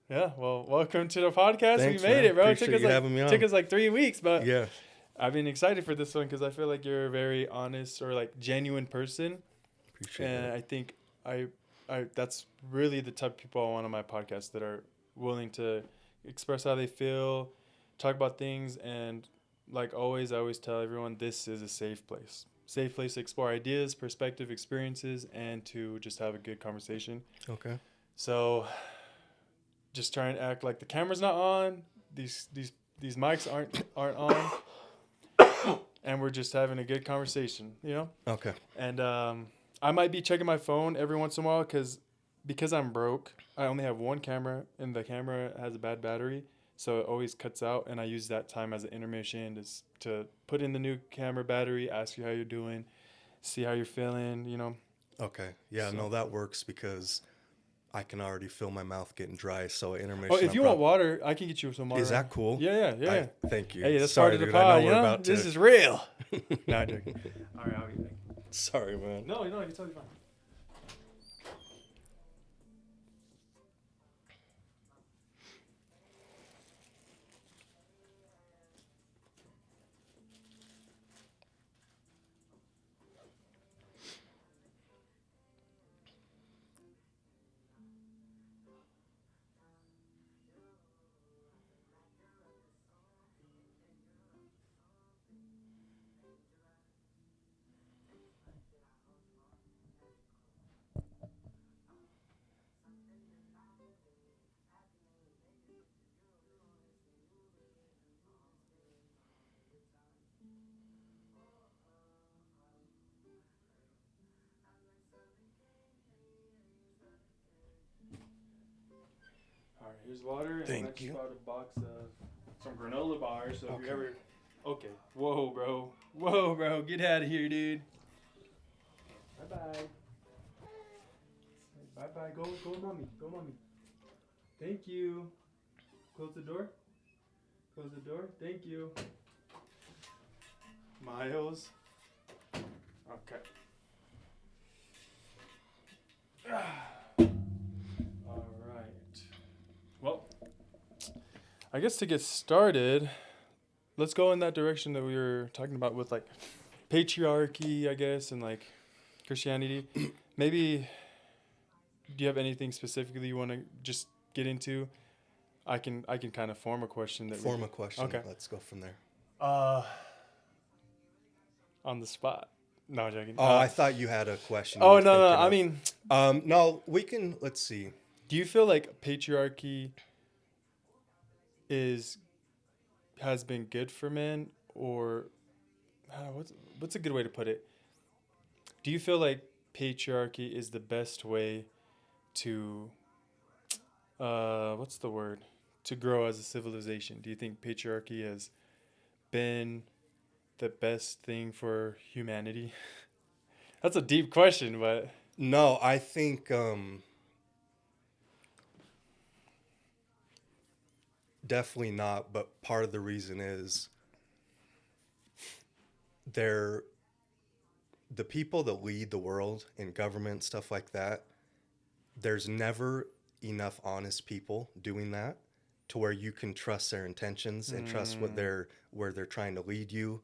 Yeah, well, welcome to the podcast. Thanks, We made man. it, bro. It Appreciate you having me on. took us like 3 weeks, but Yeah. I've been excited for this one because I feel like you're a very honest or like genuine person, Appreciate and that. I think I, I that's really the type of people I want on my podcast that are willing to express how they feel, talk about things, and like always, I always tell everyone this is a safe place to explore ideas, perspective, experiences, and to just have a good conversation. Okay. So just try and act like the camera's not on. These mics aren't on, and we're just having a good conversation, you know. Okay. And I might be checking my phone every once in a while because I'm broke. I only have one camera, and the camera has a bad battery, so it always cuts out. And I use that time as an intermission to put in the new camera battery, ask you how you're doing, see how you're feeling, you know. Okay. Yeah, So. no, that works because I can already feel my mouth getting dry. So Oh, intermission, if I'm you want probably. water, I can get you some water. Is that cool? Yeah. Thank you. Hey, that's part Sorry, of the dude. I know pod, you we're know? about This to. is real. No, I'm joking. All right, I'll be back. Sorry, man. No, you're totally fine. All right, here's water, and I Thank just you. bought a box of some granola bars. So if Okay. you ever, okay, whoa, bro, get out of here, dude. Bye bye. Bye bye. Go, mommy. Thank you. Close the door. Close the door. Thank you. Miles. Okay. All right. Well, I guess to get started, let's go in that direction that we were talking about with like patriarchy, I guess, and like Christianity. Maybe do you have anything specifically you want to just get into? I can kind of form a question that Form a question. Okay. Let's go from there. Uh on the spot. No, I'm joking. Oh, I thought you had a question you Oh were no, thinking I of. mean, No, we can. Let's see. do you feel like patriarchy is has been good for men or what's a good way to put it? Do you feel like patriarchy is the best way to what's the word? To grow as a civilization? Do you think patriarchy has been the best thing for humanity? That's a deep question, but No, I think definitely not. But part of the reason is they're the people that lead the world in government, stuff like that. There's never enough honest people doing that to where you can trust their intentions and trust what mm, where they're trying to lead you.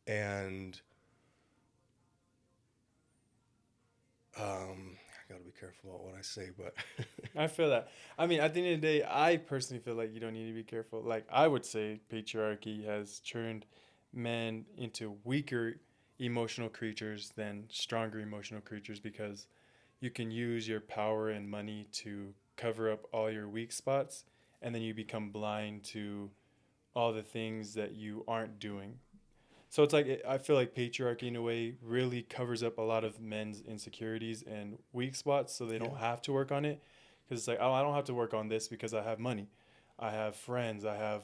And I gotta be careful about what I say, but I feel that. I mean, at the end of the day, I personally feel like you don't need to be careful. Like I would say patriarchy has turned men into weaker emotional creatures than stronger emotional creatures because you can use your power and money to cover up all your weak spots and then you become blind to all the things that you aren't doing. So it's like I feel like patriarchy in a way really covers up a lot of men's insecurities and weak spots so they yeah, don't have to work on it because it's like, oh, I don't have to work on this because I have money. I have friends, I have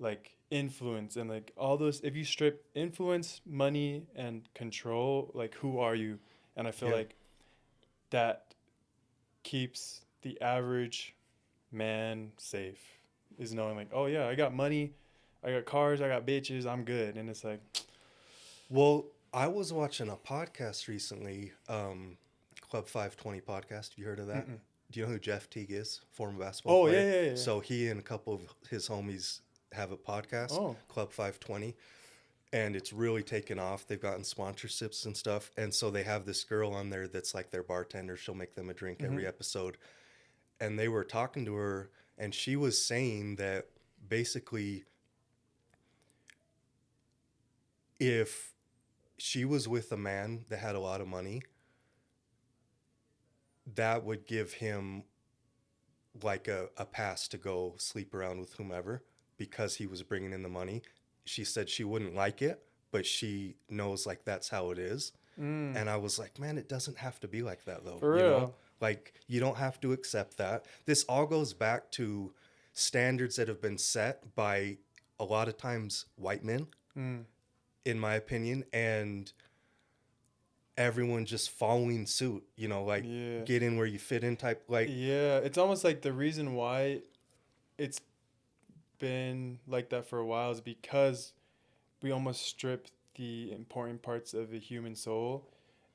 like influence and like all those. If you strip influence, money and control, like who are you? And I feel yeah, like that keeps the average man safe is knowing like, oh yeah, I got money, I got cars, I got bitches, I'm good. And it's like, well, I was watching a podcast recently, Club 520 podcast. You heard of that? mm-mm. Do you know who Jeff Teague is? Former basketball Oh yeah, player. yeah, yeah. So he and a couple of his homies have a podcast, Oh. Club 520, and it's really taken off. They've gotten sponsorships and stuff, and so they have this girl on there that's like their bartender. She'll make them a drink Mm-hmm. every episode, and they were talking to her, and she was saying that basically, if she was with a man that had a lot of money, that would give him like a pass to go sleep around with whomever because he was bringing in the money. She said she wouldn't like it, but she knows like that's how it is. Mm. And I was like, man, it doesn't have to be like that though. For You know, real. like you don't have to accept that. This all goes back to standards that have been set by a lot of times white men, Mm. in my opinion, and everyone just following suit, like Yeah. get in where you fit in type, like, Yeah. It's almost like the reason why it's been like that for a while is because we almost strip the important parts of the human soul,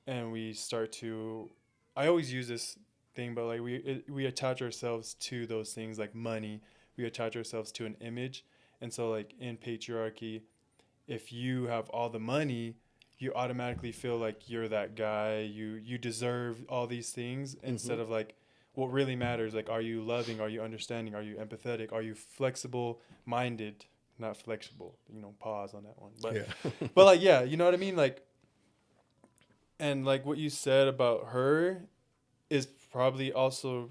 and we start to. I always use this thing, but like we attach ourselves to those things like money. We attach ourselves to an image, and so like in patriarchy, if you have all the money, you automatically feel like you're that guy. You deserve all these things mm-hmm. instead of like what really matters. Like, are you loving? Are you understanding? Are you empathetic? Are you flexible minded? Not flexible. Pause on that one. But Yeah. but like yeah, you know what I mean. Like, and like what you said about her is probably also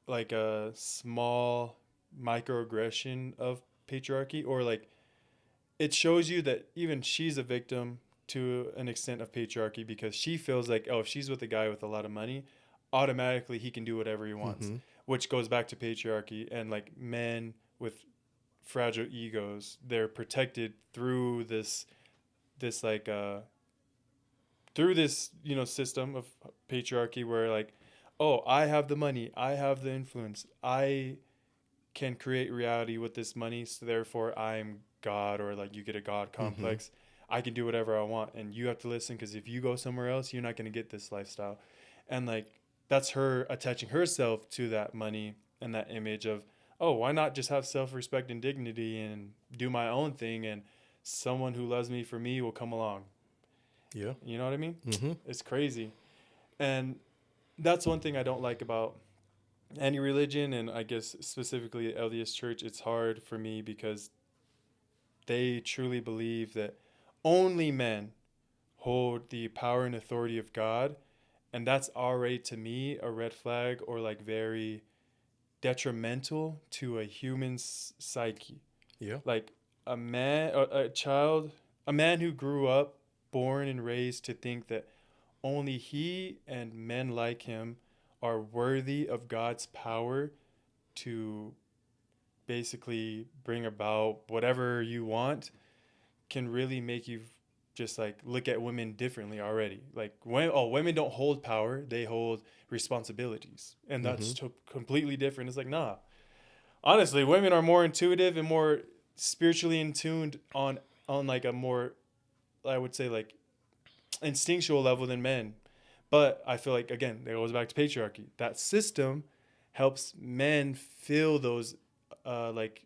like a small microaggression of patriarchy, or like it shows you that even she's a victim to an extent of patriarchy, because she feels like, oh, if she's with a guy with a lot of money, automatically he can do whatever he wants, Mm-hmm. which goes back to patriarchy. And like men with fragile egos, they're protected through this like through this system of patriarchy, where like, oh, I have the money, I have the influence, I can create reality with this money, so therefore I'm God, or like you get a God Mm-hmm. complex. I can do whatever I want, and you have to listen, because if you go somewhere else, you're not going to get this lifestyle. And like that's her attaching herself to that money and that image of, oh, why not just have self-respect and dignity and do my own thing, and someone who loves me for me will come along. Yeah. You know what I mean? Mm-hmm. It's crazy. And that's one thing I don't like about any religion, and I guess specifically the LDS Church. It's hard for me because they truly believe that only men hold the power and authority of God, and that's already to me a red flag, or like very detrimental to a human's psyche. Yeah. Like a child, a man who grew up, born and raised to think that only he and men like him are worthy of God's power to basically bring about whatever you want, can really make you just like look at women differently already. Like, women don't hold power, they hold responsibilities. And Mm-hmm. that's completely different. It's like, nah. Honestly, women are more intuitive and more spiritually in tuned on like a more, I would say, like instinctual level than men. But I feel like, again, it goes back to patriarchy. That system helps men feel those like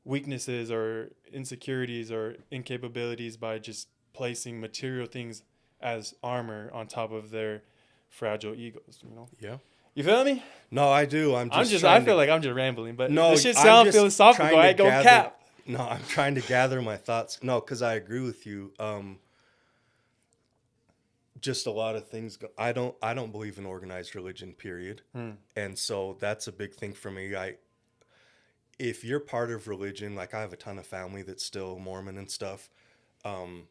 weaknesses or insecurities or incapabilities by just placing material things as armor on top of their fragile egos. Yeah. You feel me? No, I do. I feel like I'm just rambling, but No, this shit I'm sound just philosophical. trying I to ain't gonna gather. cap. No, I'm trying to gather my thoughts. No, because I agree with you. Just a lot of things. I don't believe in organized religion, period. Hmm. And so that's a big thing for me. If you're part of religion, like I have a ton of family that's still Mormon and stuff. Um,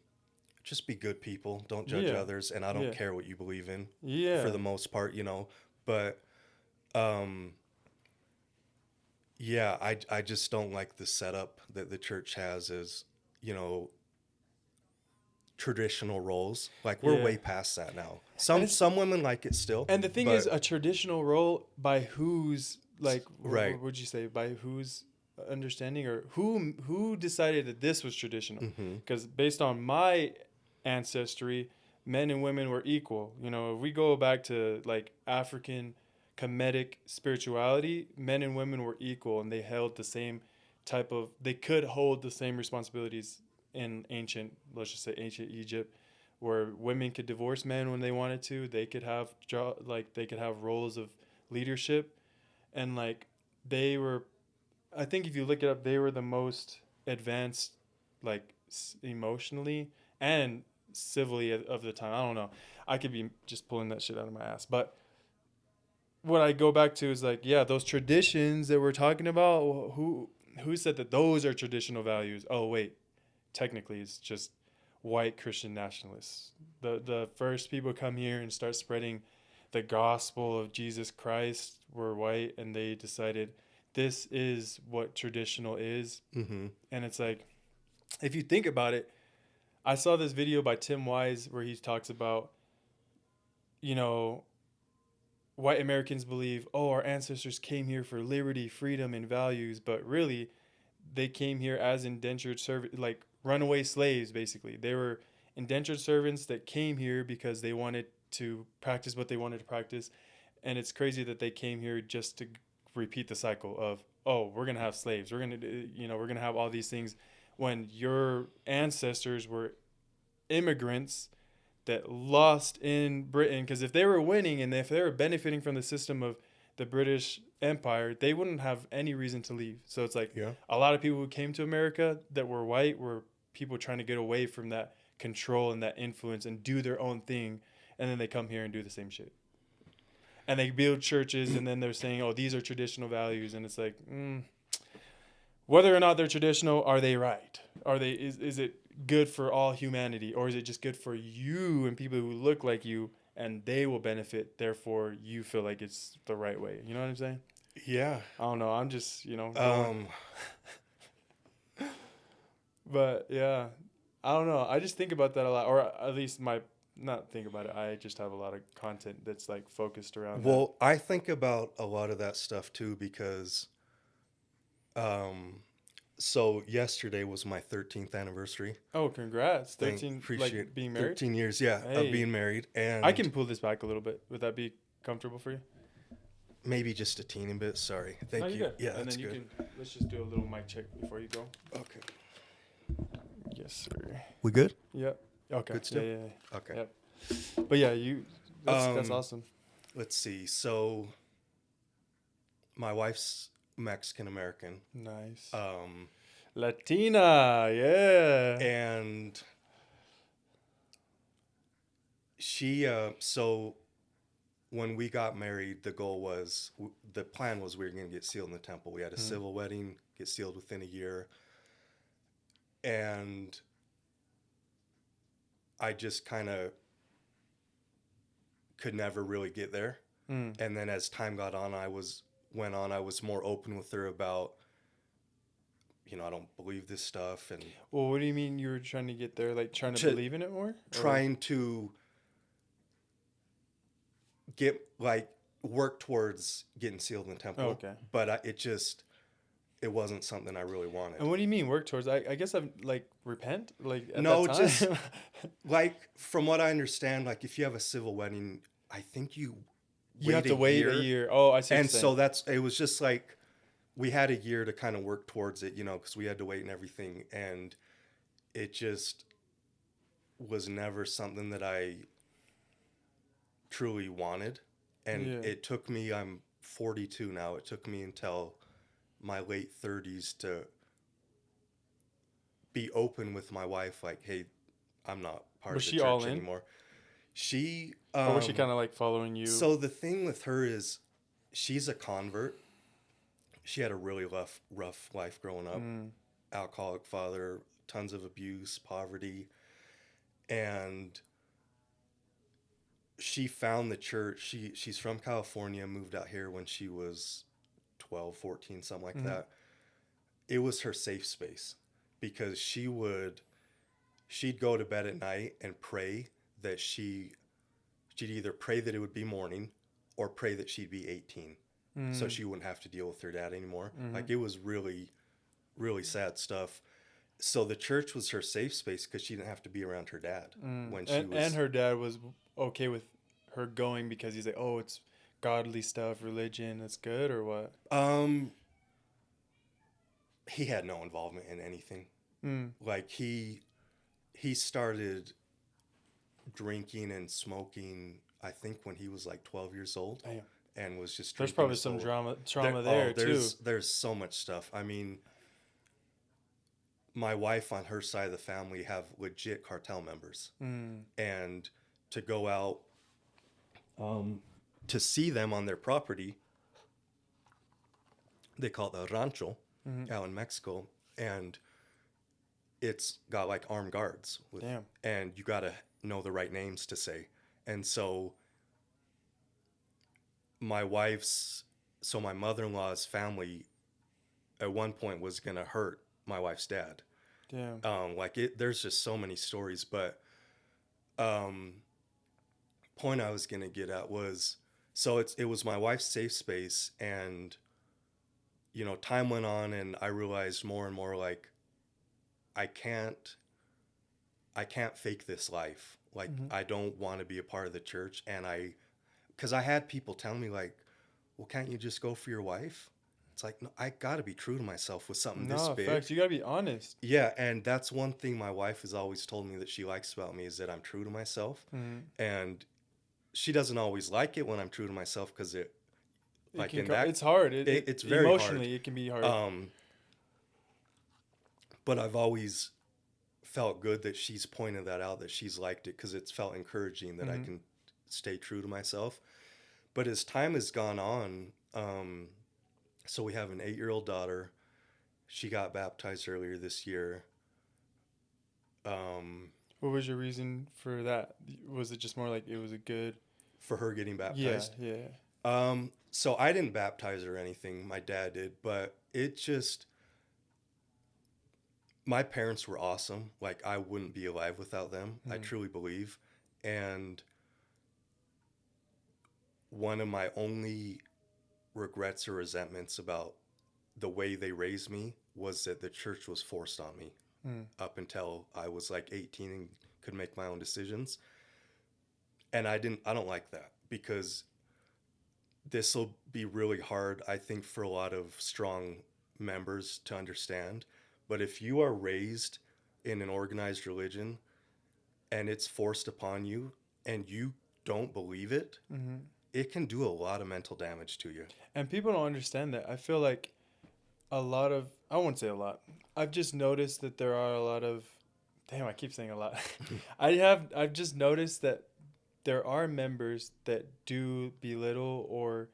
just be good people. Don't judge Yeah. others, and I don't Yeah. care what you believe in, for Yeah. the most part. But um, yeah, I just don't like the setup that the church has as you know traditional roles. Like we're Yeah. way past that now. And Some it's some women like it still, and the thing is, but a traditional role by whose, like, right. what would you say, by whose understanding, or who decided that this was traditional? Mm-hmm. Because based on my ancestry, men and women were equal. If we go back to like African Kemetic spirituality, men and women were equal, and they held the same they could hold the same responsibilities in ancient, let's just say ancient Egypt, where women could divorce men when they wanted to. They could have they could have roles of leadership, and like they were. I think if you look it up, they were the most advanced, like emotionally and civilly of the time. I don't know. I could be just pulling that shit out of my ass, but what I go back to is like, yeah, those traditions that we're talking about. Who said that those are traditional values? Oh wait, technically it's just white Christian nationalists. The first people come here and start spreading the gospel of Jesus Christ were white, and they decided this is what traditional is. Mm-hmm. And it's like, if you think about it, I saw this video by Tim Wise where he talks about, you know, white Americans believe, oh, our ancestors came here for liberty, freedom, and values, but really, they came here as indentured servants, like runaway slaves, basically. They were indentured servants that came here because they wanted to practice what they wanted to practice. And it's crazy that they came here just to repeat the cycle of, oh, we're going to have slaves. We're going to, we're going to have all these things when your ancestors were immigrants that lost in Britain, because if they were winning and if they were benefiting from the system of the British Empire, they wouldn't have any reason to leave. So it's like Yeah. a lot of people who came to America that were white were people trying to get away from that control and that influence and do their own thing, and then they come here and do the same shit. And they build churches, and then they're saying, "Oh, these are traditional values," and it's like, whether or not they're traditional, are they right? Are they is it good for all humanity, or is it just good for you and people who look like you, and they will benefit? Therefore, you feel like it's the right way. You know what I'm saying? Yeah. I don't know. I'm just going. Um. But yeah, I don't know. I just think about that a lot, or at least not think about it. I just have a lot of content that's like focused around that. Well, I think about a lot of that stuff too because, so yesterday was my 13th anniversary. Oh, congrats! Thank 13, appreciate like being married. 13 years, yeah, of Hey, being married, and I can pull this back a little bit. Would that be comfortable for you? maybe just a teeny bit. Sorry. No, Thank you're you. good. Yeah, And that's then you good. let's just do a little mic check before you go. Okay. Yes, sir. We good? Yep. Okay. Good still? Yeah. Okay. Yep. But yeah, that's Um, awesome. Let's see. So my wife's Mexican American. Nice. Um, Latina, yeah. and she so when we got married, the plan was we were going to get sealed in the temple. We had a civil wedding, get sealed within a year. And I just kind of could never really get there. Mm. And then as time went on, I was more open with her about, I don't believe this stuff, and Well, what do you mean you were trying to get there? Like trying to To- believe in it more? Or- trying to work towards getting sealed in the temple. Oh, okay. But it wasn't something I really wanted. And what do you mean work towards? I guess I've like repent like at No, that time? just from what I understand, like if you have a civil wedding, I think you have to wait a year. Oh, I see. And so it was just like we had a year to kind of work towards it, because we had to wait and everything, and it just was never something that I truly wanted. And it took me, I'm 42 now, it took me until my late 30s to be open with my wife, like, hey, I'm not part Was of she the all church in? anymore. She or was she kind of like following you? So the thing with her is she's a convert. She had a really rough life growing up. Alcoholic father, tons of abuse, poverty. And she found the church. She's from California, moved out here when she was 12, 14, something like that. It was her safe space because she'd go to bed at night and pray that she'd either pray that it would be morning or pray that she'd be 18 so she wouldn't have to deal with her dad anymore. Like, it was really, really sad stuff. So the church was her safe space because she didn't have to be around her dad when she was... And her dad was okay with her going because he's like, oh, it's godly stuff, religion, that's good or what? Um, he had no involvement in anything. Mm. Like he started drinking and smoking, I think when he was like 12 years old, Damn. and was just There's drinking probably his some whole. trauma there too. There's so much stuff. I mean, my wife on her side of the family have legit cartel members, Mm. and to go out to see them on their property, they call it a rancho Mm-hmm. out in Mexico, and it's got like armed guards with, Damn. and you got to know the right names to say. And so my wife's, so my mother-in-law's family at one point was going to hurt my wife's dad. Damn. Like there's just so many stories, but um, point I was going to get at was, so it was my wife's safe space, and you know, time went on, and I realized more and more like I can't fake this life. Like Mm-hmm. I don't want to be a part of the church, and because I had people telling me like, well, can't you just go for your wife? It's like, no, I got to be true to myself with something this No, big. facts. You gotta be honest. Yeah, and that's one thing my wife has always told me that she likes about me is that I'm true to myself. Mm-hmm. And she doesn't always like it when I'm true to myself because it, It like can. in that, It's hard. it's very Emotionally, hard. it can be hard. But I've always felt good that she's pointed that out, that she's liked it, because it's felt encouraging that I Mm-hmm. can stay true to myself. But as time has gone on, so we have an 8-year-old daughter. She got baptized earlier this year. What was your reason for that? Was it just more like it was a good? For her getting Yeah. baptized. Yeah. So I didn't baptize her or anything. My dad did, but it just, my parents were awesome. Like I wouldn't be alive without them. I Mm-hmm. truly believe. And one of my only regrets or resentments about the way they raised me was that the church was forced on me Mm. up until I was like 18 and could make my own decisions. And I don't like that, because this will be really hard, I think, for a lot of strong members to understand. But if you are raised in an organized religion and it's forced upon you and you don't believe it, Mm-hmm. it can do a lot of mental damage to you. And people don't understand that. I feel like a lot of, I won't say a lot. I've just noticed that there are a lot of, damn, I keep saying a lot. I've just noticed that there are members that do belittle or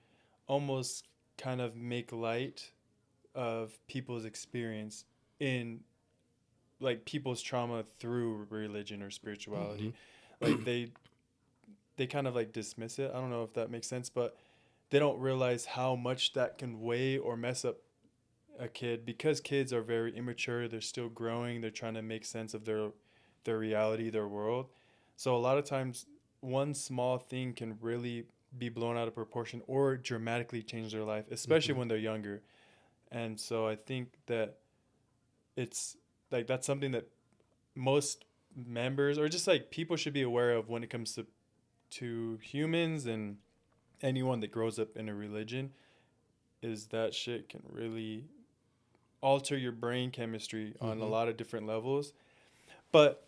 almost kind of make light of people's experience in like people's trauma through religion or spirituality. Like they kind of like dismiss it. I don't know if that makes sense, but they don't realize how much that can weigh or mess up a kid, because kids are very immature. They're still growing. They're trying to make sense of their reality, their world. So a lot of times one small thing can really be blown out of proportion or dramatically change their life, especially Mhm. when they're younger. And so I think that it's like that's something that most members or just like people should be aware of when it comes to humans and anyone that grows up in a religion, is that shit can really alter your brain chemistry on a Mhm. lot of different levels. But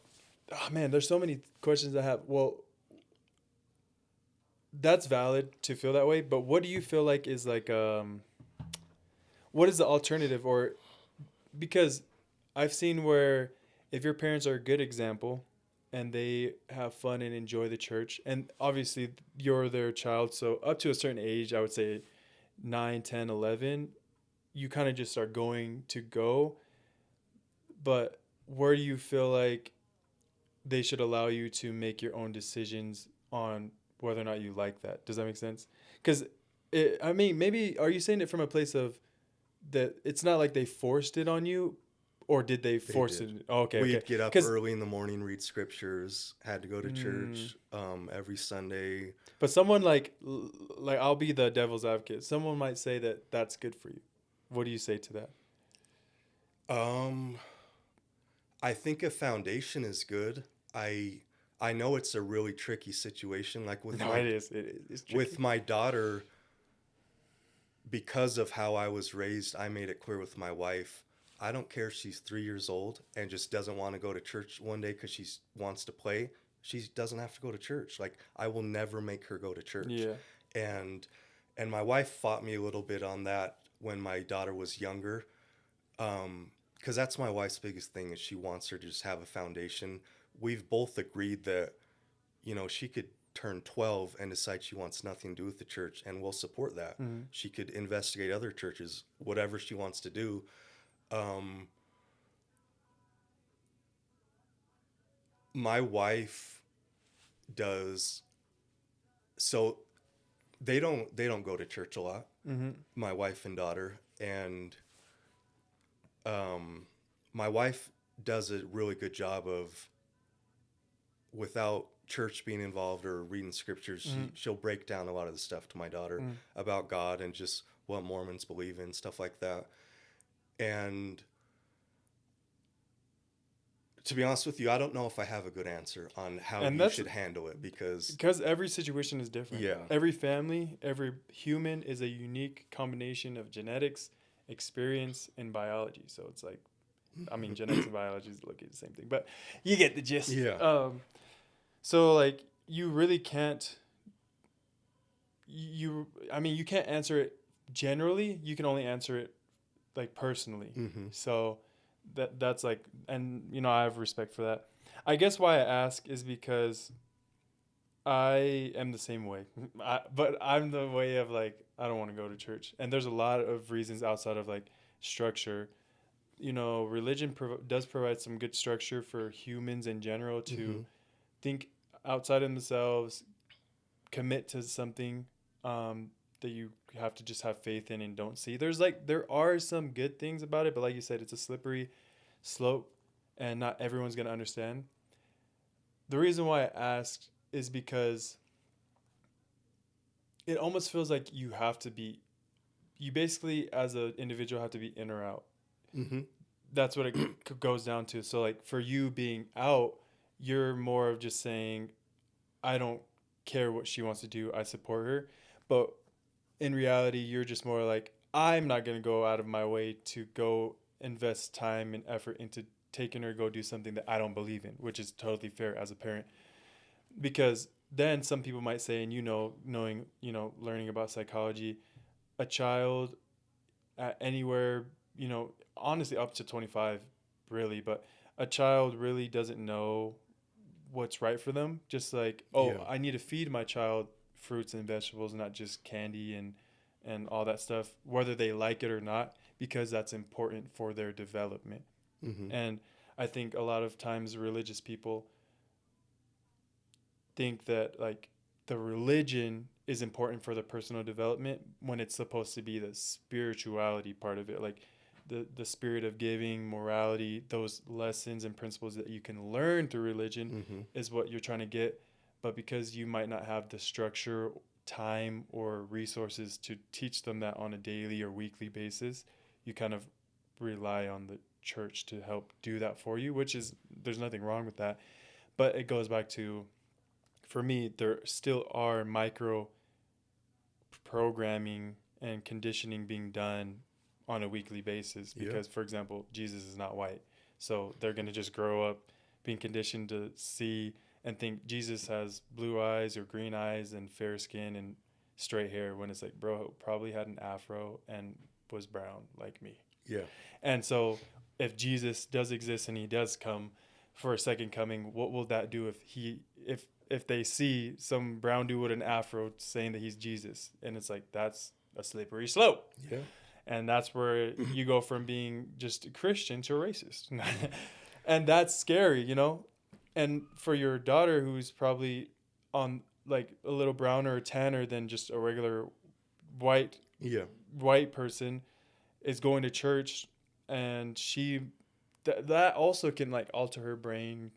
oh man, there's so many questions I have. Well, that's valid to feel that way, but what do you feel like is like what is the alternative? Or because I've seen where if your parents are a good example and they have fun and enjoy the church, and obviously you're their child, so up to a certain age, I would say 9, 10, 11, you kind of just start going to go. But where do you feel like they should allow you to make your own decisions on whether or not you like that? Does that make sense? Because I mean, maybe are you saying it from a place of that it's not like they forced it on you, or did they They force did. it? Oh, okay, okay. We'd get up Because, early in the morning, read scriptures, had to go to church every Sunday. but someone like I'll be the devil's advocate. Someone might say that that's good for you. What do you say to that? Um, I think a foundation is good. I I know it's a really tricky situation. Like No, it is. It's tricky. with my daughter, because of how I was raised, I made it clear with my wife, I don't care if she's 3 years old and just doesn't want to go to church one day because she wants to play. She doesn't have to go to church. Like, I will never make her go to church. Yeah. And my wife fought me a little bit on that when my daughter was younger. Because that's my wife's biggest thing is she wants her to just have a foundation. We've both agreed that, she could turn 12 and decide she wants nothing to do with the church, and we'll support that. Mm-hmm. She could investigate other churches, whatever she wants to do. Um, my wife does so they don't go to church a lot. Mm-hmm. My wife and daughter, and my wife does a really good job of, without church being involved or reading scriptures, Mm-hmm. she'll break down a lot of the stuff to my daughter Mm-hmm. about God and just what Mormons believe in, stuff like that. And to be honest with you, I don't know if I have a good answer on how And you should handle it because every situation is different. Yeah. Every family, every human is a unique combination of genetics, experience, and biology. So it's like, I mean, genetics and biology is looking at the same thing, but you get the gist. Yeah. So like, you really can't. You can't answer it generally. You can only answer it like personally. Mm-hmm. So that's like, and I have respect for that. I guess why I ask is because I am the same way, but I'm the way of like, I don't want to go to church, and there's a lot of reasons outside of like structure. Religion does provide some good structure for humans in general to Mm-hmm. think outside of themselves, commit to something that you have to just have faith in and don't see. There are some good things about it, but like you said, it's a slippery slope, and not everyone's gonna understand. The reason why I asked is because it almost feels like you basically as an individual have to be in or out. Mm-hmm. That's what it goes down to. So like for you being out, you're more of just saying, I don't care what she wants to do, I support her. But in reality, you're just more like, I'm not going to go out of my way to go invest time and effort into taking her to go do something that I don't believe in, which is totally fair as a parent. Because then some people might say, and knowing, learning about psychology, a child at anywhere, honestly up to 25, really, but a child really doesn't know what's right for them. Just like, Yeah. I need to feed my child fruits and vegetables, not just candy and all that stuff, whether they like it or not, because that's important for their development. Mm-hmm. And I think a lot of times religious people think that like the religion is important for the personal development when it's supposed to be the spirituality part of it, like the spirit of giving, morality, those lessons and principles that you can learn through religion Mm-hmm. is what you're trying to get. But because you might not have the structure, time, or resources to teach them that on a daily or weekly basis, you kind of rely on the church to help do that for you, which is, there's nothing wrong with that. But it goes back to, for me, there still are micro programming and conditioning being done on a weekly basis Yeah. because, for example, Jesus is not white. So they're going to just grow up being conditioned to see and think Jesus has blue eyes or green eyes and fair skin and straight hair, when it's like, bro, probably had an afro and was brown like me. Yeah. And so if Jesus does exist and he does come for a second coming, what will that do if they see some brown dude with an afro saying that he's Jesus? And it's like, that's a slippery slope. Yeah. And that's where you go from being just a Christian to a racist. And that's scary. And for your daughter, who's probably on like a little browner or tanner than just a regular white Yeah. white person, is going to church, and that also can like alter her brain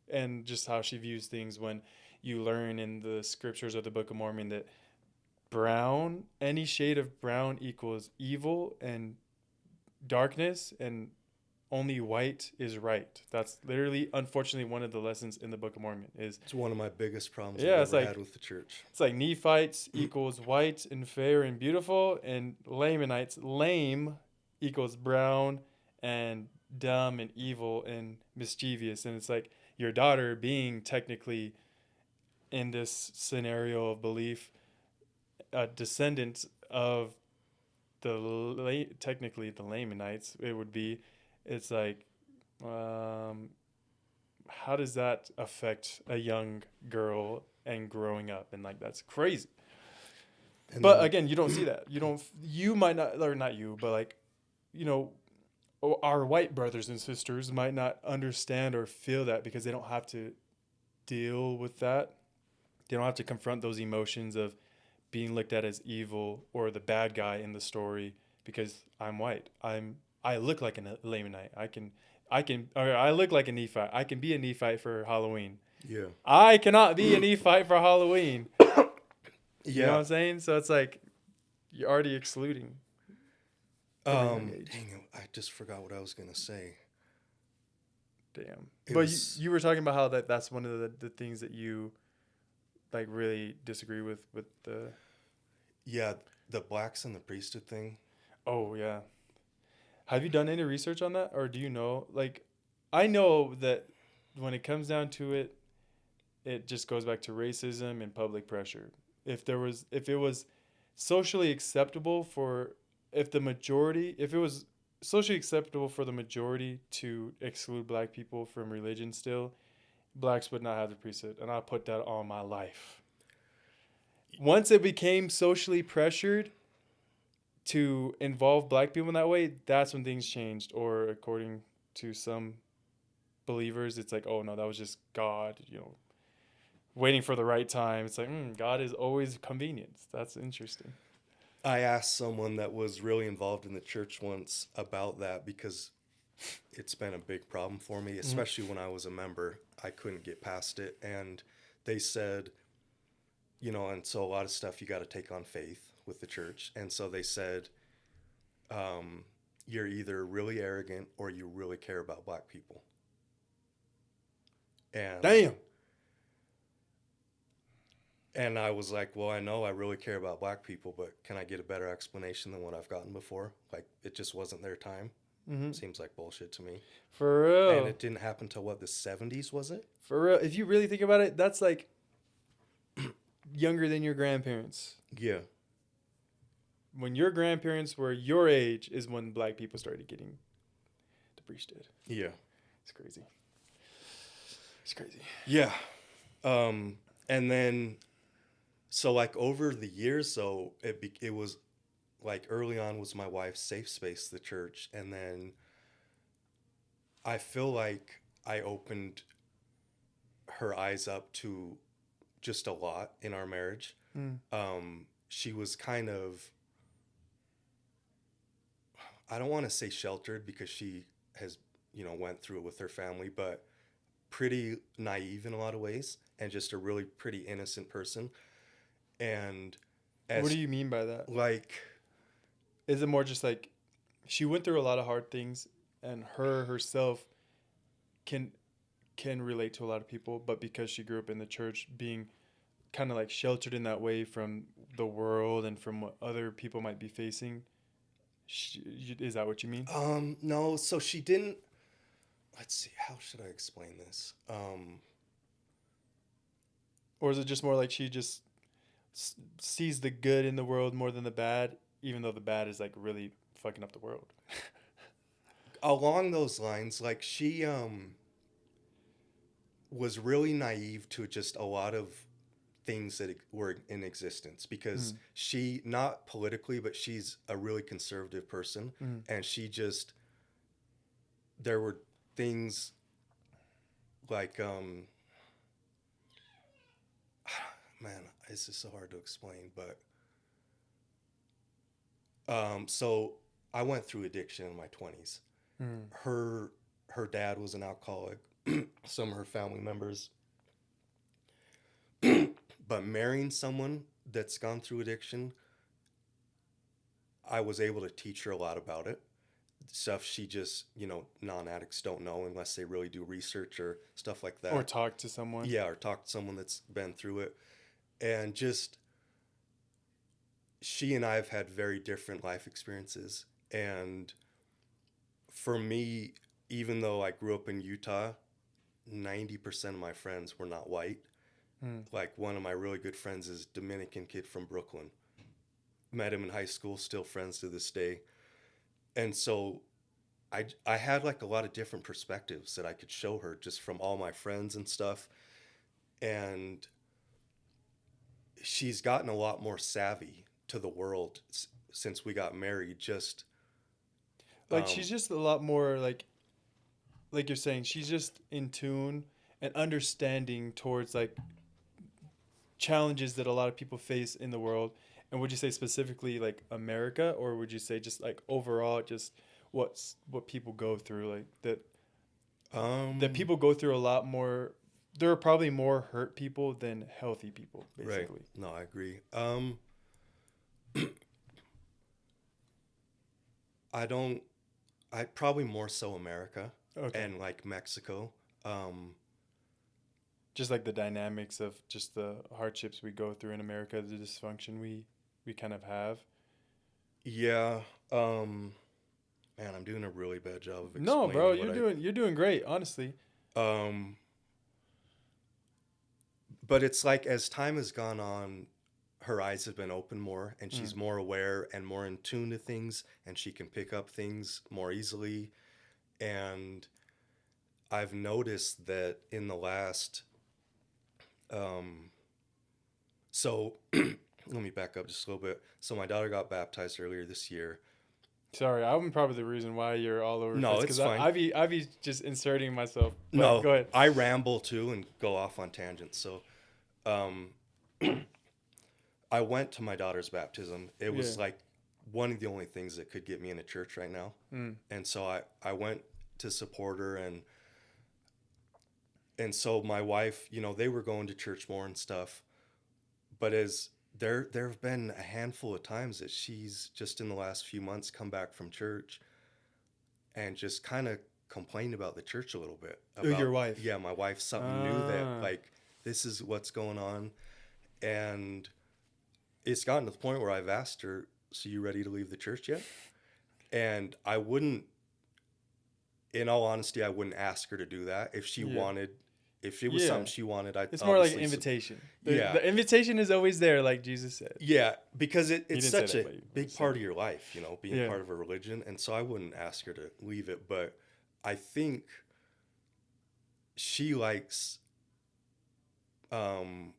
and just how she views things, when you learn in the scriptures of the Book of Mormon that any shade of brown equals evil and darkness, and only white is right. That's literally, unfortunately, one of the lessons in the Book of Mormon is, It's one of my biggest problems I've yeah, ever had with the church. it's like Nephites equals white and fair and beautiful, and Lamanites, lame equals brown and dumb and evil and mischievous. And it's like your daughter being technically in this scenario of belief a descendant of technically the Lamanites, it would be. It's like, um, how does that affect a young girl and growing up? And like, that's crazy. And But then, again, you don't see that. You don't. You might not, or not you, but like, you know, our white brothers and sisters might not understand or feel that because they don't have to deal with that. They don't have to confront those emotions of being looked at as evil or the bad guy in the story because I'm white. I look like a Lamanite. Or I look like a Nephite. I can be a Nephite for Halloween. yeah. I cannot be a Nephite for Halloween. You know what Yeah. I'm saying? So it's like you're already excluding at a young age. Dang it, I just forgot what I was gonna say. Damn. It But was you were talking about how that's one of the things that you like really disagree with the. yeah, the blacks and the priesthood thing. Oh yeah. Have you done any research on that, or do you know? Like, I know that when it comes down to it, it just goes back to racism and public pressure. If it was socially acceptable for, if it was socially acceptable for the majority to exclude black people from religion still, blacks would not have the priesthood. And I'll put that on my life. Once it became socially pressured to involve black people in that way, that's when things changed. Or according to some believers, it's like, oh no, that was just God, waiting for the right time. It's like, God is always convenience. That's interesting. I asked someone that was really involved in the church once about that because it's been a big problem for me, Mm. especially when I was a member. I couldn't get past it. And they said, and so a lot of stuff you got to take on faith with the church. And so they said, you're either really arrogant or you really care about black people. And Damn. and I was like, well, I know I really care about black people, but can I get a better explanation than what I've gotten before? Like, it just wasn't their time. Mm-hmm. Seems like bullshit to me. For And real. it didn't happen till what, the 70s, was it? For real. If you really think about it, that's like younger than your grandparents. Yeah. When your grandparents were your age is when black people started getting the priesthood. Yeah. It's crazy. It's crazy. Yeah. And then, so like over the years, though, it was like early on was my wife's safe space, the church. And then I feel like I opened her eyes up to just a lot in our marriage. She was kind of, I don't want to say sheltered because she has, went through it with her family, but pretty naive in a lot of ways and just a really pretty innocent person. And What do as you mean by that? like, Is it more just like she went through a lot of hard things and her herself can relate to a lot of people, but because she grew up in the church, being kind of like sheltered in that way from the world and from what other people might be facing, is that what you mean? no, so she didn't, let's see, how should I explain this? Or is it just more like she just sees the good in the world more than the bad, even though the bad is like really fucking up the world? Along those lines, like she was really naive to just a lot of things that were in existence because Mm. she, not politically, but she's a really conservative person. Mm. And she just, there were things like, man, this is so hard to explain, but so I went through addiction in my 20s. Mm. Her dad was an alcoholic, some of her family members. But marrying someone that's gone through addiction, I was able to teach her a lot about it. stuff she just, non-addicts don't know unless they really do research or stuff like Or that. talk to someone. Yeah, or talk to someone that's been through it. And just, she and I have had very different life experiences. And for me, even though I grew up in Utah, 90% of my friends were not white. Mm. Like one of my really good friends is a Dominican kid from Brooklyn. Met him in high school, still friends to this day. And so I had like a lot of different perspectives that I could show her just from all my friends and stuff. And she's gotten a lot more savvy to the world since we got married. Just, Like she's just a lot more like you're saying, she's just in tune and understanding towards like challenges that a lot of people face in the world. And would you say specifically like America, or would you say just like overall just what people go through, like that um, people go through a lot more. There are probably more hurt people than healthy people, right. basically. No, I agree. I don't, I probably more so America Okay. and like Mexico. Um, Just like the dynamics of just the hardships we go through in America, the dysfunction we kind of have. yeah. Um, Man, I'm doing a really bad job of No, bro, explaining what you're doing great, honestly. um, but it's like as time has gone on, her eyes have been open more and Mm. she's more aware and more in tune to things and she can pick up things more easily. And I've noticed that in the last, um, so let me back up just a little bit. So my daughter got baptized earlier this year. Sorry, I'm probably the reason why you're all over the No, place it's because fine. I be just inserting myself. But No, go ahead. I ramble too and go off on tangents. So, um, I went to my daughter's baptism. It Yeah. was like one of the only things that could get me into church right now. Mm. And so I went to support her and so my wife, they were going to church more and stuff. But as there have been a handful of times that she's just in the last few months come back from church and just kind of complained about the church a little bit. Oh, your About, wife. yeah, my wife, something new that Ah. like this is what's going on. And it's gotten to the point where I've asked her, "So you ready to leave the church yet?" And I wouldn't, in all honesty, I wouldn't ask her to do that. Yeah. If it was something Yeah. she wanted, I'd It's more like an obviously, invitation. yeah, The invitation is always there, like Jesus said. yeah, because He it's didn't say such that, a but you big said part it. of your life, being Yeah. part of a religion. And so I wouldn't ask her to leave it. But I think she likes um,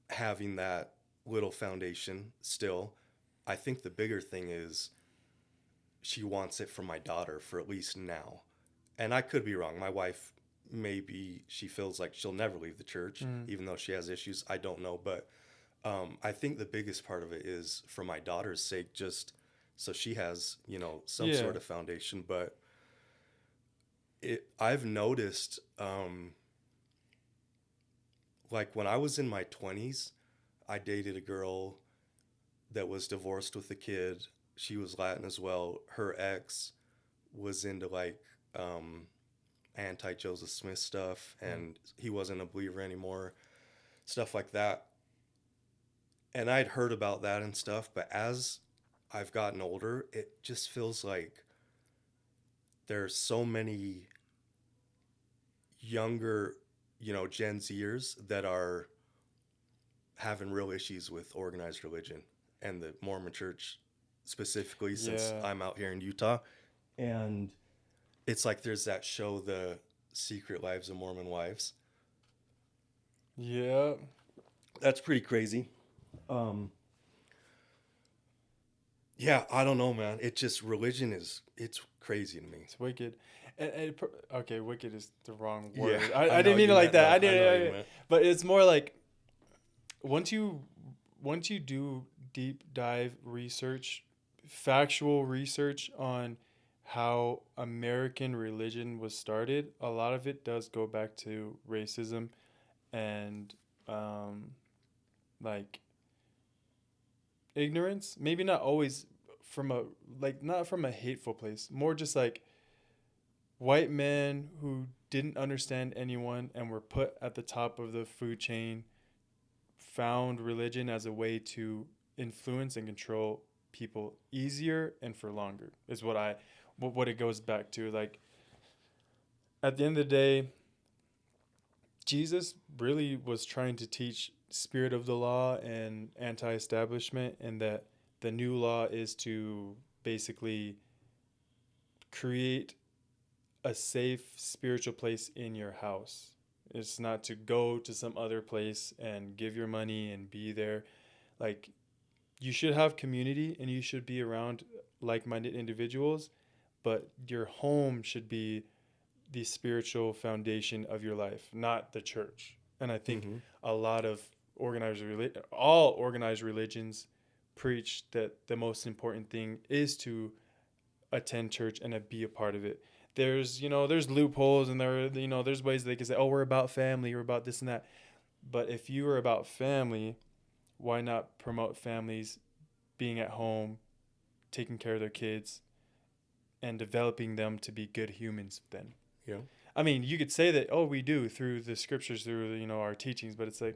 having that little foundation still. I think the bigger thing is she wants it for my daughter for at least now. And I could be wrong. My wife, maybe she feels like she'll never leave the church, Mm. even though she has issues. I don't know. But I think the biggest part of it is for my daughter's sake, just so she has, some Yeah. sort of foundation. But I've noticed, like when I was in my 20s, I dated a girl that was divorced with a kid. She was Latin as well. Her ex was into like anti Joseph Smith stuff, Mm. and he wasn't a believer anymore, stuff like that. And I'd heard about that and stuff, but as I've gotten older, it just feels like there's so many younger, Gen Zers that are having real issues with organized religion and the Mormon church specifically since Yeah. I'm out here in Utah. And it's like there's that show, The Secret Lives of Mormon Wives. Yeah. That's pretty crazy. Um, yeah, I don't know, man. It just religion it's crazy to me. It's wicked. Okay, wicked is the wrong Yeah, word. I I know didn't what mean you it like meant that. though. I I know what you didn't. meant. But it's more like once you once you do deep dive research, factual research on how American religion was started, a lot of it does go back to racism and like ignorance. Maybe not always from a, like, not from a hateful place, more just like white men who didn't understand anyone and were put at the top of the food chain found religion as a way to influence and control people easier and for longer, is what it goes back to. Like, at the end of the day, Jesus really was trying to teach spirit of the law and anti-establishment, and that the new law is to basically create a safe spiritual place in your house. It's not to go to some other place and give your money and be there. Like, you should have community and you should be around like-minded individuals, but your home should be the spiritual foundation of your life, not the church. And I think Mm-hmm. a lot of all organized religions preach that the most important thing is to attend church and to be a part of it. There's loopholes, and there's ways they can say, oh, we're about family, we're about this and that. But if you are about family, why not promote families being at home, taking care of their kids, and developing them to be good humans then? Yeah. I mean, you could say that, oh, we do through the scriptures, through our teachings, but it's like,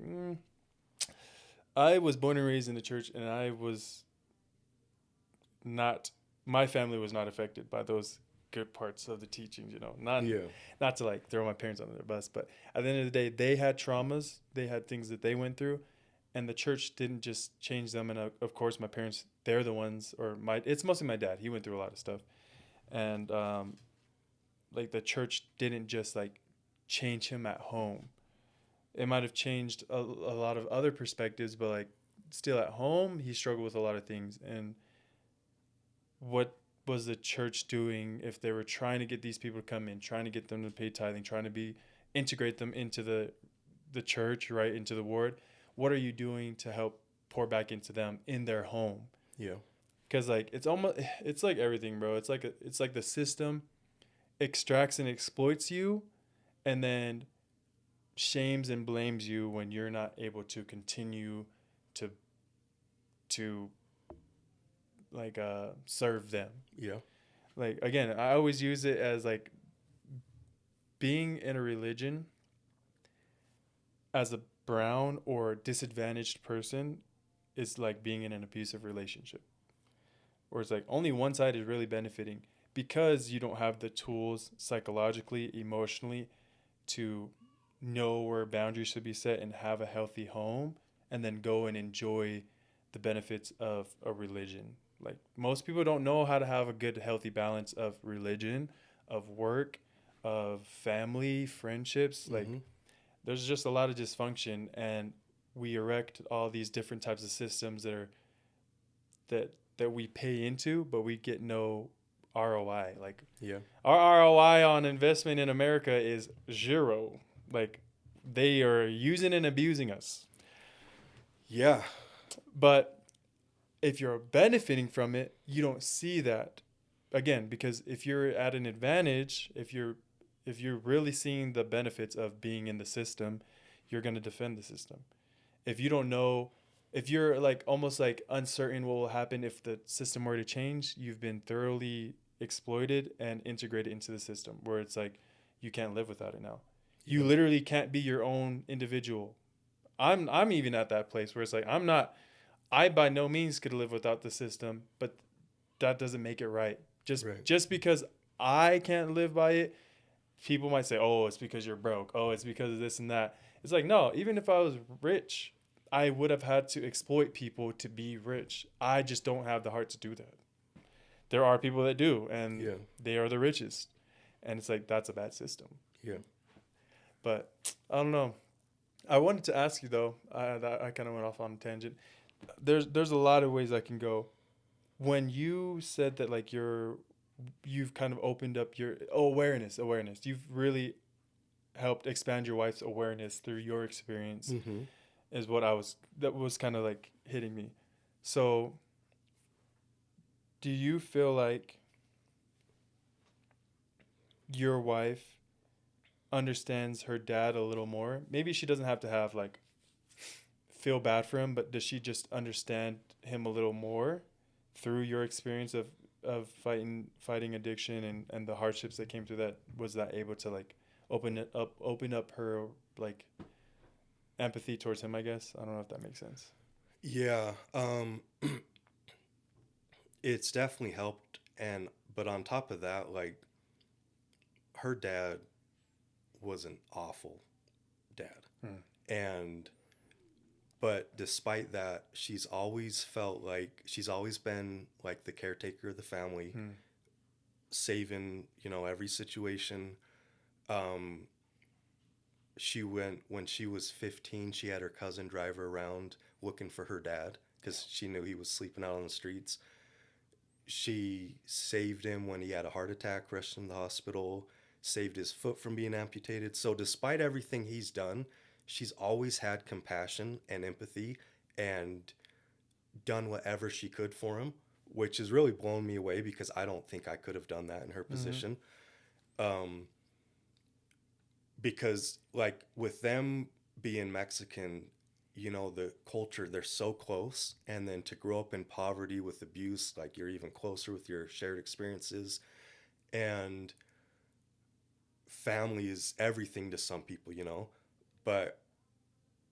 I was born and raised in the church, and I was not, my family was not affected by those good parts of the teachings. Not Yeah. not to like throw my parents under their bus, but at the end of the day, they had traumas, they had things that they went through, and the church didn't just change them. And of course, my parents, they're the ones, or it's mostly my dad. He went through a lot of stuff, and like, the church didn't just like change him at home. It might have changed a lot of other perspectives, but like, still at home, he struggled with a lot of things. And what was the church doing if they were trying to get these people to come in, trying to get them to pay tithing, trying to integrate them into the church, right, into the ward? What are you doing to help pour back into them in their home? Yeah. Because like, it's like everything, bro. It's like the system extracts and exploits you, and then shames and blames you when you're not able to continue to to like serve them. Yeah. Like, again, I always use it as like, being in a religion as a brown or disadvantaged person is like being in an abusive relationship, where it's like only one side is really benefiting because you don't have the tools psychologically, emotionally, to know where boundaries should be set and have a healthy home, and then go and enjoy the benefits of a religion. Like, most people don't know how to have a good, healthy balance of religion, of work, of family, friendships. Like, Mm-hmm. there's just a lot of dysfunction, and we erect all these different types of systems that we pay into, but we get no ROI. Like, Yeah. our ROI on investment in America is zero. Like, they are using and abusing us. Yeah. But if you're benefiting from it, you don't see that. Again, because if you're at an advantage, if you're really seeing the benefits of being in the system, you're going to defend the system. If you don't know, if you're like almost like uncertain what will happen if the system were to change, you've been thoroughly exploited and integrated into the system, where it's like you can't live without it now. You Yeah. literally can't be your own individual. I'm even at that place where it's like, I by no means could live without the system, but that doesn't make it right. Just Right. just because I can't live by it, people might say, "Oh, it's because you're broke. Oh, it's because of this and that." It's like, no, even if I was rich, I would have had to exploit people to be rich. I just don't have the heart to do that. There are people that do, and Yeah. they are the richest. And it's like, that's a bad system. Yeah. But I don't know. I wanted to ask you though. I kind of went off on a tangent. There's a lot of ways I can go. When you said that, like, you've kind of opened up your awareness. You've really helped expand your wife's awareness through your experience, Mm-hmm. is that was kind of like hitting me. So, do you feel like your wife understands her dad a little more? Maybe she doesn't have to have like feel bad for him, but does she just understand him a little more through your experience of fighting addiction and the hardships that came through that, was that able to like open up her like empathy towards him, I guess. I don't know if that makes sense. Yeah, it's definitely helped. And but on top of that, like her dad was an awful dad, Hmm. and but despite that, she's always felt like she's always been like the caretaker of the family, Hmm. saving every situation. Um, she went when she was 15. She had her cousin drive her around looking for her dad because she knew he was sleeping out on the streets. She saved him when he had a heart attack, rushed him to the hospital, saved his foot from being amputated. So, despite everything he's done, she's always had compassion and empathy and done whatever she could for him, which has really blown me away because I don't think I could have done that in her Mm-hmm. position. Um, because, like, with them being Mexican, the culture, they're so close. And then to grow up in poverty with abuse, like, you're even closer with your shared experiences. And family is everything to some people. But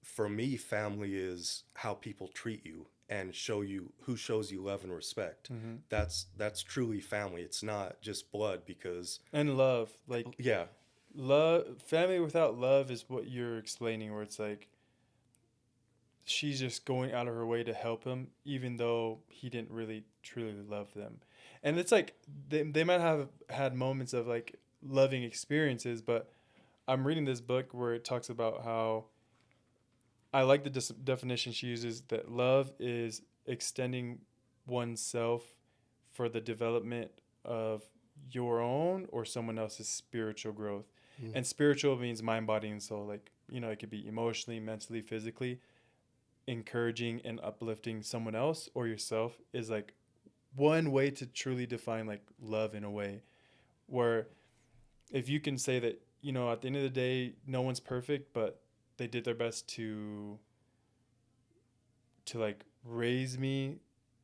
for me, family is how people treat you and show you who shows you love and respect. Mm-hmm. That's truly family. It's not just blood because And love, like yeah, love, family without love is what you're explaining, where it's like she's just going out of her way to help him, even though he didn't really truly love them. And it's like they might have had moments of like loving experiences, but I'm reading this book where it talks about how I like the definition she uses, that love is extending oneself for the development of your own or someone else's spiritual growth. mm, And spiritual means mind, body, and soul. Like, it could be emotionally, mentally, physically. Encouraging and uplifting someone else or yourself is like one way to truly define like love, in a way where if you can say that, at the end of the day, no one's perfect, but they did their best to like raise me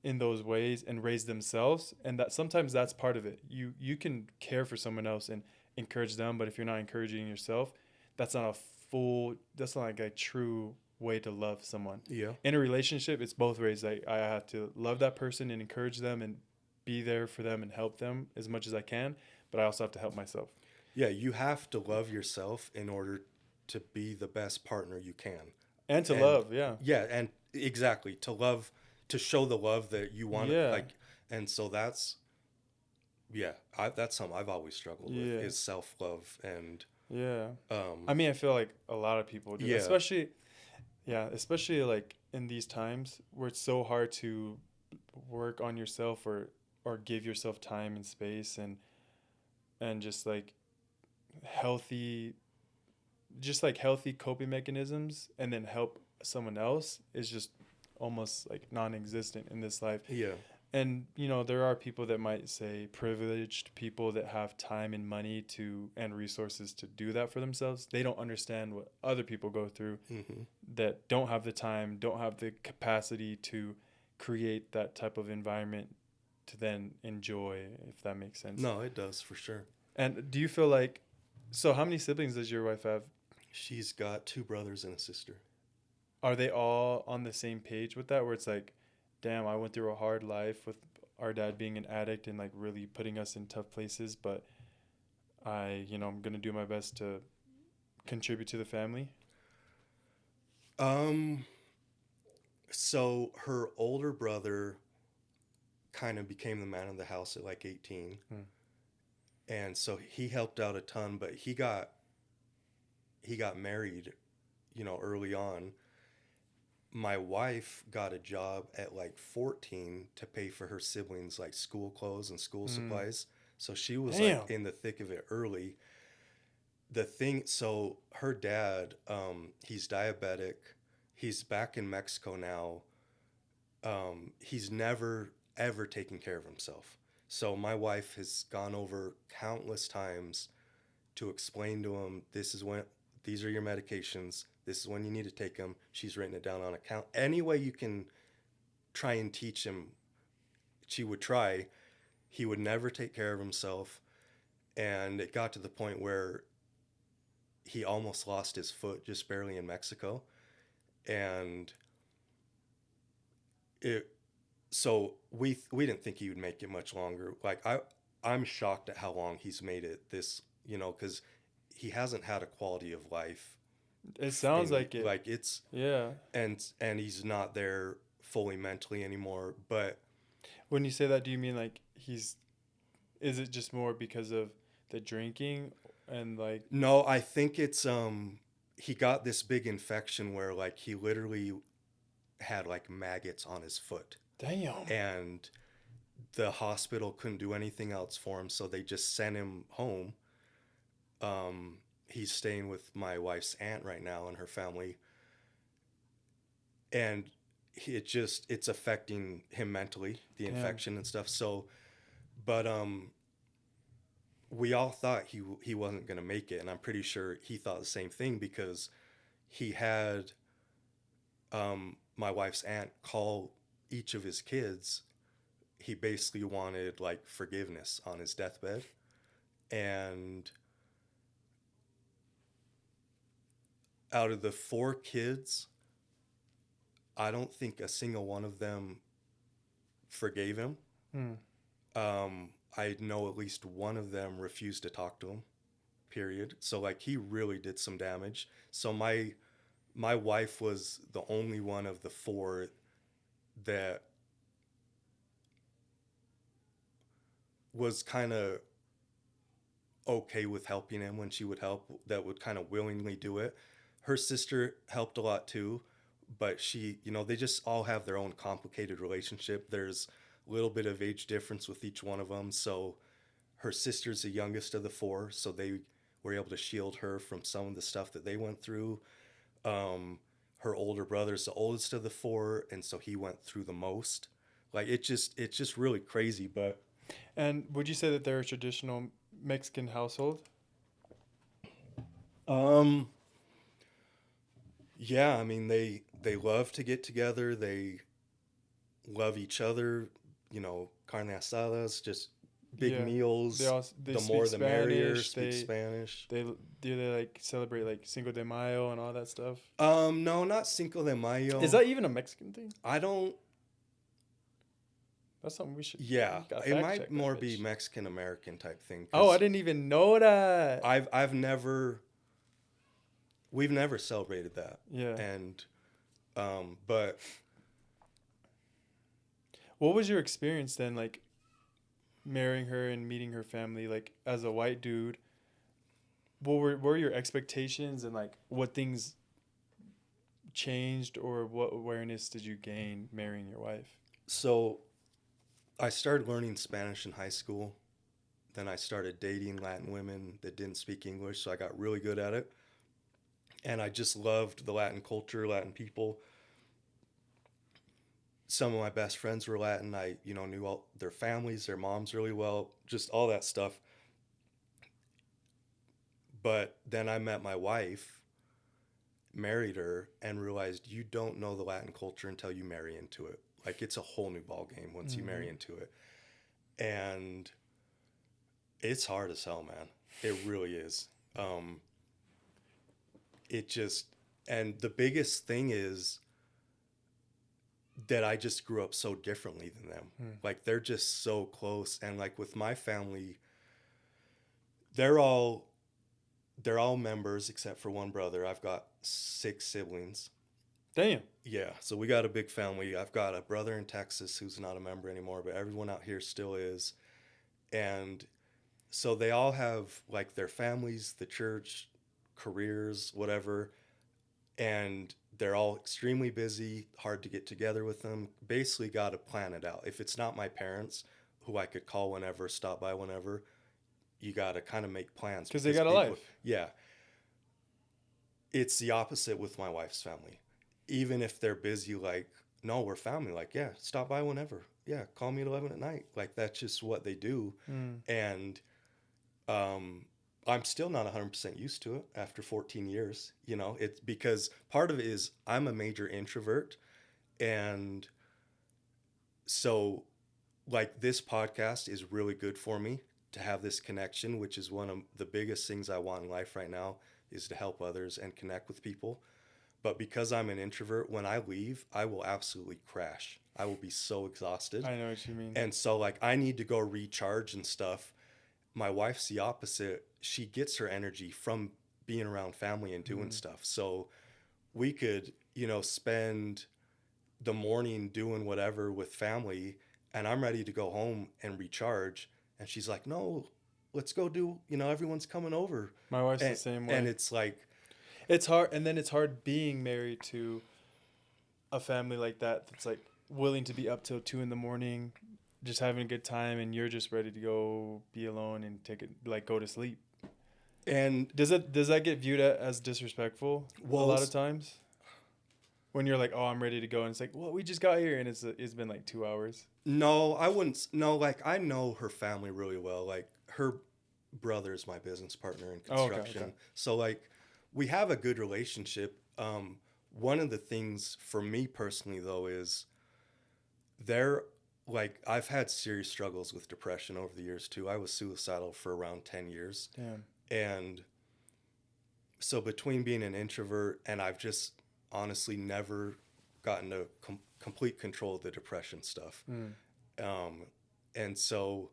in those ways and raise themselves, and that sometimes that's part of it. You can care for someone else and encourage them, but if you're not encouraging yourself, that's not like a true way to love someone. yeah, In a relationship, it's both ways. I have to love that person and encourage them and be there for them and help them as much as I can, but I also have to help myself. yeah. You have to love yourself in order to be the best partner you can. And to And love, yeah. yeah, and exactly to love, to show the love that you want, Yeah. like, and so yeah, that's something I've always struggled with Yeah. is self love and Yeah. um, I mean, I feel like a lot of people do, yeah, especially, yeah, especially like in these times where it's so hard to work on yourself or give yourself time and space and just like healthy healthy coping mechanisms, and then help someone else is just almost like non-existent in this life. yeah, And there are people that might say, privileged people that have time and money to and resources to do that for themselves. They don't understand what other people go through hmm, that don't have the time, don't have the capacity to create that type of environment to then enjoy, if that makes sense. no, it does for sure. And do you feel like, so how many siblings does your wife have? She's got two brothers and a sister. Are they all on the same page with that, where it's like, damn, I went through a hard life with our dad being an addict and like really putting us in tough places, but I'm going to do my best to contribute to the family? Um, so her older brother kind of became the man of the house at like 18, Hmm. and so he helped out a ton, but he got married, early on. My wife got a job at like 14 to pay for her siblings like school clothes and school Hmm. supplies. So she was like Damn. in the thick of it early. So her dad, he's diabetic. He's back in Mexico now. He's never ever taken care of himself. So my wife has gone over countless times to explain to him, these are your medications. This is when you need to take them. She's written it down on account. Any way you can try and teach him, she would try, he would never take care of himself. And it got to the point where he almost lost his foot just barely in Mexico. And it, so we didn't think he would make it much longer. Like I'm shocked at how long he's made it this, because he hasn't had a quality of life It sounds in, like it. like, it's, Yeah. and he's not there fully mentally anymore. But When you say that, do you mean like he's? Is it just more because of the drinking and like? no, I think it's he got this big infection where, like, he literally had like maggots on his foot, Damn. and the hospital couldn't do anything else for him, so they just sent him home. He's staying with my wife's aunt right now and her family, and it's affecting him mentally, the Damn. infection and stuff. So, but we all thought he wasn't gonna make it, and I'm pretty sure he thought the same thing, because he had my wife's aunt call each of his kids. He basically wanted like forgiveness on his deathbed, and out of the four kids, I don't think a single one of them forgave him. Hmm. I know at least one of them refused to talk to him. Period. So, like, he really did some damage. So my wife was the only one of the four that was kind of okay with helping him when she would help, that would kind of willingly do it. Her sister helped a lot too, but she, they just all have their own complicated relationship. There's a little bit of age difference with each one of them. So her sister's the youngest of the four, so they were able to shield her from some of the stuff that they went through. Her older brother's the oldest of the four, and so he went through the most. Like, it's just really crazy. But And would you say that they're a traditional Mexican household? um yeah, I mean, they love to get together. They love each other. Carne asadas, just big Yeah. meals. They The speak more the merrier. Spanish. Speak Spanish. They do they like celebrate like Cinco de Mayo and all that stuff. No, not Cinco de Is Mayo. that even a Mexican thing? I don't. That's something we should. Yeah, We gotta it fact might check that more be bitch. Mexican American type thing. Oh, I 'Cause didn't even know that. I've never. We've never celebrated that, Yeah. and but What was your experience then, like marrying her and meeting her family, like as a white dude? What were your expectations and like what things changed or what awareness did you gain marrying your wife? so I started learning Spanish in high school. Then I started dating Latin women that didn't speak English, so I got really good at it. And I just loved the Latin culture, Latin people. Some of my best friends were Latin. I, knew all their families, their moms really well, just all that stuff. But then I met my wife, married her, and realized you don't know the Latin culture until you marry into it. Like, it's a whole new ball game once you Mm-hmm. marry into it. And it's hard as hell, man. It really is. It just, and the biggest thing is that I just grew up so differently than them. Hmm. Like, they're just so close. And like with my family, they're all they're all members except for one brother. I've got 6 siblings. Damn. Yeah, so we got a big family. I've got a brother in Texas who's not a member anymore, but everyone out here still is. And so they all have like their families, the church, careers, whatever, and they're all extremely busy, hard to get together with them. Basically, got to plan it out. If it's not my parents, who I could call whenever, stop by whenever, you got to kind of make plans Because they because got a people, life. yeah, it's the opposite with my wife's family. Even if they're busy, like, no, we're family. Like, yeah, stop by whenever. Yeah, call me at 11 at night. Like, that's just what they do. Mm. And I'm still not 100% used to it after 14 years. It's because part of it is I'm a major introvert. And so like this podcast is really good for me to have this connection, which is one of the biggest things I want in life right now is to help others and connect with people. But because I'm an introvert, when I leave, I will absolutely crash. I will be so exhausted. I know what you mean. And so like I need to go recharge and stuff. My wife's the opposite. She gets her energy from being around family and doing stuff. So we could, spend the morning doing whatever with family and I'm ready to go home and recharge. And she's like, no, let's go do, everyone's coming over. My wife's the And, same and way. it's like, It's hard, and then it's hard being married to a family like that that's like willing to be up till 2 in the morning, just having a good time, and you're just ready to go be alone and take it like go to sleep. and Does that get viewed as disrespectful a well, lot of times? When you're like, oh, I'm ready to go, and it's like, well, we just got here, and it's been like 2 hours. no, I wouldn't. No, like I know her family really well. Like her brother is my business partner in Oh, okay, construction. okay. So like we have a good relationship. One of the things for me personally though is there like I've had serious struggles with depression over the years too. I was suicidal for around 10 years. Damn. And so between being an introvert and I've just honestly never gotten to complete control of the depression stuff. Mm. Um, and so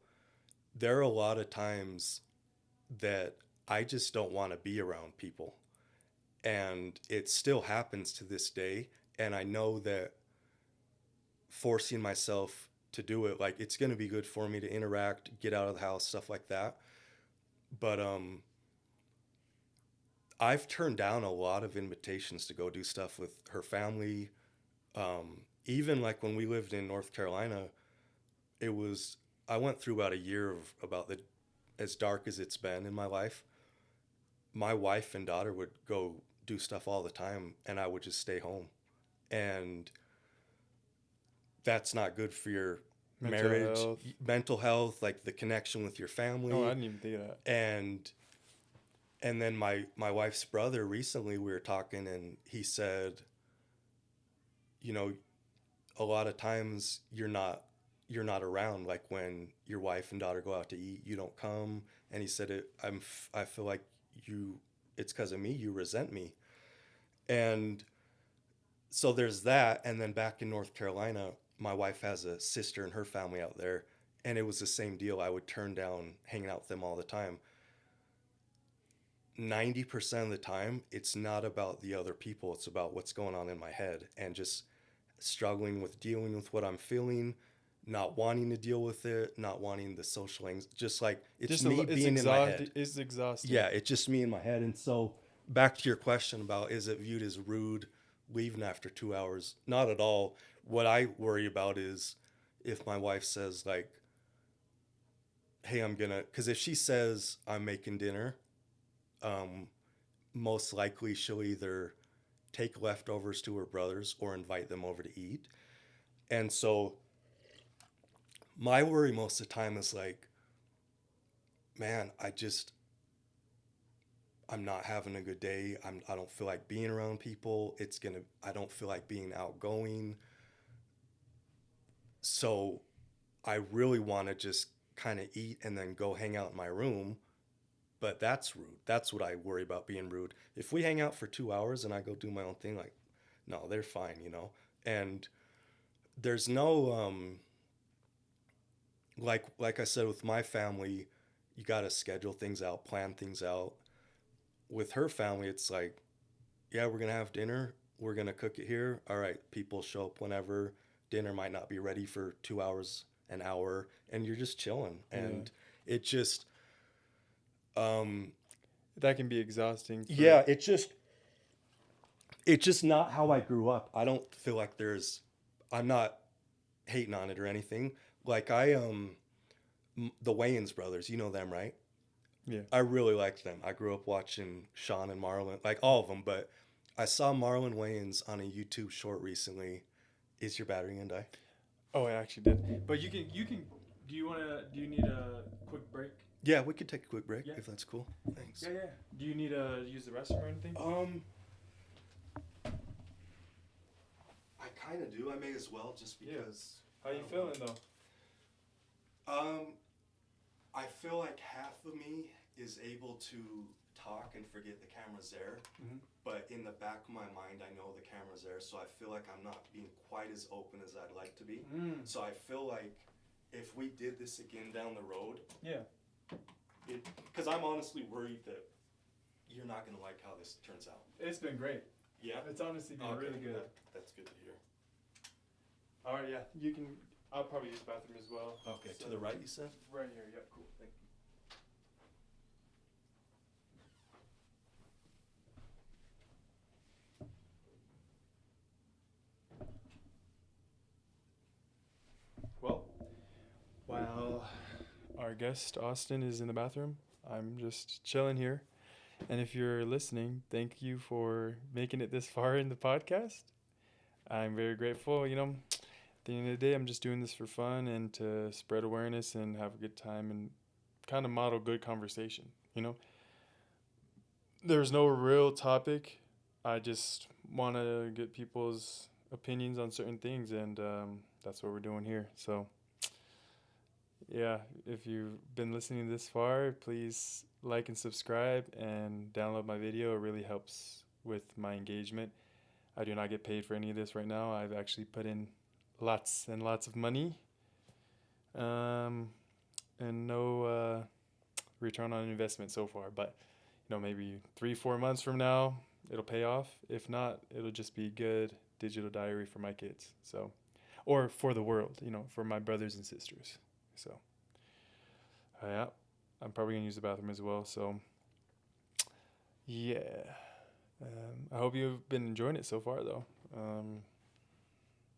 there are a lot of times that I just don't want to be around people. And it still happens to this day. And I know that forcing myself to do it, like it's going to be good for me to interact, get out of the house, stuff like that. But I've turned down a lot of invitations to go do stuff with her family. Even like when we lived in North Carolina, I went through about a year of about the as dark as it's been in my life. My wife and daughter would go do stuff all the time and I would just stay home. And that's not good for your Mental marriage, health. mental health, like the connection with your family. Oh, I didn't even think of that. And then my wife's brother recently we were talking and he said, you know, a lot of times you're not around, like when your wife and daughter go out to eat, you don't come. And he said I feel like it's because of me, you resent me. And so there's that. And then back in North Carolina, my wife has a sister and her family out there, and it was the same deal. I would turn down hanging out with them all the time. 90% of the time, it's not about the other people, it's about what's going on in my head and just struggling with dealing with what I'm feeling, not wanting to deal with it, not wanting the social anxiety, just like it's Just me it's being in my head. It's exhausting. Yeah, it's just me in my head. And so back to your question about is it viewed as rude leaving after 2 hours? Not at all. What I worry about is if my wife says like, hey, because if she says I'm making dinner, um, most likely she'll either take leftovers to her brothers or invite them over to eat. And so my worry most of the time is like, man, I'm not having a good day. I don't feel like being around people. I don't feel like being outgoing. So I really want to just kind of eat and then go hang out in my room. But that's rude. That's what I worry about being rude. If we hang out for 2 hours and I go do my own thing, like, no, they're fine, you know? And there's no, like I said, with my family, you got to schedule things out, plan things out. With her family, it's like, yeah, we're going to have dinner. We're going to cook it here. All right, people show up whenever. Dinner might not be ready for 2 hours, an hour, and you're just chilling. And it just, That can be exhausting. yeah, it's just not how I grew up. I don't feel like I'm not hating on it or anything. Like the Wayans brothers, you know them, right? Yeah. I really liked them. I grew up watching Sean and Marlon, like all of them, but I saw Marlon Wayans on a YouTube short recently. Is your battery gonna die? Oh, I actually did. But you can. Do you need a quick break? Yeah, we could take a quick break Yeah. if that's cool. Thanks. Yeah. Do you need to use the restroom or anything? I kind of do. I may as well just because. How you feeling though? Um, I feel like half of me is able to talk and forget the camera's there, but in the back of my mind, I know the camera's there, so I feel like I'm not being quite as open as I'd like to be. Mm. So I feel like if we did this again down the road, Yeah. because I'm honestly worried that you're not gonna like how this turns out. It's been great. Yeah, It's honestly been really good. That's good to hear. All right, yeah. You can. I'll probably use the bathroom as well. Okay, to the right, you said. Right here. Yep. Cool. Thank you. Well, while our guest Austin is in the bathroom, I'm just chilling here. And if you're listening, thank you for making it this far in the podcast. I'm very grateful. At the end of the day, I'm just doing this for fun and to spread awareness and have a good time and kind of model good conversation. There's no real topic. I just want to get people's opinions on certain things, and that's what we're doing here. So, yeah, if you've been listening this far, please like and subscribe and download my video. It really helps with my engagement. I do not get paid for any of this right now. I've actually put in lots and lots of money, and no return on investment so far. But maybe 3-4 months from now, it'll pay off. If not, it'll just be good digital diary for my kids. So, or for the world, for my brothers and sisters. So, yeah, I'm probably gonna use the bathroom as well. So, yeah, I hope you've been enjoying it so far, though.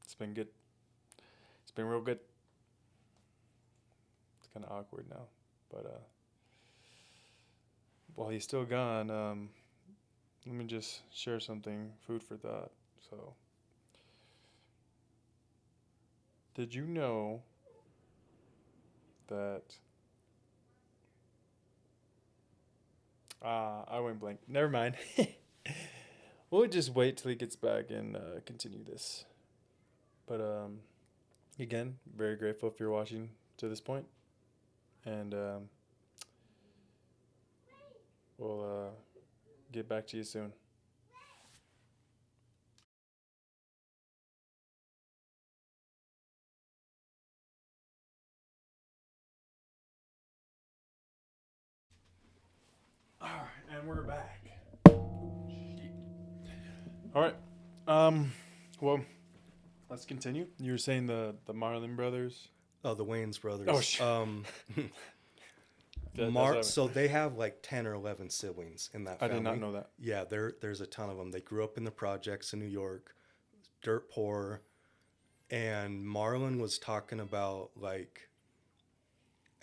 It's been good. It's been real good. It's kind of awkward now, but while he's still gone, let me just share something, food for thought. So, did you know that? I went blank. Never mind. We'll just wait till he gets back and continue this. But again, very grateful if you're watching to this point, and we'll get back to you soon. All right, and we're back. All right. Well, let's continue. You were saying the Marlon brothers. Oh, the Wayans brothers. Oh, shit. So they have like 10 or 11 siblings in that I family. did not know that. Yeah, there's a ton of them. They grew up in the projects in New York, dirt poor. And Marlon was talking about like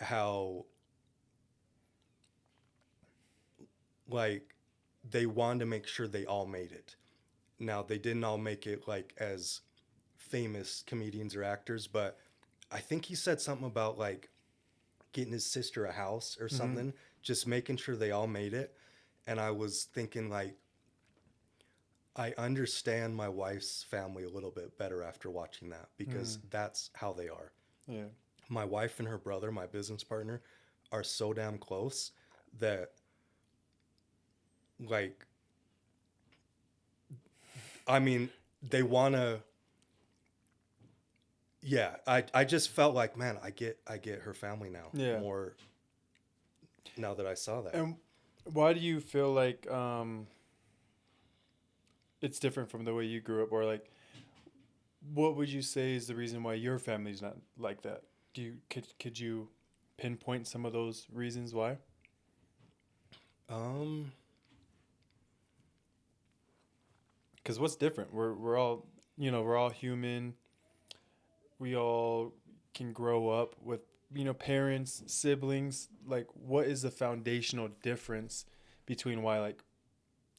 how like they wanted to make sure they all made it. Now, they didn't all make it like as famous comedians or actors, but I think he said something about like getting his sister a house or something, just making sure they all made it. And I was thinking like, I understand my wife's family a little bit better after watching that because that's how they are. Yeah. My wife and her brother, my business partner, are so damn close that like, I mean, they want to. Yeah, I just felt like, man, I get her family now. Yeah. More now that I saw that. And why do you feel like it's different from the way you grew up, or like, what would you say is the reason why your family's not like that? Could you pinpoint some of those reasons why? Because what's different? We're all we're all human. We all can grow up with parents, siblings. Like, what is the foundational difference between why, like,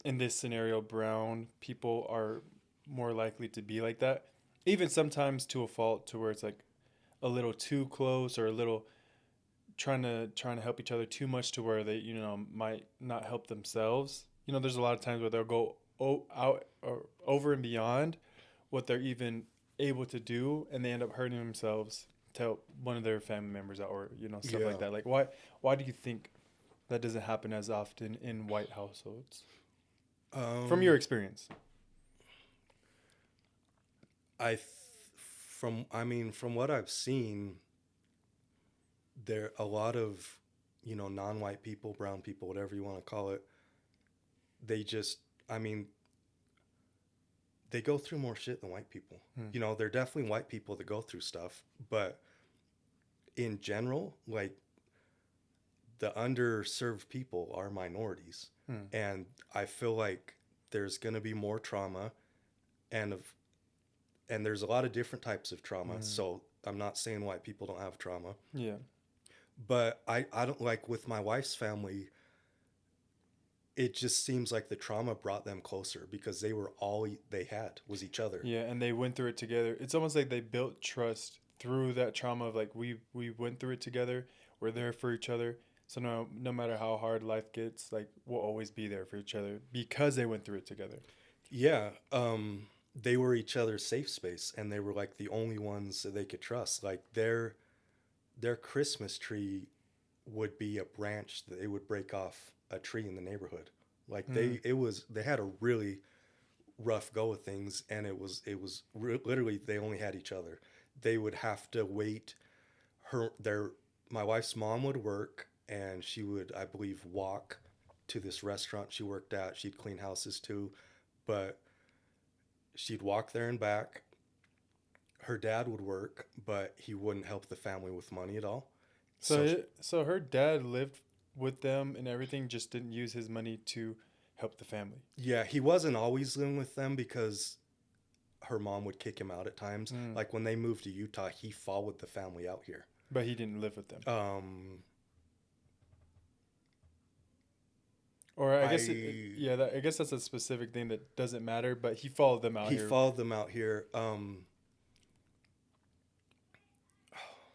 in this scenario, brown people are more likely to be like that? Even sometimes to a fault, to where it's like a little too close, or a little trying to help each other too much, to where they might not help themselves. There's a lot of times where they'll go out or over and beyond what they're even able to do, and they end up hurting themselves to help one of their family members out, or stuff Yeah. like that. Like, why do you think that doesn't happen as often in white households, from Um, your experience? I th- from what I've seen, there a lot of non-white people, brown people, whatever you want to call it. They just, I mean, they go through more shit than white people. Hmm. They're definitely white people that go through stuff, but in general, like the underserved people are minorities, Hmm. and I feel like there's going to be more trauma, and of and there's a lot of different types of trauma. Hmm. So I'm not saying white people don't have trauma, Yeah. but I don't like with my wife's family. It just seems like the trauma brought them closer because they were all they had was each other. Yeah, and they went through it together. It's almost like they built trust through that trauma of, like, we went through it together. We're there for each other. So no matter how hard life gets, like, we'll always be there for each other because they went through it together. Yeah, they were each other's safe space, and they were like the only ones that they could trust. Like their Christmas tree would be a branch that they would break off a tree in the neighborhood. Like Hmm. they had a really rough go of things, and literally they only had each other. They would have to wait. Her their My wife's mom would work, and she would, I believe, walk to this restaurant she worked at. She'd clean houses too, but she'd walk there and back. Her dad would work, but he wouldn't help the family with money at all. So So her dad lived with them and everything, just didn't use his money to help the family. yeah, he wasn't always living with them because her mom would kick him out at times. Mm. Like when they moved to Utah, he followed the family out here. But he didn't live with them. Um, Or I guess I yeah, I guess that's a specific thing that doesn't matter. But he followed them out He here. followed them out here.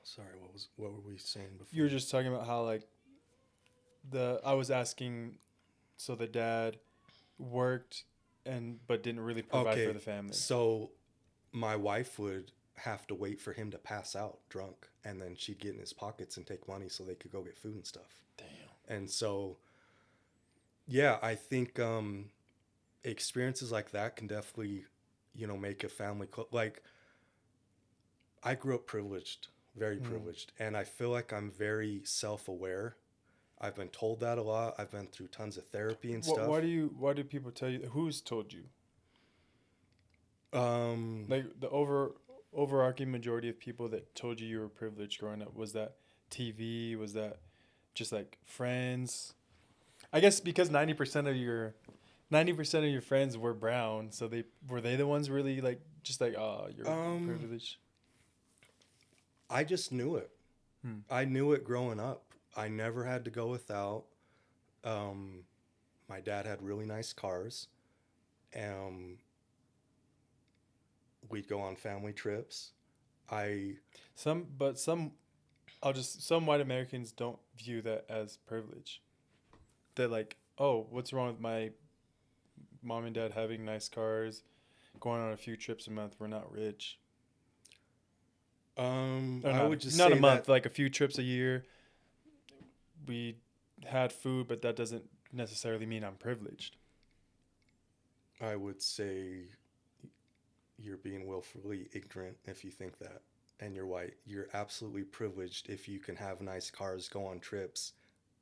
Sorry, what were we saying You before? were just talking about how, like, the I was asking, so the dad worked and but didn't really provide for Okay, the family. so my wife would have to wait for him to pass out drunk, and then she'd get in his pockets and take money so they could go get food and stuff. Damn. And so, yeah, I think experiences like that can definitely, make a family like I grew up privileged, very Mm. privileged, and I feel like I'm very self-aware. I've been told that a lot. I've been through tons of therapy and stuff. Why do people tell you? Who's told you? Um, Like, the overarching majority of people that told you were privileged growing up, was that TV? Was that just like friends? I guess because 90% of your friends were brown, so they the ones really, like, just like, oh, you're um, privileged. I just knew it. Hmm. I knew it growing up. I never had to go without. Um, my dad had really nice cars. Um, we'd go on family trips. I Some white Americans don't view that as privilege. They're like, oh, what's wrong with my mom and dad having nice cars, going on a few trips a month? We're not rich. Or I would just not a say month, that like a few trips a year. We had food, but that doesn't necessarily mean I'm privileged. I would say you're being willfully ignorant if you think that, and you're white. You're absolutely privileged if you can have nice cars, go on trips,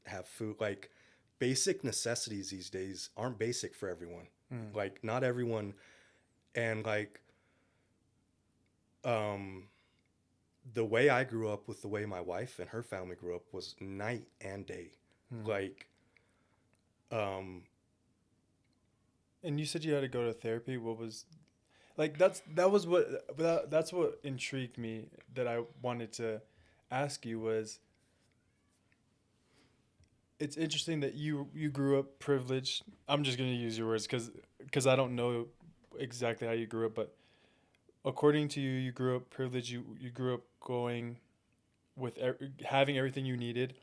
have food. Like basic necessities these days aren't basic for everyone. Mm. Like not everyone, and like um, the way I grew up with the way my wife and her family grew up was night and day. Mm. Like um, And you said you had to go to therapy. What was, like, that's what intrigued me, that I wanted to ask you was, it's interesting that you grew up privileged. I'm just gonna use your words because I don't know exactly how you grew up, but according to you, you grew up privileged. You grew up going with having everything you needed,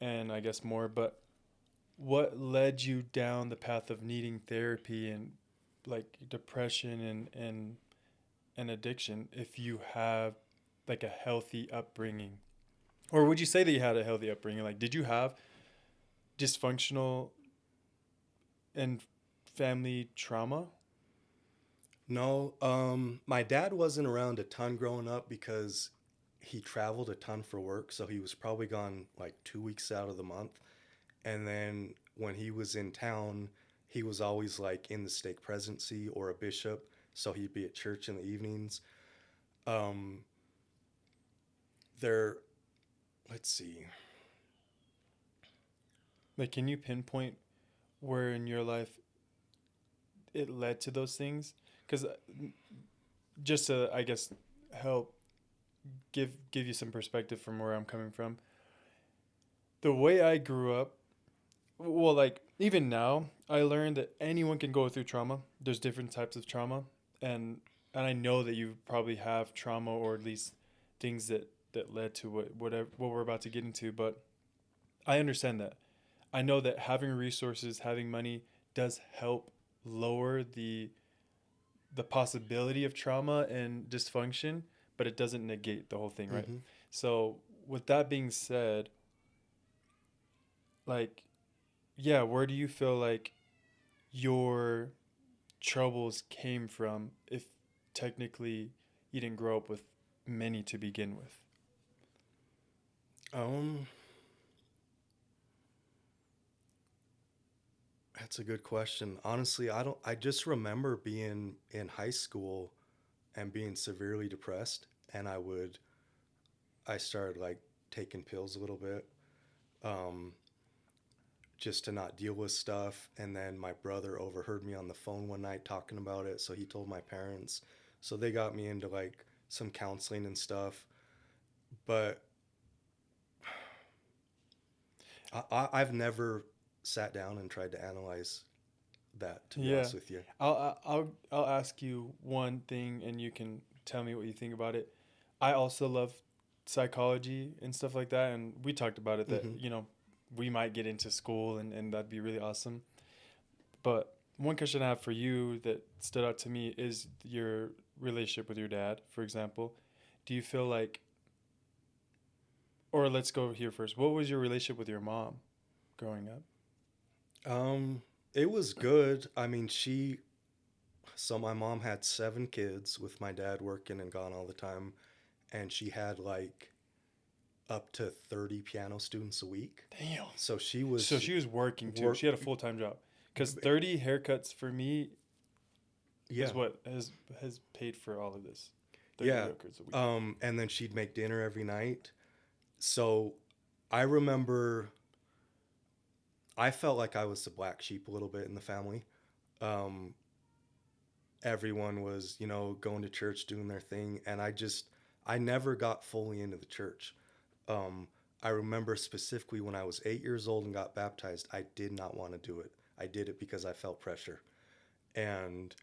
and I guess more. But what led you down the path of needing therapy and, like, depression and addiction, if you have, like a healthy upbringing, or would you say that you had a healthy upbringing? Like, did you have dysfunctional and family trauma? No, my dad wasn't around a ton growing up because he traveled a ton for work, so he was probably gone like 2 weeks out of the month. And then when he was in town, he was always like in the stake presidency or a bishop, so he'd be at church in the evenings. Um, there, let's see. Like, can you pinpoint where in your life it led to those things? Because just to, I guess, help give you some perspective from where I'm coming from. The way I grew up, well, like even now, I learned that anyone can go through trauma. There's different types of trauma, and and I know that you probably have trauma or at least things that led to what we're about to get into. But I understand that. I know that having resources, having money, does help lower the possibility of trauma and dysfunction, but it doesn't negate the whole thing, right? Mm-hmm. So with that being said, like, yeah, where do you feel like your troubles came from if technically you didn't grow up with many to begin with? Um, that's a good question. Honestly, I don't. I just remember being in high school and being severely depressed, and I started like taking pills a little bit, um, just to not deal with stuff. And then my brother overheard me on the phone one night talking about it, so he told my parents. So they got me into like some counseling and stuff. But I've never sat down and tried to analyze that, to be Yeah. honest with you. I'll ask you one thing and you can tell me what you think about it. I also love psychology and stuff like that, and we talked about it that, Mm-hmm. we might get into school and that'd be really awesome. But one question I have for you that stood out to me is your relationship with your dad, for example. Do you feel like, or let's go here first. What was your relationship with your mom growing up? Um, it was good. I mean, so my mom had 7 kids with my dad working and gone all the time, and she had like up to 30 piano students a week. Damn. So she So was she was working too. work. She had a full time job. Because 30 haircuts for me Yeah, is what has paid for all of this. 30 yeah. haircuts a week. And then she'd make dinner every night. So I remember I felt like I was the black sheep a little bit in the family. Um, Everyone was, going to church, doing their thing, and I never got fully into the church. Um, I remember specifically when I was 8 years old and got baptized, I did not want to do it. I did it because I felt pressure. And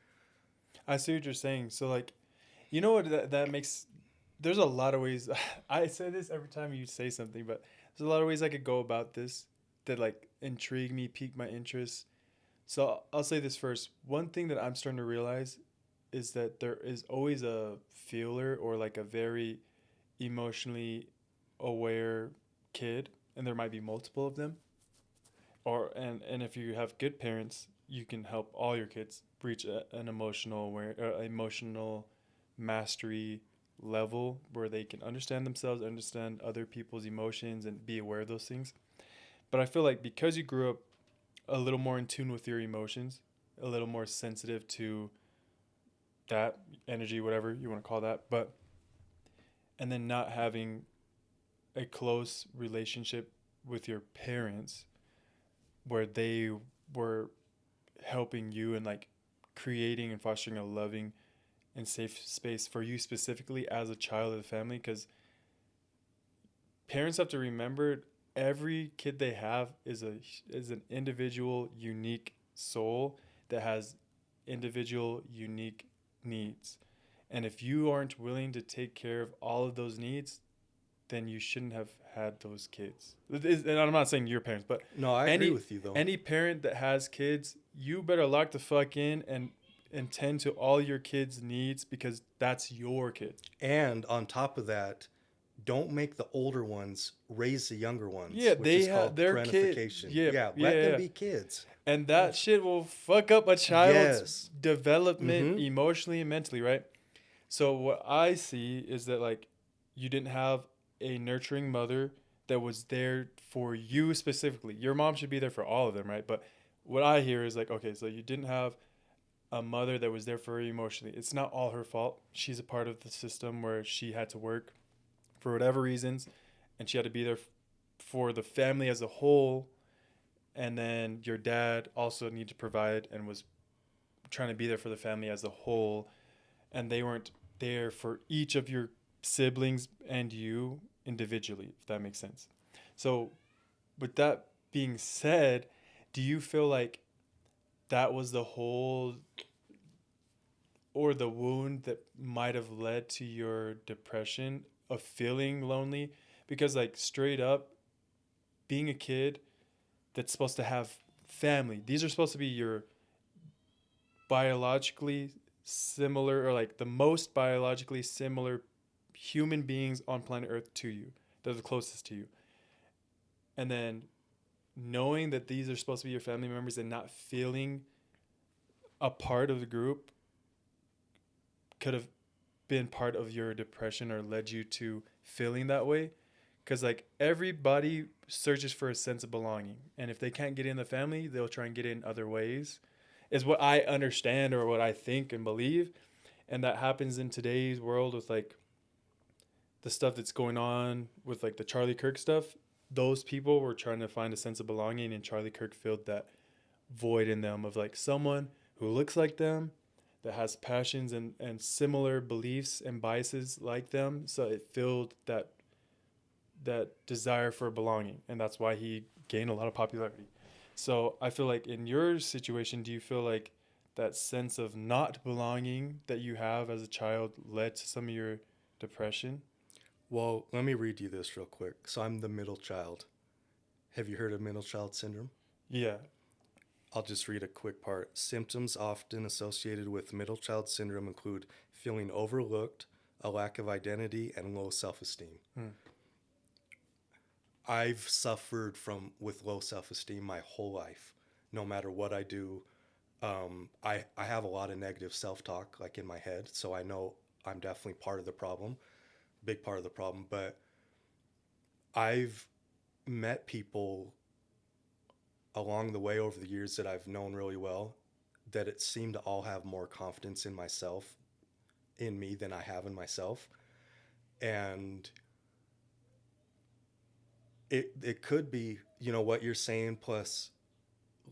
I see what you're saying. So, like, you know what that makes. There's a lot of ways. I say this every time you say something, but there's a lot of ways I could go about this that, like, intrigue me, pique my interest. So, I'll say this first. One thing that I'm starting to realize is that there is always a feeler or, like, a very emotionally aware kid, and there might be multiple of them. And if you have good parents, you can help all your kids reach an emotional mastery level where they can understand themselves, understand other people's emotions, and be aware of those things. But I feel like because you grew up a little more in tune with your emotions, a little more sensitive to that energy, whatever you want to call that, but and then not having a close relationship with your parents where they were helping you and like creating and fostering a loving and safe space for you specifically as a child of the family, because parents have to remember every kid they have is an individual unique soul that has individual unique needs, and if you aren't willing to take care of all of those needs, then you shouldn't have had those kids. And I'm not saying your parents, but no, I agree any with you though. any parent that has kids, you better lock the fuck in and and tend to all your kids' needs because that's your kid. And on top of that, don't make the older ones raise the younger Yeah, ones, which they is have called their kid. parentification. Yeah, Yeah, yeah, let them yeah. be kids. And that shit will fuck up a child's Yes. development Mm-hmm. emotionally and mentally, right? So what I see is that like you didn't have a nurturing mother that was there for you specifically. Your mom should be there for all of them, right? But what I hear is like, okay, so you didn't have a mother that was there for her emotionally. It's not all her fault. She's a part of the system where she had to work for whatever reasons, and she had to be there for the family as a whole. And then your dad also needed to provide and was trying to be there for the family as a whole, and they weren't there for each of your siblings and you individually, if that makes sense. So, with that being said, do you feel like that was the whole or the wound that might have led to your depression of feeling lonely? Because, like, straight up, being a kid that's supposed to have family, these are supposed to be your biologically similar, or like the most biologically similar human beings on planet Earth to you. They're the closest to you. And then knowing that these are supposed to be your family members and not feeling a part of the group could have been part of your depression or led you to feeling that way. Because like everybody searches for a sense of belonging, and if they can't get in the family, they'll try and get in other ways, is what I understand or what I think and believe. And that happens in today's world with like the stuff that's going on with like the Charlie Kirk stuff. Those people were trying to find a sense of belonging, and Charlie Kirk filled that void in them of like someone who looks like them, that has passions and similar beliefs and biases like them. So it filled that desire for belonging, and that's why he gained a lot of popularity. So I feel like in your situation, do you feel like that sense of not belonging that you have as a child led to some of your depression? Well, let me read you this real quick. So I'm the middle child. Have you heard of middle child syndrome? Yeah. I'll just read a quick part. Symptoms often associated with middle child syndrome include feeling overlooked, a lack of identity, and low self-esteem. Hmm. I've suffered from with low self-esteem my whole life. No matter what I do, I have a lot of negative self-talk like in my head, so I know I'm definitely part of the problem, big part of the problem. But I've met people along the way over the years that I've known really well that it seemed to all have more confidence in myself, in me, than I have in myself. And it could be, you know, what you're saying, plus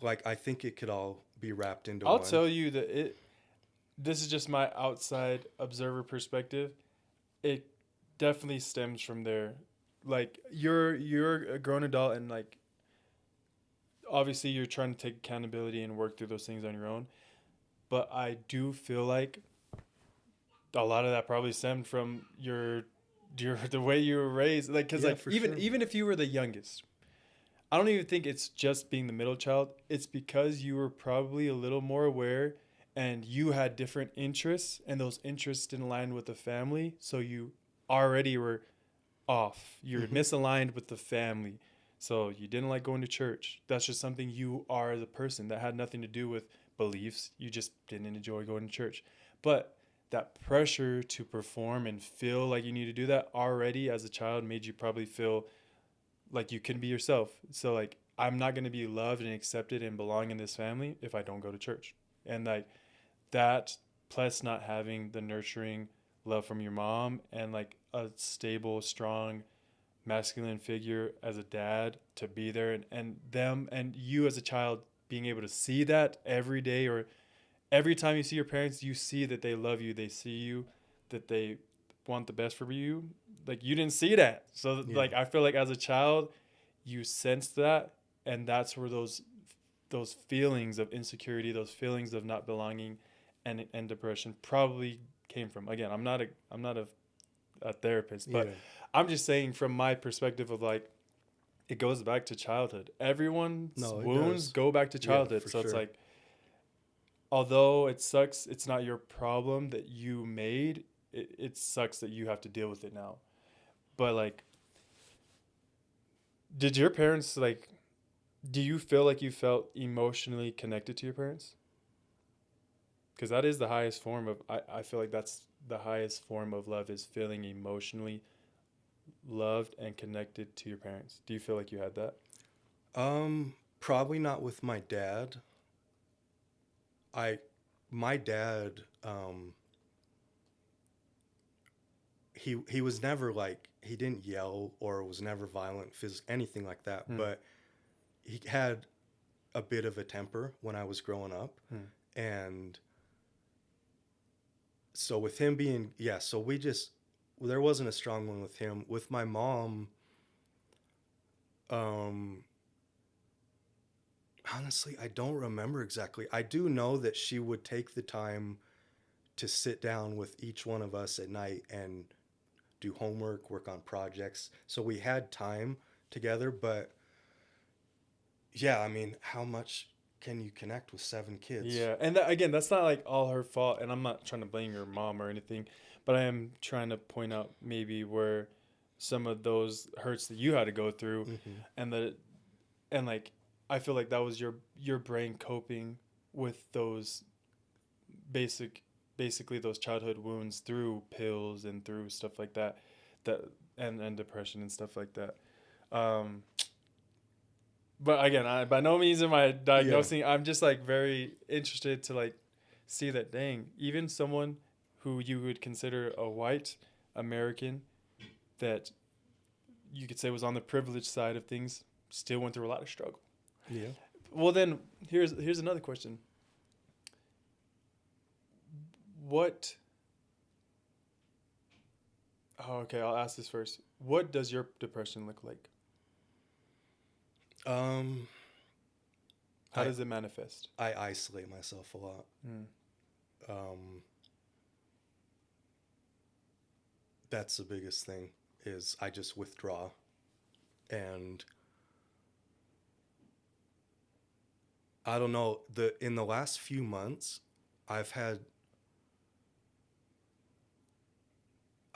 like I think it could all be wrapped into I'll one. tell you that this is just my outside observer perspective. It definitely stems from there. Like you're a grown adult, and like obviously you're trying to take accountability and work through those things on your own. But I do feel like a lot of that probably stemmed from your the way you were raised. Like, cause Yeah, like for even sure. even if you were the youngest, I don't even think it's just being the middle child. It's because you were probably a little more aware, and you had different interests, and those interests didn't align with the family, so you already were off. You're Hmm. misaligned with the family. So you didn't like going to church. That's just something you are as a person. That had nothing to do with beliefs. You just didn't enjoy going to church. But that pressure to perform and feel like you need to do that already as a child made you probably feel like you couldn't be yourself. So like I'm not going to be loved and accepted and belong in this family if I don't go to church. And like that, plus not having the nurturing love from your mom and like a stable, strong, masculine figure as a dad to be there, and them and you as a child being able to see that every day, or every time you see your parents, you see that they love you, they see you, that they want the best for you. Like you didn't see that. So Yeah. like I feel like as a child you sensed that, and that's where those feelings of insecurity, those feelings of not belonging and depression probably came from. Again, I'm not a therapist, but Yeah. I'm just saying from my perspective of like it goes back to childhood. Everyone's No, it wounds does. go back to Yeah, childhood. for So it's sure. like although it sucks, it's not your problem that you made. It sucks that you have to deal with it now. But like, did your parents like? Do you feel like you felt emotionally connected to your parents? Because that is the highest form of. I feel like that's the highest form of love is feeling emotionally loved and connected to your parents. Do you feel like you had that? Probably not with my dad. I, my dad, he was never like he didn't yell or was never violent, anything like that. Hmm. But he had a bit of a temper when I was growing up, Hmm. and so with him being so we just there wasn't a strong one with him. With my mom, um, honestly, I don't remember exactly. I do know that she would take the time to sit down with each one of us at night and do homework, work on projects. So we had time together, but yeah, I mean, how much can you connect with seven kids? Yeah, and again, that's not like all her fault, and I'm not trying to blame your mom or anything, but I am trying to point out maybe where some of those hurts that you had to go through, Mm-hmm. and that and like I feel like that was your brain coping with those basic basically those childhood wounds through pills and through stuff like that, that and depression and stuff like that. Um, but again, I by no means am I Yeah. diagnosing. I'm just like very interested to like see that dang, even someone who you would consider a white American that you could say was on the privileged side of things still went through a lot of struggle. Yeah. Well, then here's another question. What? Oh, okay, I'll ask this first. What does your depression look like? Um, How I does it manifest? I isolate myself a lot. Mm. Um, that's the biggest thing is I just withdraw. And I don't know, the in the last few months I've had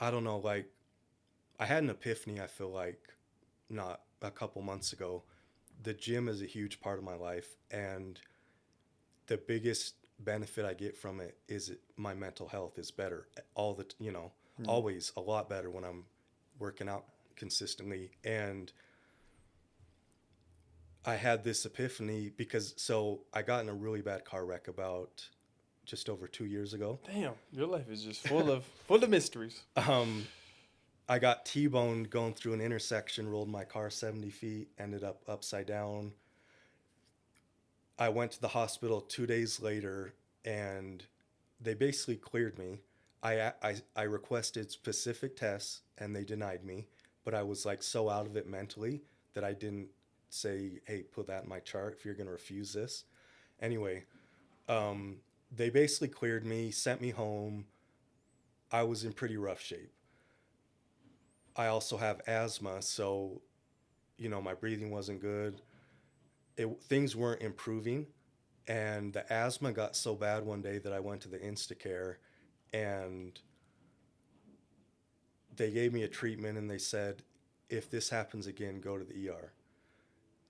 I don't know, like I had an epiphany, I feel like not a couple months ago. The gym is a huge part of my life, and the biggest benefit I get from it is my mental health is better all the Mm. always a lot better when I'm working out consistently. And I had this epiphany because I got in a really bad car wreck about just over 2 years ago. Damn, your life is just full of mysteries. um, I got T-boned going through an intersection, rolled my car 70 feet, ended up upside down. I went to the hospital 2 days later, and they basically cleared me. I requested specific tests, and they denied me. But I was like so out of it mentally that I didn't say, "Hey, put that in my chart if you're gonna refuse this." Anyway, um, they basically cleared me, sent me home. I was in pretty rough shape. I also have asthma, so my breathing wasn't good. Things weren't improving, and the asthma got so bad one day that I went to the Instacare, and they gave me a treatment, and they said, if this happens again, go to the ER.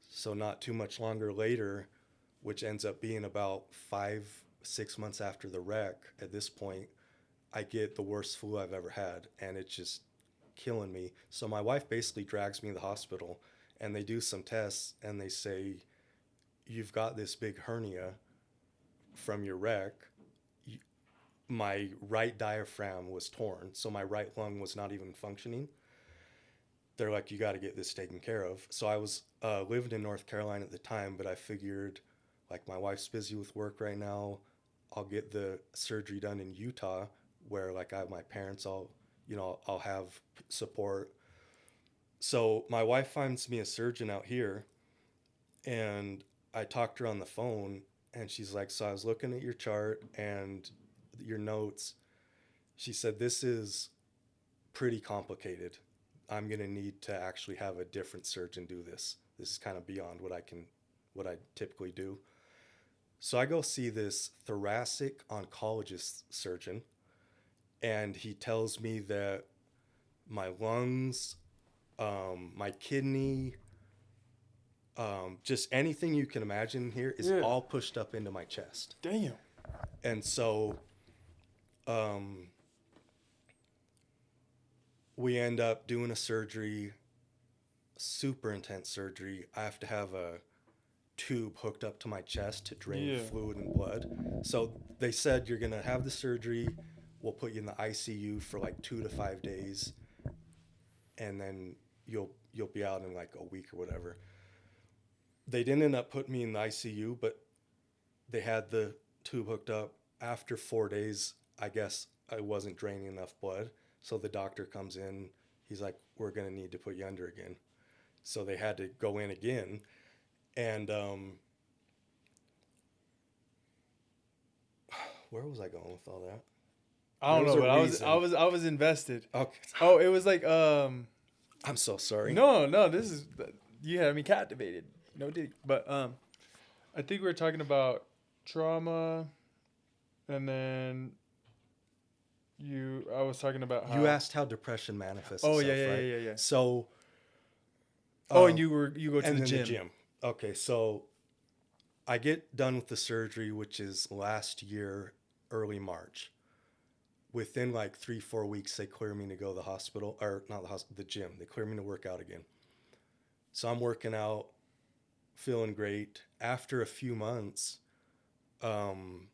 So not too much longer later, which ends up being about 5 6 months after the wreck, at this point I get the worst flu I've ever had, and it's just killing me. So my wife basically drags me to the hospital, and they do some tests, and they say, you've got this big hernia from your wreck. My right diaphragm was torn, so my right lung was not even functioning. They're like, you got to get this taken care of. So I was living in North Carolina at the time, but I figured, like, my wife's busy with work right now. I'll get the surgery done in Utah, where like I have my parents. I'll have support. So my wife finds me a surgeon out here, and I talked to her on the phone, and she's like, so I was looking at your chart and your notes. She said, this is pretty complicated. I'm going to need to actually have a different surgeon do this. This is kind of beyond what I typically do. So I go see this thoracic oncologist surgeon, and he tells me that my lungs, my kidney, just anything you can imagine here is Yeah. all pushed up into my chest. Damn. And so um, we end up doing a surgery, super intense surgery. I have to have a tube hooked up to my chest to drain Yeah. fluid and blood. So they said, you're going to have the surgery. We'll put you in the ICU for like 2 to 5 days, and then you'll be out in like a week or whatever. They didn't end up putting me in the ICU, but they had the tube hooked up. After 4 days, I guess I wasn't draining enough blood. So the doctor comes in. He's like, we're going to need to put you under again. So they had to go in again. And where was I going with all that? I don't There know, was a but reason. I was invested. Okay. Oh, it was like I'm so sorry. no, this is you had me captivated. No dig. But I think we were talking about trauma, and then I was talking about how You asked how depression manifests Oh itself, yeah, right? yeah. So Oh, and you go to and the then gym. the gym. Okay, so I get done with the surgery, which is last year, early March. Within like 3-4 weeks, they clear me to go to the hospital, or not the hospital, the gym. They clear me to work out again. So I'm working out, feeling great. After a few months, um,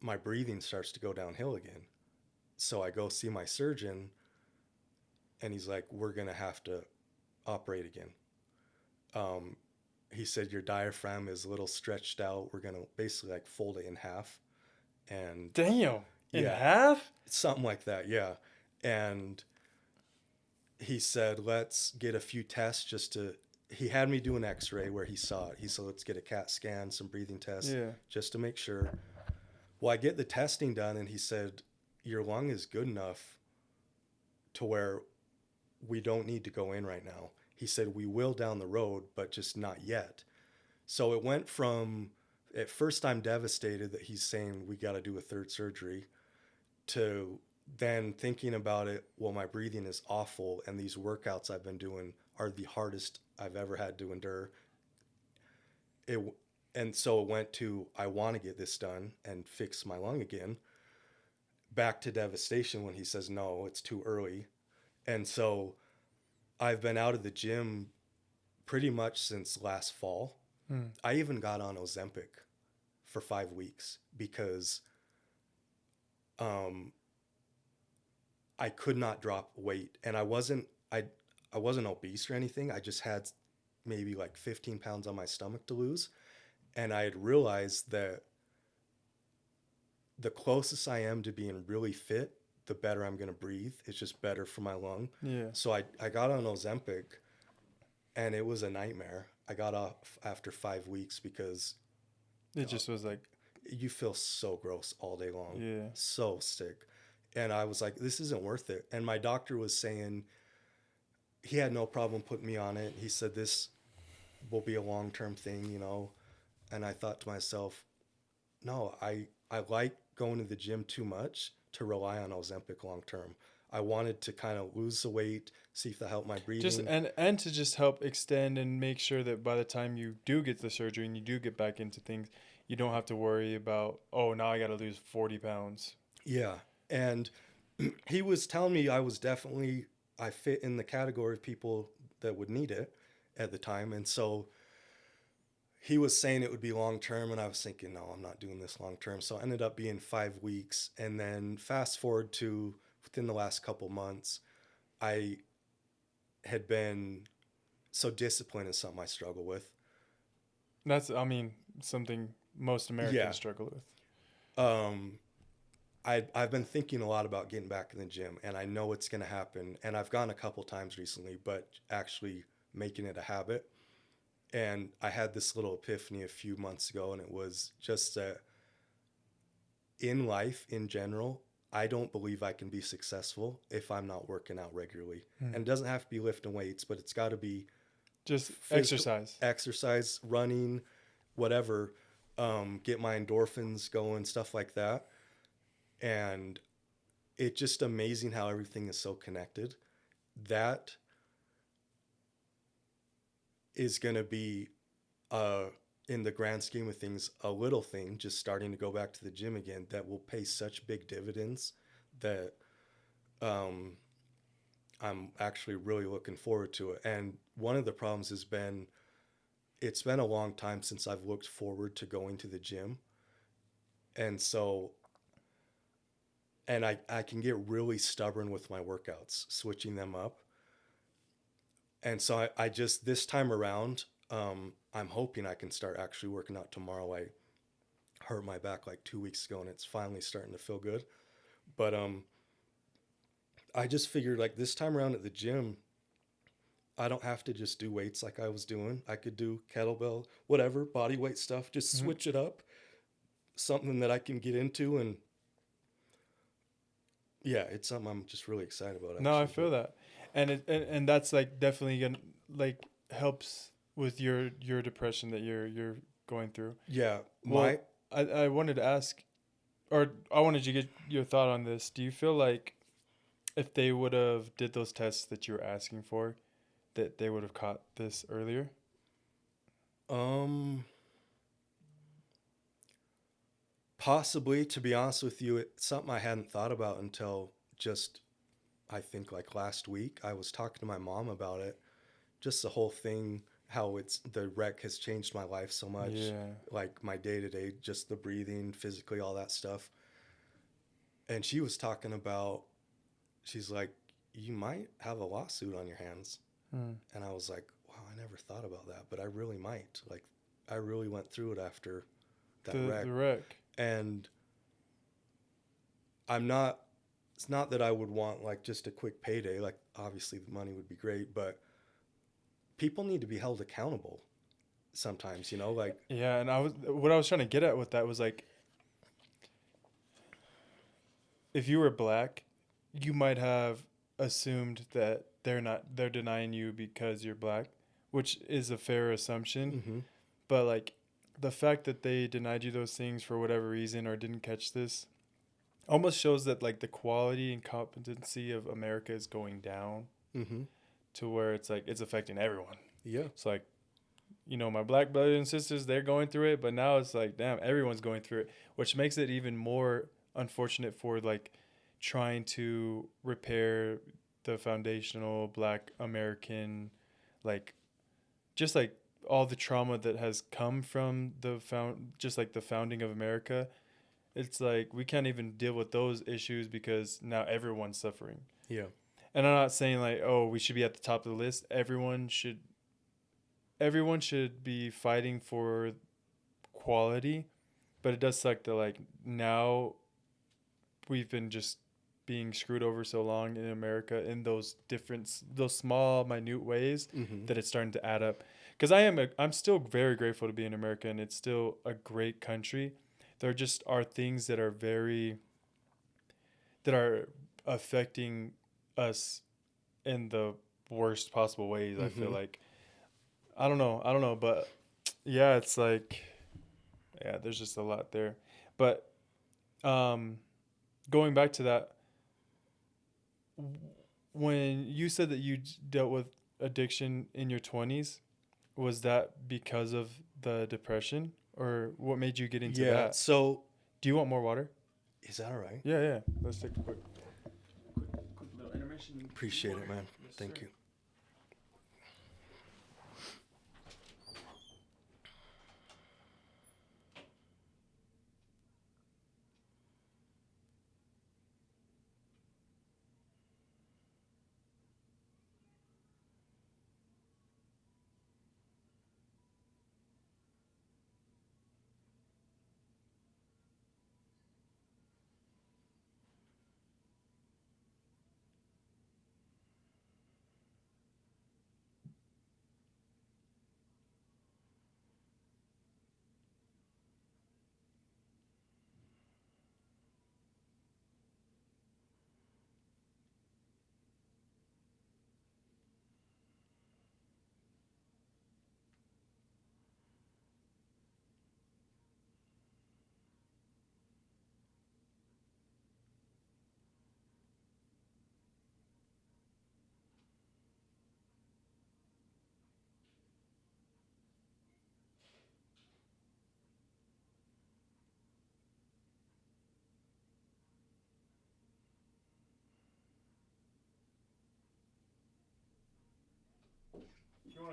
my breathing starts to go downhill again. So I go see my surgeon, and he's like, "We're gonna have to operate again." Um, he said, "Your diaphragm is a little stretched out. We're gonna basically like fold it in half." And Damn. In yeah, half? something like that, yeah. And he said, let's get a few tests just to. He had me do an X-ray where he saw it. He said, let's get a CAT scan, some breathing tests, Yeah. just to make sure. Well, I get the testing done, and he said, your lung is good enough to where we don't need to go in right now. He said, we will down the road, but just not yet. So it went from, at first I'm devastated that he's saying we got to do a third surgery, to then thinking about it, well, my breathing is awful, and these workouts I've been doing are the hardest I've ever had to endure. It, and so it went to, I want to get this done and fix my lung again, back to devastation when he says, no, it's too early. And so I've been out of the gym pretty much since last fall. I even got on Ozempic for 5 weeks because I could not drop weight, and I wasn't obese or anything. I just had maybe like 15 pounds on my stomach to lose, and I had realized that the closest I am to being really fit, the better I'm going to breathe. It's just better for my lung. Yeah. So I got on Ozempic, and it was a nightmare. I got off after 5 weeks because It just was like you feel so gross all day long. Yeah. So sick. And I was like, this isn't worth it. And my doctor was saying he had no problem putting me on it. He said, this will be a long-term thing, you know? And I thought to myself, no, I like going to the gym too much to rely on Ozempic long-term. I wanted to kind of lose the weight, see if that helped my breathing. just and to just help extend and make sure that by the time you do get the surgery and you do get back into things, you don't have to worry about, oh, now I got to lose 40 pounds. Yeah. And he was telling me I fit in the category of people that would need it at the time. And so he was saying it would be long term, and I was thinking, no, I'm not doing this long term. So it ended up being 5 weeks. And then fast forward to within the last couple months, I had been, so discipline is something I struggle with. That's, I mean, something most Americans struggle with. I've been thinking a lot about getting back in the gym, and I know it's going to happen. And I've gone a couple times recently, but actually making it a habit. And I had this little epiphany a few months ago, and it was just that in life in general, I don't believe I can be successful if I'm not working out regularly. And it doesn't have to be lifting weights, but it's got to be Just physical, exercise. running, whatever. get my endorphins going, stuff like that. And it's just amazing how everything is so connected. That is going to be, uh, in the grand scheme of things, a little thing, just starting to go back to the gym again, that will pay such big dividends that um, I'm actually really looking forward to it. And one of the problems has been it's been a long time since I've looked forward to going to the gym. And so, and I can get really stubborn with my workouts, switching them up. And so I just, this time around, I'm hoping I can start actually working out tomorrow. I hurt my back like 2 weeks ago and it's finally starting to feel good. But I just figured like this time around at the gym, I don't have to just do weights like I was doing. I could do kettlebell, whatever, body weight stuff, just Mhm. switch it up. Something that I can get into. And yeah, it's something I'm just really excited about No, I actually. feel that, and and that's like definitely gonna like helps with your depression that you're going through. Yeah, my Well, I wanted to ask, or I wanted to get your thought on this. Do you feel like if they would have did those tests that you were asking for, that they would have caught this earlier? um possibly, to be honest with you, it's something I hadn't thought about until just, I think, like last week. I was talking to my mom about it, just the whole thing, how it's the wreck has changed my life so much, Yeah. like my day to day, just the breathing, physically, all that stuff. And she was talking about, she's like, you might have a lawsuit on your hands. Hmm. And I was like, wow, I never thought about that, but I really might. Like, I really went through it after that wreck. The wreck. And I'm not, it's not that I would want like just a quick payday. Like, obviously, the money would be great, but people need to be held accountable sometimes, you know? Like, Yeah, and what I was trying to get at with that was like if you were black, you might have assumed that they're denying you because you're black, which is a fair assumption. mm-hmm, But like the fact that they denied you those things for whatever reason or didn't catch this almost shows that like the quality and competency of America is going down mm-hmm, to where it's like it's affecting everyone. yeah, It's like, my black brothers and sisters, they're going through it, but now it's like, damn, everyone's going through it, which makes it even more unfortunate for like trying to repair the foundational black American, like, just like all the trauma that has come from just like the founding of America. It's like we can't even deal with those issues because now everyone's suffering. yeah, And I'm not saying like, oh, we should be at the top of the list. Everyone should be fighting for quality, but it does suck that like now we've been just being screwed over so long in America in those small minute ways mm-hmm, that it's starting to add up. Because I'm still very grateful to be in America and it's still a great country. There just are things that are affecting us in the worst possible ways. I feel mm-hmm, like I don't know, but yeah, it's like yeah, there's just a lot there. But um, going back to that, when you said that you dealt with addiction in your 20s, was that because of the depression or what made you get into yeah. that? So, Do you want more water? is that all right? Yeah, yeah. Let's take a quick little intermission. Appreciate it, man. Yes, Thank sir. you.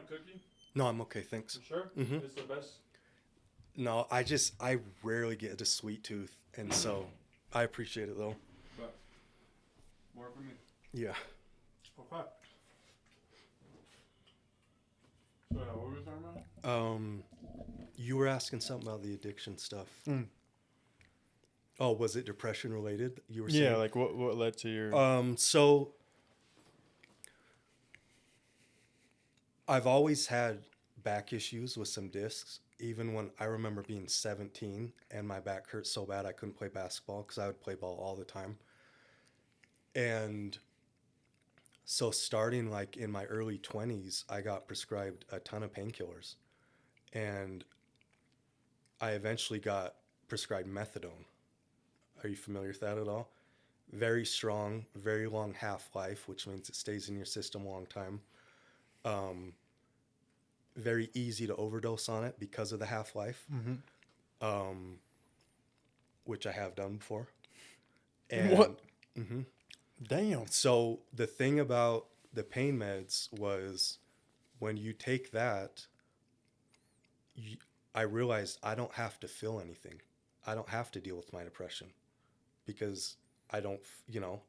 cookie? No, I'm okay, thanks. You sure? Mm-hmm. It's the best. No, I rarely get a sweet tooth, and so I appreciate it though. But more for me. Yeah. Okay. So what were we talking about? You were asking something about the addiction stuff. Mm. Oh, was it depression related? You were Yeah, saying? like what led to your So I've always had back issues with some discs, even when I remember being 17 and my back hurt so bad I couldn't play basketball because I would play ball all the time. And so starting like in my early 20s, I got prescribed a ton of painkillers. And I eventually got prescribed methadone. Are you familiar with that at all? Very strong, very long half-life, which means it stays in your system a long time. Very easy to overdose on it because of the half-life, which I have done before. And what? Damn. so the thing about the pain meds was when you take that, I realized I don't have to feel anything. I don't have to deal with my depression because I don't,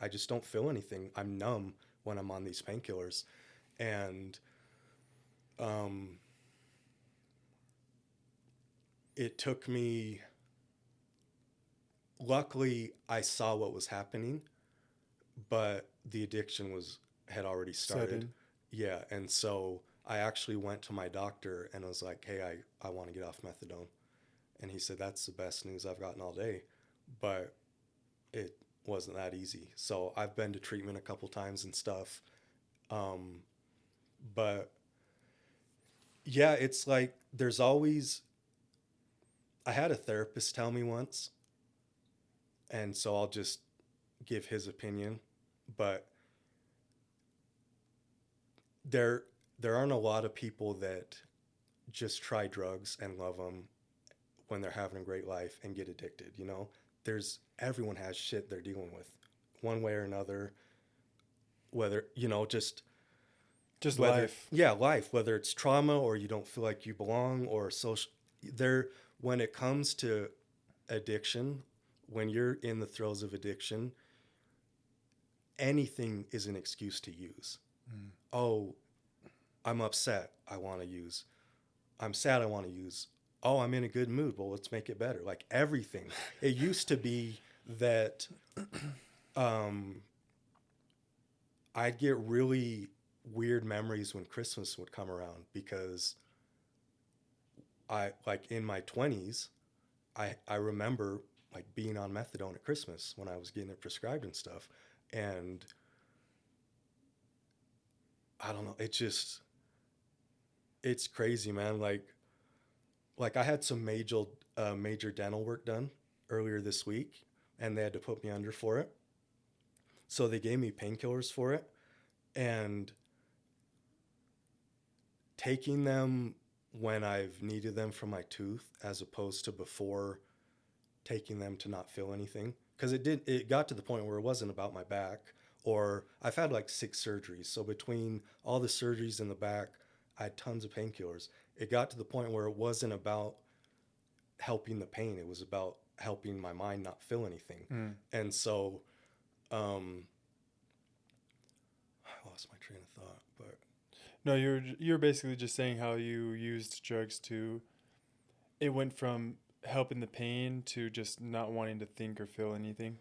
I just don't feel anything. I'm numb when I'm on these painkillers. And it took me, luckily, I saw what was happening, but the addiction had already started. Sudden. Yeah. And so I actually went to my doctor and was like, hey, I want to get off methadone. And he said, that's the best news I've gotten all day. But it wasn't that easy. So I've been to treatment a couple times and stuff. But yeah, it's like there's always, I had a therapist tell me once, and so I'll just give his opinion, but there aren't a lot of people that just try drugs and love them when they're having a great life and get addicted, everyone has shit they're dealing with one way or another, whether, Just whether, life. yeah, life, whether it's trauma or you don't feel like you belong or social, when it comes to addiction, when you're in the throes of addiction, anything is an excuse to use. Oh, I'm upset, I want to use. I'm sad, I want to use. Oh, I'm in a good mood, well, let's make it better. Like everything. It used to be that I'd get really weird memories when Christmas would come around because like in my 20s, I remember like being on methadone at Christmas when I was getting it prescribed and stuff. And I don't know, it's crazy, man. Like I had some major dental work done earlier this week and they had to put me under for it. So they gave me painkillers for it, and taking them when I've needed them for my tooth as opposed to before taking them to not feel anything. Because it got to the point where it wasn't about my back, or I've had like 6 surgeries. So between all the surgeries in the back, I had tons of painkillers. It got to the point where it wasn't about helping the pain. It was about helping my mind not feel anything. And so, I lost my train of thought, but No, you're basically just saying how you used drugs to. It went from helping the pain to just not wanting to think or feel anything.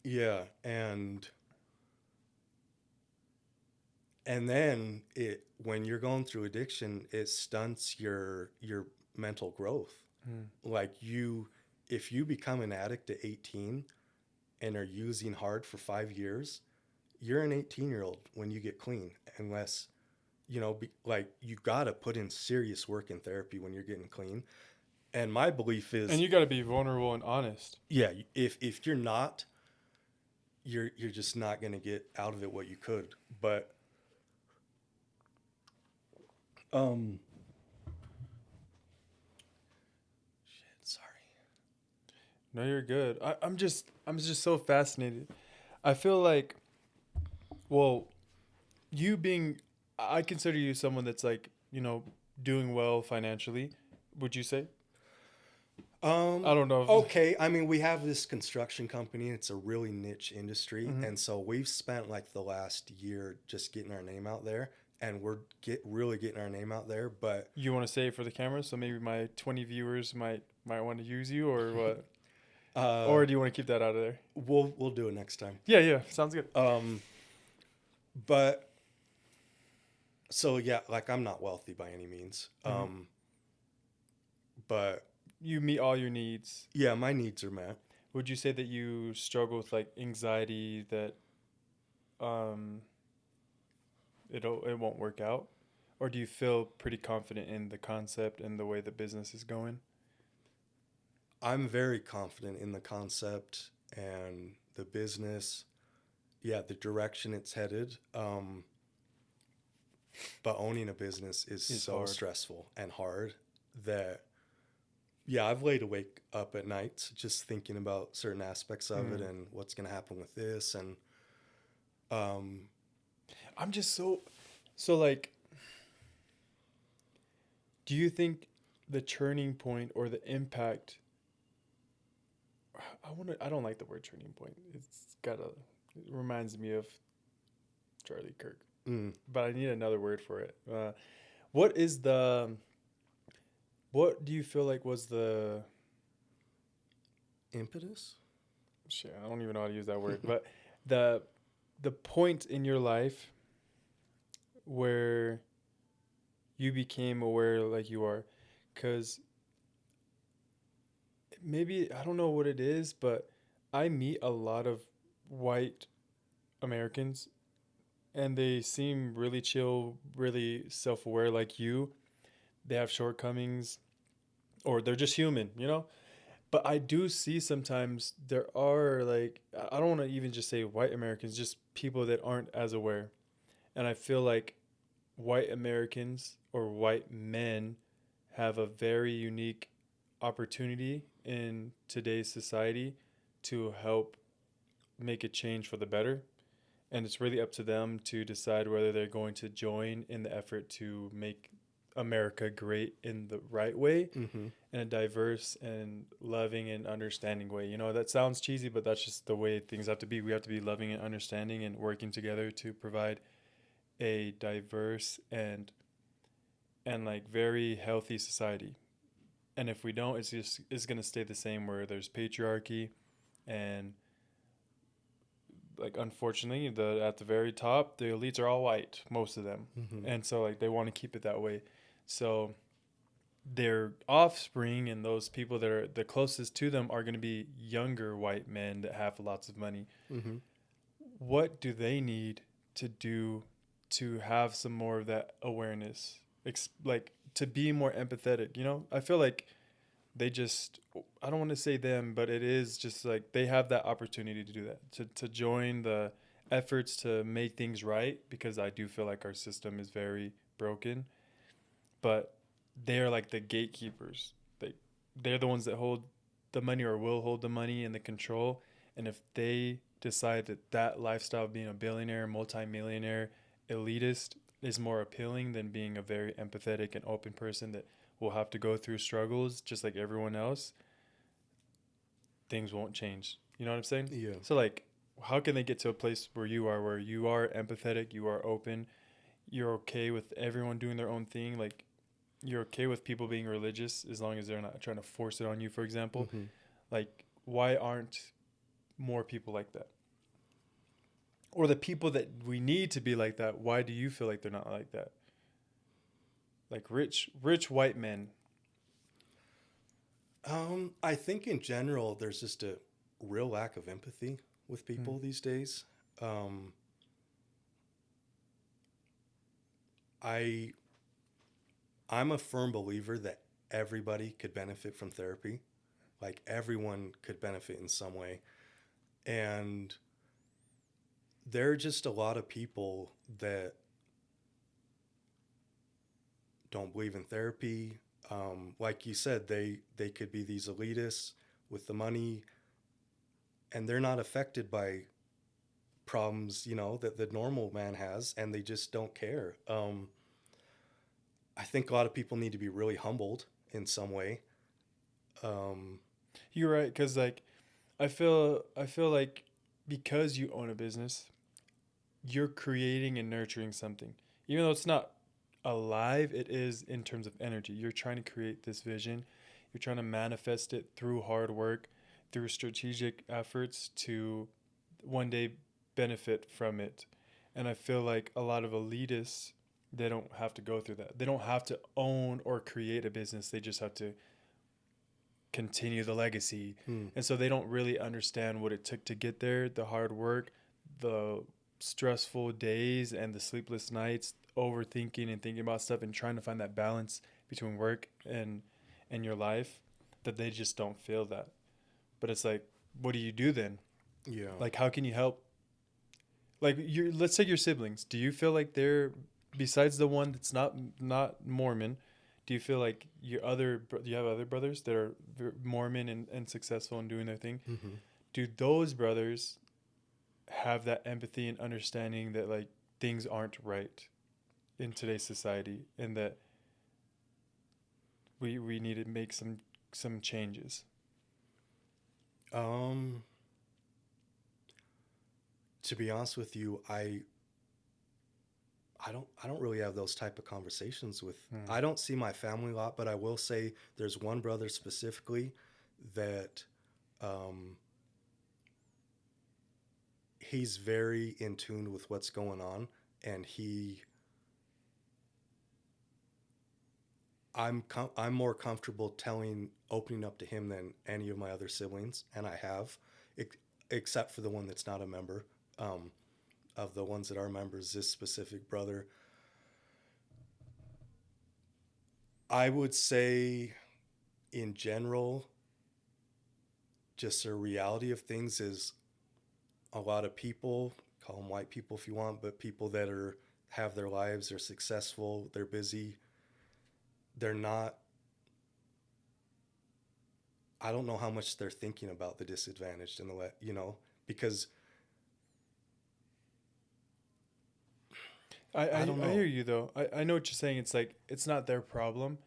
yeah, and then when you're going through addiction, it stunts your mental growth. Like if you become an addict at 18 and are using hard for 5 years, you're an 18-year-old when you get clean, unless like you got to put in serious work in therapy when you're getting clean. And my belief is, And you got to be vulnerable and honest. yeah, if you're not, you're just not going to get out of it what you could. But shit, sorry. No, you're good. I'm just so fascinated. I feel like, well, I consider you someone that's like doing well financially, would you say? I Um, don't know if. okay. I mean, we have this construction company. It's a really niche industry, Mhm. and so we've spent like the last year just getting our name out there, and we're really getting our name out there. But You want to say it for the camera, so maybe my 20 viewers might want to use you, or what? uh, Or do you want to keep that out of there? we'll do it next time. Yeah, yeah, sounds good. Um, but so yeah, like I'm not wealthy by any means. Hmm. But You meet all your needs. yeah, my needs are met. Would you say that you struggle with like anxiety that um it won't work out, or do you feel pretty confident in the concept and the way the business is going? I'm very confident in the concept and the business. Yeah, the direction it's headed. But owning a business is Is so hard. stressful and hard that yeah, I've laid awake up at nights just thinking about certain aspects of it Mm. and what's going to happen with this and um I'm just so like. Do you think the turning point or the impact? I want to. I don't like the word turning point. It's got a. It reminds me of Charlie Kirk, mm, but I need another word for it. What is the? What do you feel like was the? impetus. Shit, I don't even know how to use that word. But the the point in your life where you became aware like you are, because maybe I don't know what it is, but I meet a lot of white Americans and they seem really chill, really self aware like you. They have shortcomings or they're just human. But I do see sometimes there are like, I don't want to even just say white Americans, just people that aren't as aware. And I feel like white Americans or white men have a very unique opportunity in today's society to help make a change for the better. And it's really up to them to decide whether they're going to join in the effort to make America great in the right way, Mhm. in a diverse and loving and understanding way. That sounds cheesy, but that's just the way things have to be. We have to be loving and understanding and working together to provide a diverse and like very healthy society. And if we don't, it's going to stay the same where there's patriarchy and like unfortunately the at the very top the elites are all white, most of them, Mhm. and so like they want to keep it that way. So their offspring and those people that are the closest to them are going to be younger white men that have lots of money. Mhm. What do they need to do to have some more of that awareness, like to be more empathetic? I feel like they just, I don't want to say them, but it is just like they have that opportunity to do that, to join the efforts to make things right, because I do feel like our system is very broken. But they're like the gatekeepers. They're the ones that hold the money or will hold the money and the control. And if they decide that that lifestyle of being a billionaire, multimillionaire, elitist is more appealing than being a very empathetic and open person that will have to go through struggles just like everyone else, things won't change. You know what I'm saying? Yeah. So like, how can they get to a place where you are empathetic, you are open, you're okay with everyone doing their own thing, like you're okay with people being religious as long as they're not trying to force it on you, for example. Mhm. Like, why aren't more people like that? Or the people that we need to be like that, why do you feel like they're not like that? Like rich white men. I think in general there's just a real lack of empathy with Mm. people these days. Um I I'm a firm believer that everybody could benefit from therapy. Like everyone could benefit in some way. And there are just a lot of people that don't believe in therapy. Like you said, they could be these elitists with the money, and they're not affected by problems, that the normal man has, and they just don't care. I think a lot of people need to be really humbled in some way. Um, You're right, because like I feel like because you own a business, you're creating and nurturing something. Even though it's not alive, it is in terms of energy. You're trying to create this vision. You're trying to manifest it through hard work, through strategic efforts to one day benefit from it. And I feel like a lot of elitists, they don't have to go through that. They don't have to own or create a business. They just have to continue the legacy. hmm, And so they don't really understand what it took to get there, the hard work, the stressful days and the sleepless nights, overthinking and thinking about stuff and trying to find that balance between work and your life, that they just don't feel that. But it's like, what do you do then? yeah. Like, how can you help? Like, let's take your siblings. Do you feel like they're, besides the one that's not Mormon, do you feel like you have other brothers that are Mormon and successful in doing their thing? Hmm. Do those brothers have that empathy and understanding that like things aren't right in today's society and that we need to make some changes? Um, to be honest with you, I don't really have those type of conversations with. Hmm. I don't see my family a lot, but I will say there's one brother specifically that um, he's very in tune with what's going on, and I'm more comfortable opening up to him than any of my other siblings, and I have, ex- except for the one that's not a member. Um, of the ones that are members, this specific brother, I would say, in general, just a reality of things is a lot of people, call them white people if you want, but people that are have their lives, they're successful, they're busy, they're not. I don't know how much they're thinking about the disadvantaged and because I, I I don't I hear know. you though. I know what you're saying. It's like it's not their problem,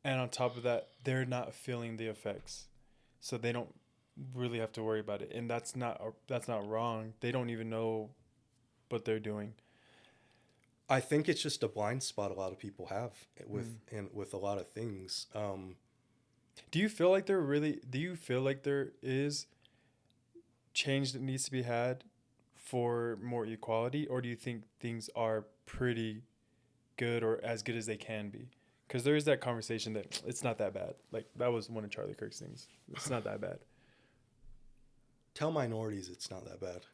and on top of that, they're not feeling the effects, so they don't really have to worry about it. And that's not wrong. They don't even know what they're doing. I think it's just a blind spot a lot of people have Hmm. with a lot of things. Do you feel like there really? Do you feel like there is change that needs to be had for more equality, or do you think things are pretty good or as good as they can be? Because there is that conversation that it's not that bad. Like that was one of Charlie Kirk's things. It's not that bad. Tell minorities it's not that bad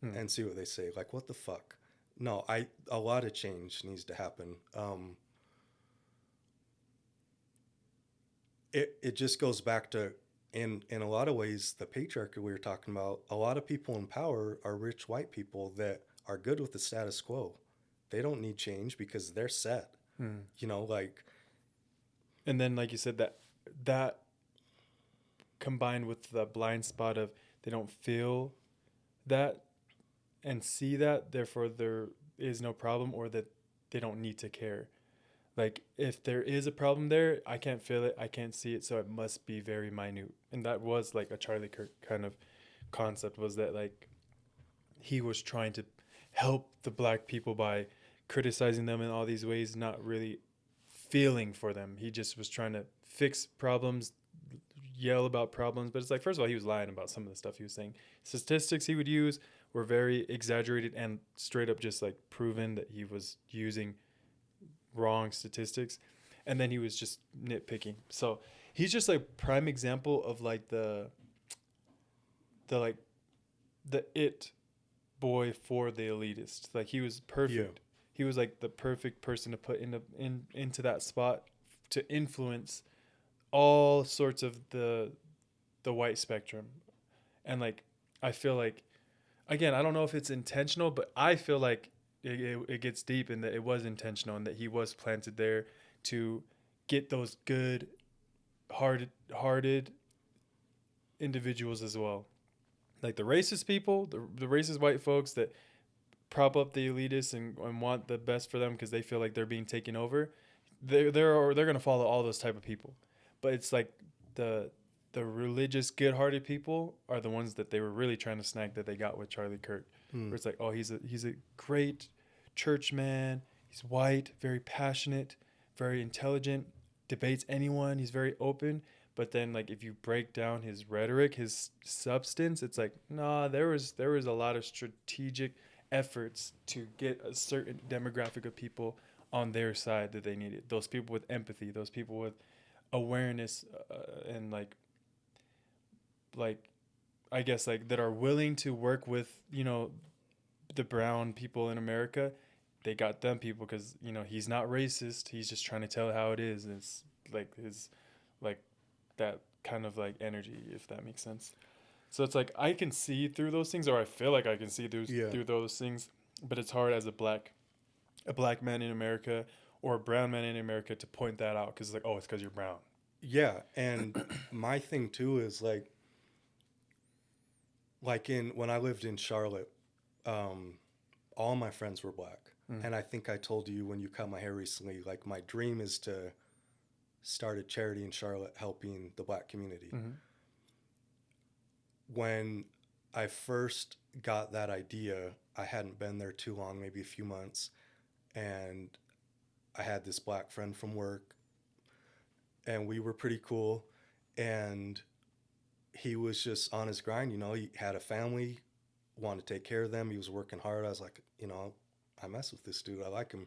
Hmm. and see what they say. Like, what the fuck? No, a lot of change needs to happen. It just goes back to in a lot of ways the patriarchy we were talking about. A lot of people in power are rich white people that are good with the status quo. They don't need change because they're set. Hmm. Like And then, like you said, that combined with the blind spot of they don't feel that and see that, therefore there is no problem, or that they don't need to care. Like if there is a problem there, I can't feel it, I can't see it, so it must be very minute. And that was like a Charlie Kirk kind of concept, was that like he was trying to help the black people by criticizing them in all these ways, not really feeling for them. He just was trying to fix problems, yell about problems. But it's like, first of all, he was lying about some of the stuff he was saying. Statistics he would use were very exaggerated and straight up just like proven that he was using wrong statistics. And then he was just nitpicking. So he's just like prime example of like the like the it boy for the elitist. Like he was yeah, perfect. He was like the perfect person to put into that spot to influence all sorts of the white spectrum. And like I feel like, again, I don't know if it's intentional, but I feel like it gets deep in that it was intentional and that he was planted there to get those good hearted individuals as well. Like the racist people, the racist white folks that prop up the elitists and want the best for them because they feel like they're being taken over. they're gonna follow all those type of people, but it's like the the religious, good-hearted people are the ones that they were really trying to snag that they got with Charlie Kirk. Hmm. Where it's like, oh, he's a great church man. He's white, very passionate, very intelligent, debates anyone. He's very open. But then, like, if you break down his rhetoric, his substance, it's like, nah, there was a lot of strategic efforts to get a certain demographic of people on their side that they needed. Those people with empathy, those people with awareness, and like I guess like that are willing to work with the brown people in America. They got them people because he's not racist. He's just trying to tell how it is. And it's like his like that kind of like energy, if that makes sense. So it's like I can see through those things, or I feel like I can see Yeah. through those things, but it's hard as a black man in America or a brown man in America to point that out because it's like, oh, it's because you're brown. Yeah, and my thing too is like in when I lived in Charlotte, um, all my friends were black. Mm. And I think I told you when you cut my hair recently, like my dream is to start a charity in Charlotte helping the black community. Mm-hmm. When I first got that idea, I hadn't been there too long, maybe a few months, and I had this black friend from work, and we were pretty cool. And he was just on his grind, he had a family, wanted to take care of them. He was working hard. I was like, I mess with this dude. I like him.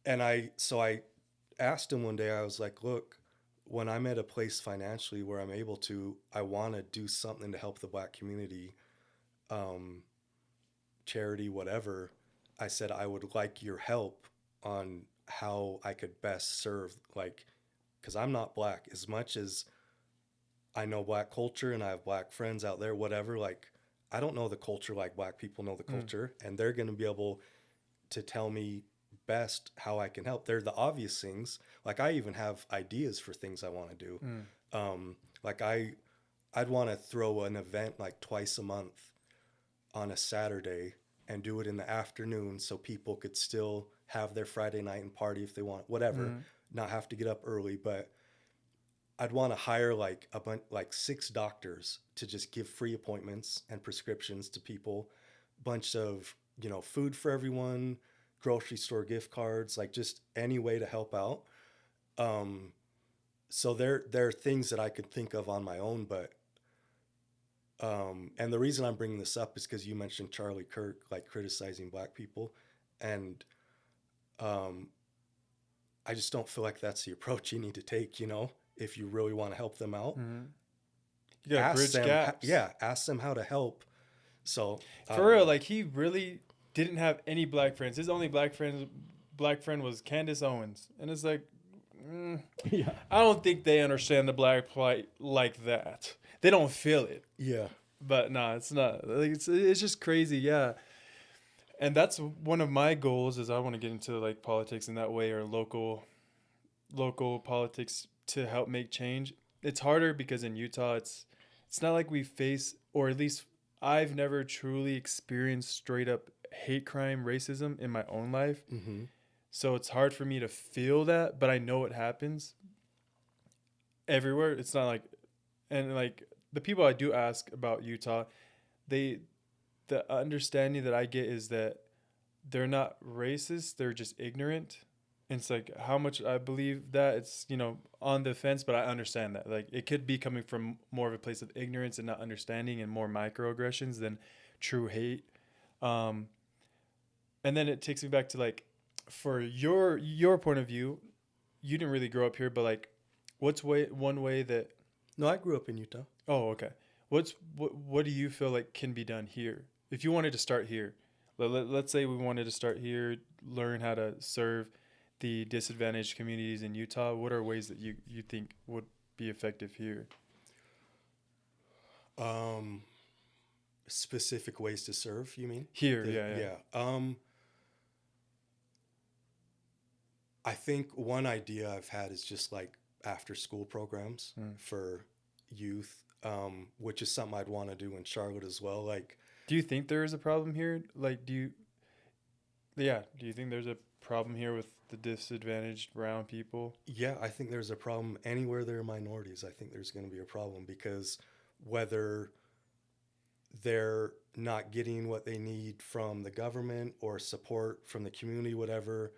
And I asked him one day, I was like, look, when I'm at a place financially where I'm able to, I want to do something to help the black community, um, charity, whatever. I said, I would like your help on how I could best serve, like, because I'm not black. As much as I know black culture and I have black friends out there, whatever, like, I don't know the culture like black people know the Mm. culture, and they're going to be able to tell me best how I can help. They're the obvious things. Like I even have ideas for things I want to do. Mm. Like I'd want to throw an event like twice a month on a Saturday and do it in the afternoon so people could still have their Friday night and party if they want, whatever, Mm. not have to get up early. But I'd want to hire like a bunch, like 6 doctors to just give free appointments and prescriptions to people, bunch of, food for everyone, grocery store gift cards, like just any way to help out. Um, so there are things that I could think of on my own, but and the reason I'm bringing this up is because you mentioned Charlie Kirk like criticizing black people, and um, I just don't feel like that's the approach you need to take. If you really want to help them out, Mm. You gotta ask bridge them. gaps. Yeah, ask them how to help. So I For don't real, know. like he really didn't have any black friends. His only black friend was Candace Owens, and it's like, mm, Yeah. I don't think they understand the black plight like that. They don't feel it, Yeah, but no, it's not. Like it's just crazy, yeah. And that's one of my goals is I want to get into like politics in that way or local politics to help make change. It's harder because in Utah it's not like we face or at least I've never truly experienced straight up hate crime racism in my own life. mm-hmm. So it's hard for me to feel that, but I know it happens everywhere. It's not like and like the people I do ask about Utah, they the understanding that I get is that they're not racist, they're just ignorant. And it's like how much I believe that it's, on the fence, but I understand that. Like it could be coming from more of a place of ignorance and not understanding and more microaggressions than true hate. Um, and then it takes me back to like for your point of view, you didn't really grow up here, but like what's one way that No, I grew up in Utah. oh, okay. What do you feel like can be done here? If you wanted to start here, let's say we wanted to start here, learn how to serve the disadvantaged communities in Utah. What are ways that you think would be effective here? Um, Specific ways to serve, you mean? Here, yeah, yeah. Yeah. I think one idea I've had is just like after school programs Mm. for youth, which is something I'd want to do in Charlotte as well. Like, Do you think there is a problem here? Like, do you think there's a problem here with the disadvantaged brown people. Yeah, I think there's a problem anywhere there are minorities. I think there's going to be a problem because whether they're not getting what they need from the government or support from the community, whatever,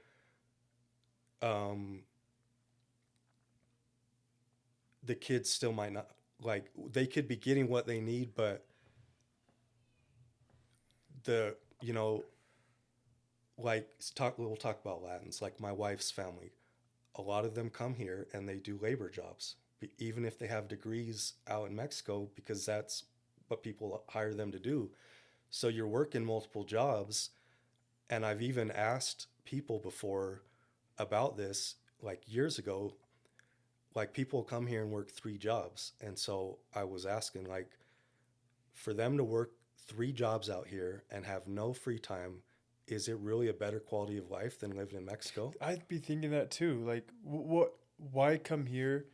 um, the kids still might not, like, they could be getting what they need, but the, you know, like, we'll talk about Latins, like my wife's family. A lot of them come here and they do labor jobs, even if they have degrees out in Mexico, because that's what people hire them to do. So you're working multiple jobs. And I've even asked people before about this, like years ago, like people come here and work 3 jobs. And so I was asking, like, for them to work 3 jobs out here and have no free time, is it really a better quality of life than living in Mexico? I'd be thinking that too. Like, what? Why come here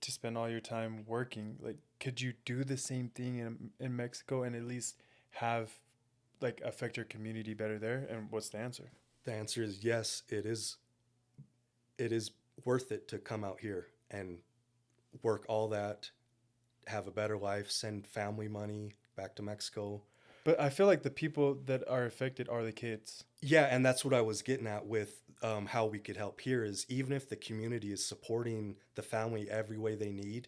to spend all your time working? Like, could you do the same thing in Mexico and at least have like affect your community better there? And what's the answer? The answer is yes, it is. It is worth it to come out here and work all that, have a better life, send family money back to Mexico. But I feel like the people that are affected are the kids. Yeah, and that's what I was getting at with how we could help here is even if the community is supporting the family every way they need,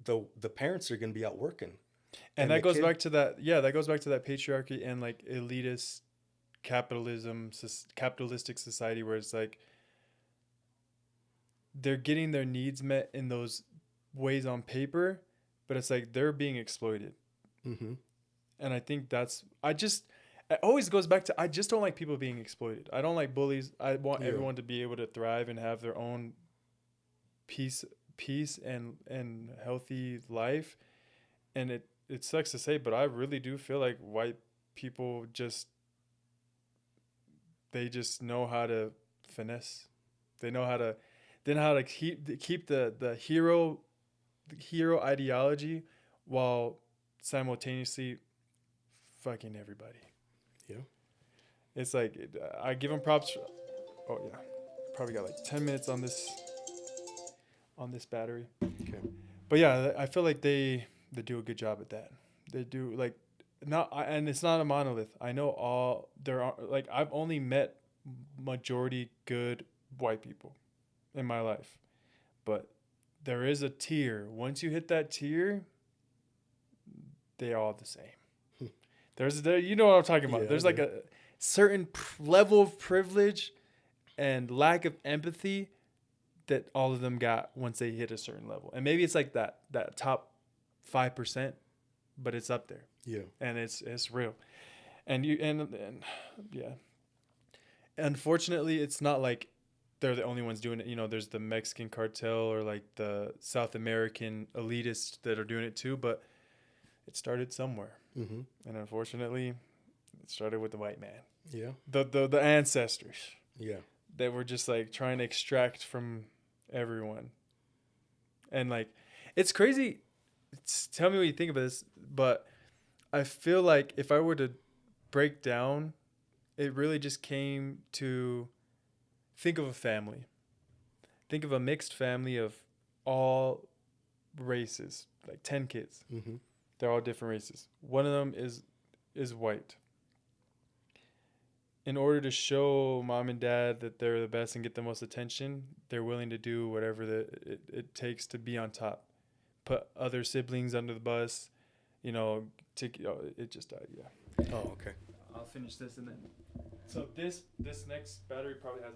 the parents are going to be out working. And that goes back to that. Yeah, that goes back to that patriarchy and like elitist capitalistic society where it's like they're getting their needs met in those ways on paper, but it's like they're being exploited. Mm-hmm. And I think it always goes back to, I just don't like people being exploited. I don't like bullies. I want everyone to be able to thrive and have their own peace and healthy life. And it sucks to say, but I really do feel like white people they just know how to finesse. They know how to keep the hero ideology while simultaneously fucking everybody. Yeah. It's like I give them props. Oh yeah, probably got like 10 minutes on this battery. Okay. But yeah, I feel like they do a good job at that. They do like and it's not a monolith. I know there are like I've only met majority good white people in my life, but there is a tier. Once you hit that tier, they're all the same. You know what I'm talking about. Yeah, There's like a certain level of privilege and lack of empathy that all of them got once they hit a certain level. And maybe it's like that top 5%, but it's up there. Yeah. And it's real. And yeah. Unfortunately, it's not like they're the only ones doing it. You know, there's the Mexican cartel or like the South American elitists that are doing it too, but it started somewhere. Mm-hmm. And unfortunately, it started with the white man. Yeah. The ancestors. Yeah. That were just like trying to extract from everyone. And like, it's crazy. Tell me what you think about this, but I feel like if I were to break down, it really just came to think of a family. Think of a mixed family of all races, like 10 kids. Mm-hmm. They're all different races. One of them is white. In order to show mom and dad that they're the best and get the most attention, they're willing to do whatever it takes to be on top. Put other siblings under the bus, it just died, yeah. Oh, okay. I'll finish this and then. So this next battery probably has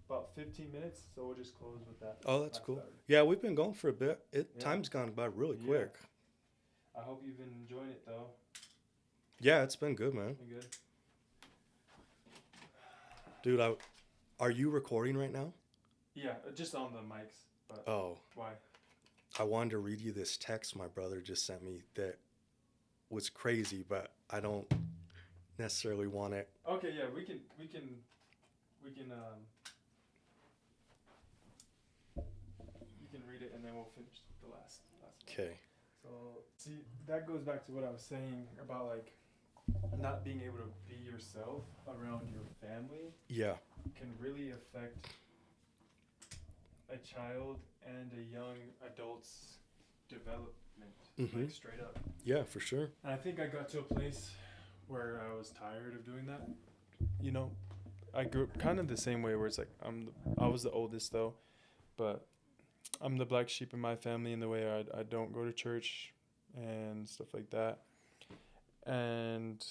about 15 minutes, so we'll just close with that. Oh, that's cool. Battery. Yeah, we've been going for a bit. Time's gone by really quick. I hope you've been enjoying it, though. Yeah, it's been good, man. Been good. Dude, are you recording right now? Yeah, just on the mics. But oh. Why? I wanted to read you this text my brother just sent me that was crazy, but I don't necessarily want it. Okay, yeah, we can you can read it and then we'll finish the last one. Okay. So, see, that goes back to what I was saying about like not being able to be yourself around your family Yeah. can really affect a child and a young adult's development, Mm-hmm. like straight up. Yeah, for sure. And I think I got to a place where I was tired of doing that. You know, I grew up kind of the same way where it's like I was the oldest though, but I'm the black sheep in my family in the way I don't go to church and stuff like that. And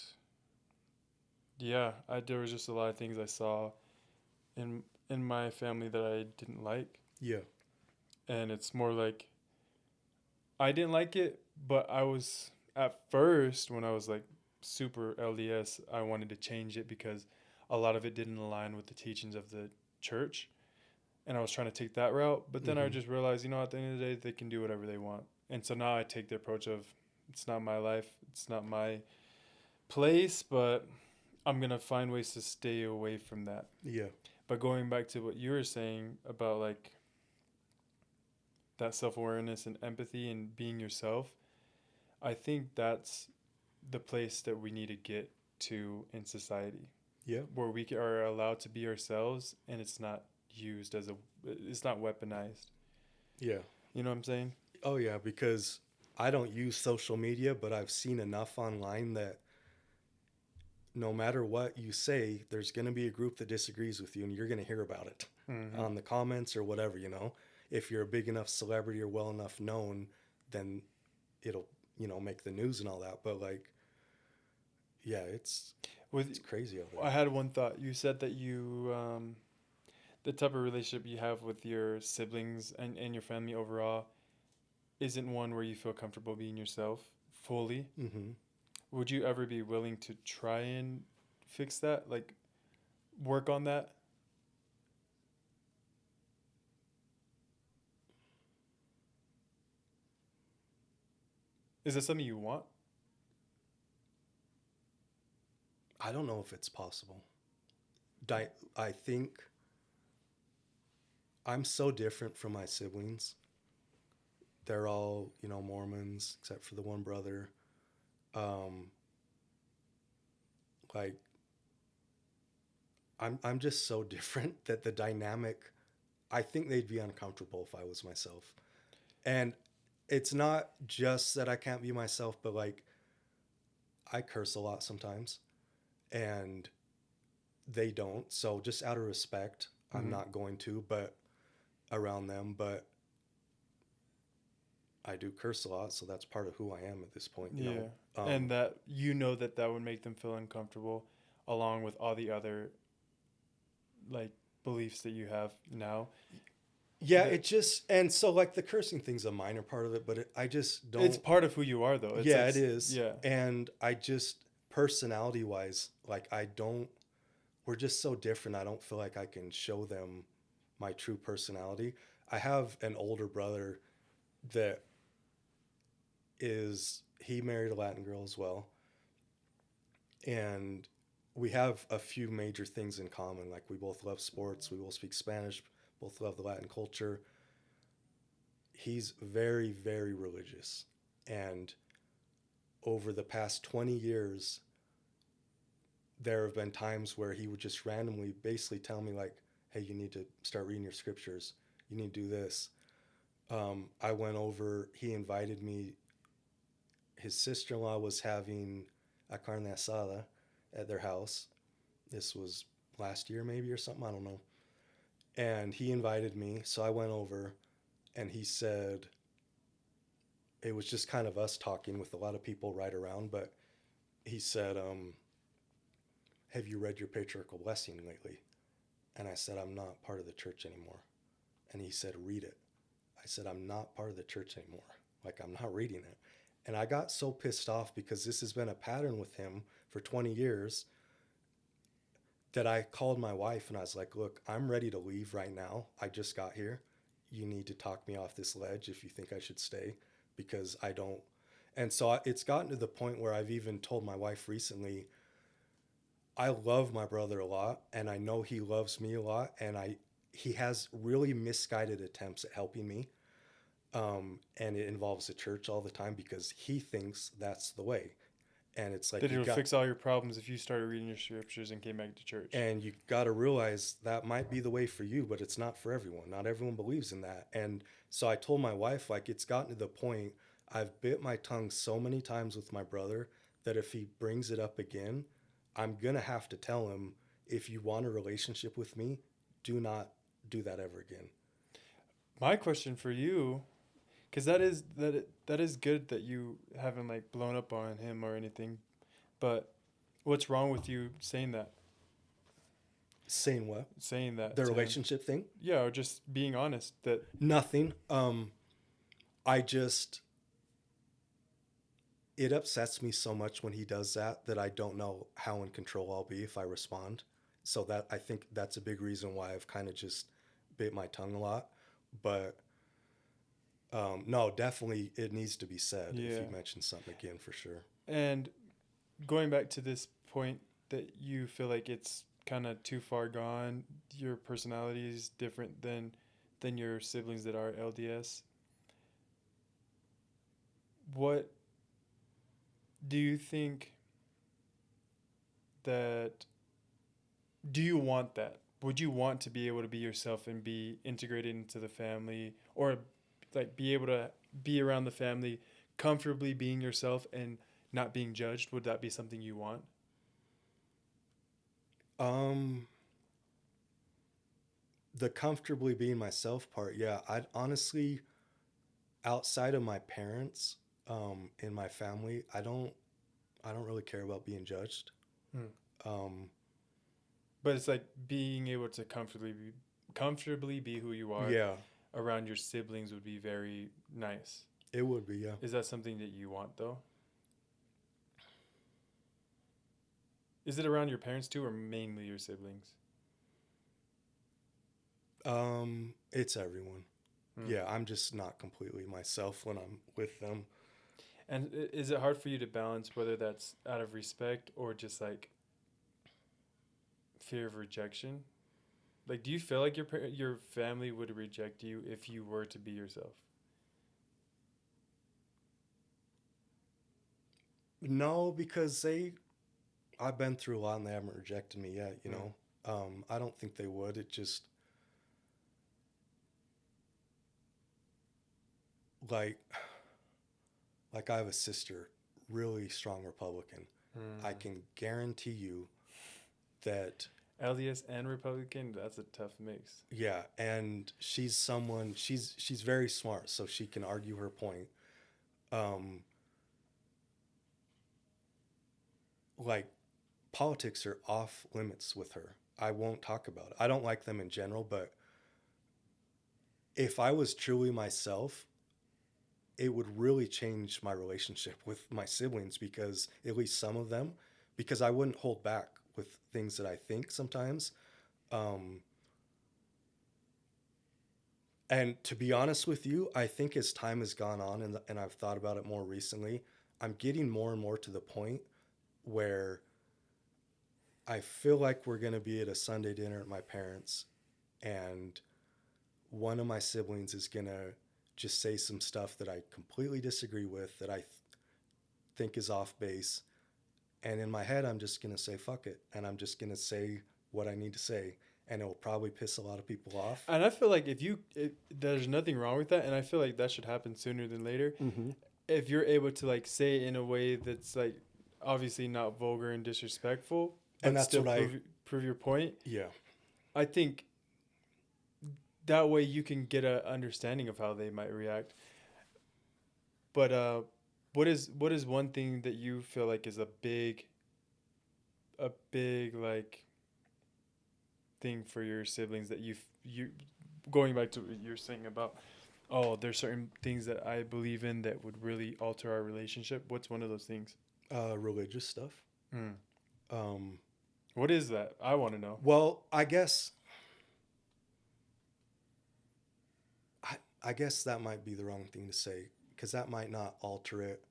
yeah, there was just a lot of things I saw in my family that I didn't like, Yeah. and it's more like I didn't like it, but I was at first when I was like super LDS, I wanted to change it because a lot of it didn't align with the teachings of the church, and I was trying to take that route. But then I Mm-hmm. just realized, at the end of the day, they can do whatever they want, and so now I take the approach of it's not my life, it's not my place, but I'm gonna find ways to stay away from that. Yeah. But going back to what you were saying about like that self awareness and empathy and being yourself, I think that's the place that we need to get to in society, Yeah. where we are allowed to be ourselves and it's not used as it's not weaponized. Yeah. You know what I'm saying? Oh, yeah, because I don't use social media, but I've seen enough online that no matter what you say, there's going to be a group that disagrees with you and you're going to hear about it Mm-hmm. on the comments or whatever. If you're a big enough celebrity or well enough known, then it'll make the news and all that. But like, yeah, it's With crazy out I there. had one thought. You said that the type of relationship you have with your siblings and your family overall isn't one where you feel comfortable being yourself fully. Mm-hmm. Would you ever be willing to try and fix that? Like work on that? Is that something you want? I don't know if it's possible. I think I'm so different from my siblings. They're all, Mormons, except for the one brother. Um, like I'm just so different that the dynamic I think they'd be uncomfortable if I was myself. And it's not just that I can't be myself, but like I curse a lot sometimes and they don't. So just out of respect, I'm Mm-hmm. not going to, but around them, but I do curse a lot, so that's part of who I am at this point. Yeah. Um And that that would make them feel uncomfortable along with all the other like beliefs that you have now. yeah, That it just and so like the cursing thing's a minor part of it, but I just it's don't. part of who you are though. It's Yeah, like it is. yeah. And I just personality wise, like I don't we're just so different. I don't feel like I can show them my true personality. I have an older brother that he married a Latin girl as well. And we have a few major things in common. Like we both love sports, we both speak Spanish, both love the Latin culture. He's very, very religious. And over the past 20 years, there have been times where he would just randomly basically tell me, like, hey, you need to start reading your scriptures. You need to do this. I went over, he invited me. His sister in law was having a carne asada at their house. This was last year, maybe, or something. I don't know. And he invited me. So I went over and he said, it was just kind of us talking with a lot of people right around. But he said, have you read your patriarchal blessing lately? And I said, I'm not part of the church anymore. And he said, read it. I said, I'm not part of the church anymore. Like, I'm not reading it. And I got so pissed off because this has been a pattern with him for 20 years that I called my wife and I was like, look, I'm ready to leave right now. I just got here. You need to talk me off this ledge if you think I should stay because I don't. And so it's gotten to the point where I've even told my wife recently, I love my brother a lot and I know he loves me a lot. And he has really misguided attempts at helping me. And it involves the church all the time because he thinks that's the way. And it's like That it'll fix all your problems if you started reading your scriptures and came back to church. and you got to realize that might be the way for you, but it's not for everyone. Not everyone believes in that. And so I told my wife, like, it's gotten to the point I've bit my tongue so many times with my brother that if he brings it up again, I'm going to have to tell him, if you want a relationship with me, do not do that ever again. My question for you, because that is good that you haven't like blown up on him or anything, but what's wrong with you saying that? Saying what? Saying that The to him? relationship thing? Yeah, or just being honest that Nothing. I just, it upsets me so much when he does that that I don't know how in control I'll be if I respond. So that, I think that's a big reason why I've kind of just bit my tongue a lot. But no, definitely it needs to be said if yeah. you mention something again, for sure. And going back to this point that you feel like it's kind of too far gone, your personality is different than your siblings that are LDS. What do you think that do you want that? Would you want to be able to be yourself and be integrated into the family, or like be able to be around the family comfortably being yourself and not being judged? Would that be something you want? Um, the comfortably being myself part, yeah. I'd honestly, outside of my parents, in my family, I don't really care about being judged. Hmm. Um, But it's like being able to comfortably be who you are yeah, around your siblings would be very nice. it would be, yeah. Is that something that you want though? Is it around your parents too, or mainly your siblings? It's everyone. Hmm. Yeah, I'm just not completely myself when I'm with them. And is it hard for you to balance whether that's out of respect or just like fear of rejection? Like, do you feel like your family would reject you if you were to be yourself? No, because I've been through a lot and they haven't rejected me yet, you Hmm. know? I don't think they would. It just, like, like I have a sister, really strong Republican. I Hmm. can guarantee you that, LDS and Republican, that's a tough mix. yeah, and she's very smart, so she can argue her point. Um, like, politics are off limits with her. I won't talk about it. I don't like them in general, but if I was truly myself, it would really change my relationship with my siblings, because at least some of them, because I wouldn't hold back with things that I think sometimes. Um, and to be honest with you, I think as time has gone on, and I've thought about it more recently, I'm getting more and more to the point where I feel like we're going to be at a Sunday dinner at my parents', and one of my siblings is going to just say some stuff that I completely disagree with, that I think is off base. And in my head, I'm just going to say, fuck it. And I'm just going to say what I need to say. And it will probably piss a lot of people off. And I feel like there's nothing wrong with that, and I feel like that should happen sooner than later. Mm-hmm. If you're able to like say it in a way that's like obviously not vulgar and disrespectful, And but that's still what prove your point. yeah. I think that way you can get a understanding of how they might react. But what is one thing that you feel like is a big like thing for your siblings that you going back to what you're saying about, oh, there's certain things that I believe in that would really alter our relationship. What's one of those things? Religious stuff. Mm. Um, What is that? I want to know. well, I guess that might be the wrong thing to say, because that might not alter it.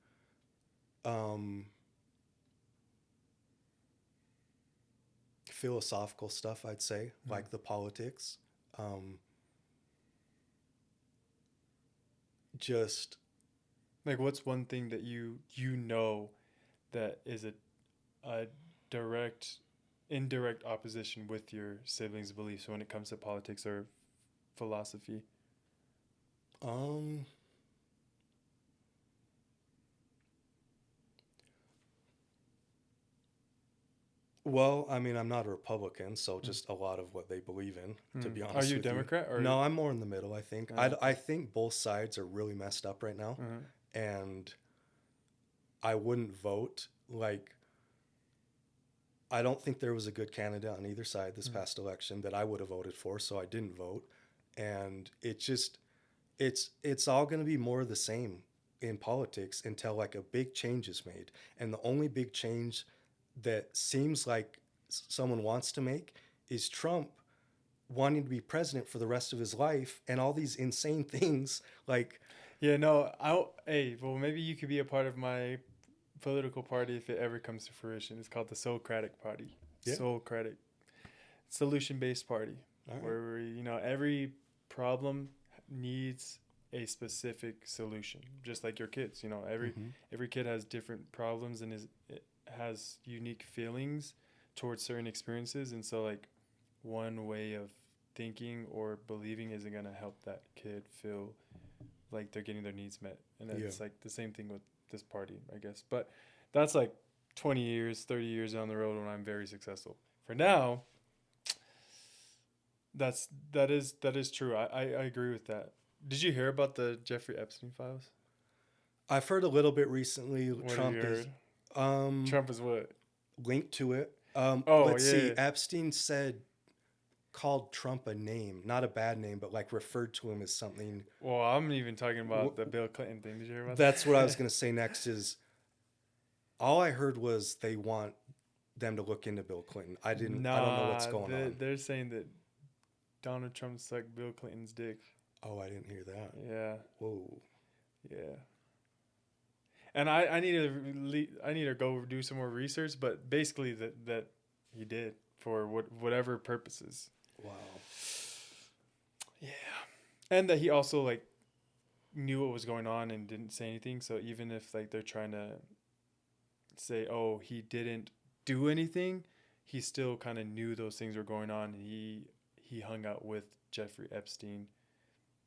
Um, Philosophical stuff, I'd say, Mm. like the politics. Um, just Like, what's one thing that you know that is a direct, indirect opposition with your siblings' beliefs when it comes to politics or philosophy? Um, well, I mean, I'm not a Republican, so Mm. just a lot of what they believe in, to be Are honest you a with you. Democrat or? No, I'm more in the middle, I think. I Okay. think both sides are really messed up right now, Mhm. and I wouldn't vote. Like, I don't think there was a good candidate on either side this Mhm. past election that I would have voted for, so I didn't vote. And it's all going to be more of the same in politics until like a big change is made. And the only big change that seems like someone wants to make is Trump wanting to be president for the rest of his life and all these insane things like Yeah, no, hey, well, maybe you could be a part of my political party if it ever comes to fruition. It's called the Socratic Party. yeah, Socratic. Solution based party. all right. Where, every problem needs a specific solution. Just like your kids. Mm-hmm. Every kid has different problems and it has unique feelings towards certain experiences. And so, like, one way of thinking or believing isn't going to help that kid feel like they're getting their needs met. And Yeah. it's like the same thing with this party, I guess. But that's like 20 years, 30 years down the road when I'm very successful. For now, that is true. I agree with that. Did you hear about the Jeffrey Epstein files? I've heard a little bit recently What have you Trump is heard? um Trump is what? linked to it. Oh Let's see. yeah. Epstein said called Trump a name, not a bad name, but like referred to him as something. Well, I'm even talking about the Bill Clinton thing. Did you hear about That's what I was that? going to say next is all I heard was they want them to look into Bill Clinton. I don't know what's Nah, going on. they're saying that Donald Trump sucked Bill Clinton's dick. Oh, I didn't hear that. Yeah, Whoa. yeah. And I need to go do some more research, but basically that he did for whatever purposes. Wow. Yeah. And that he also like knew what was going on and didn't say anything. So even if like they're trying to say, "Oh, he didn't do anything," he still kind of knew those things were going on, and he hung out with Jeffrey Epstein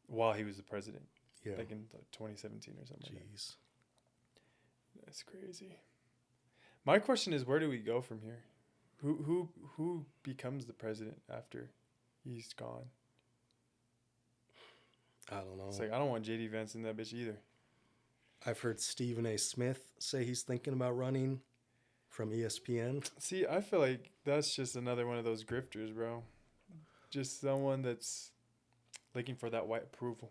while he was the president, Yeah. like in 2017 or something. Like that. Jeez. That's crazy. My question is, where do we go from here? Who becomes the president after he's gone? I don't know. It's like I don't want JD Vance in that bitch either. I've heard Stephen A. Smith say he's thinking about running from ESPN. See, I feel like that's just another one of those grifters, bro. Just someone that's looking for that white approval.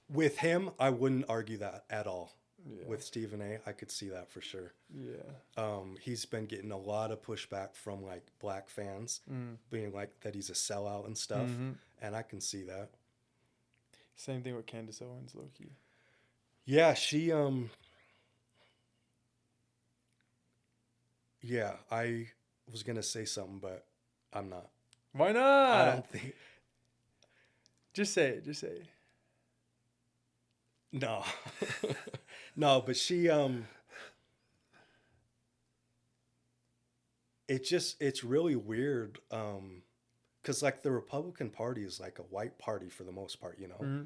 With him, I wouldn't argue that at all. Yeah. With Stephen A., I could see that for sure. Yeah. He's been getting a lot of pushback from like black fans, being like that he's a sellout and stuff, and I can see that. Same thing with Candace Owens, low key. Yeah, she yeah, I was gonna say something, but I'm not. Why I not? don't think. Just say it. Just say it. No, no, but she it's really weird because like the Republican Party is like a white party for the most part, you know. Mm-hmm.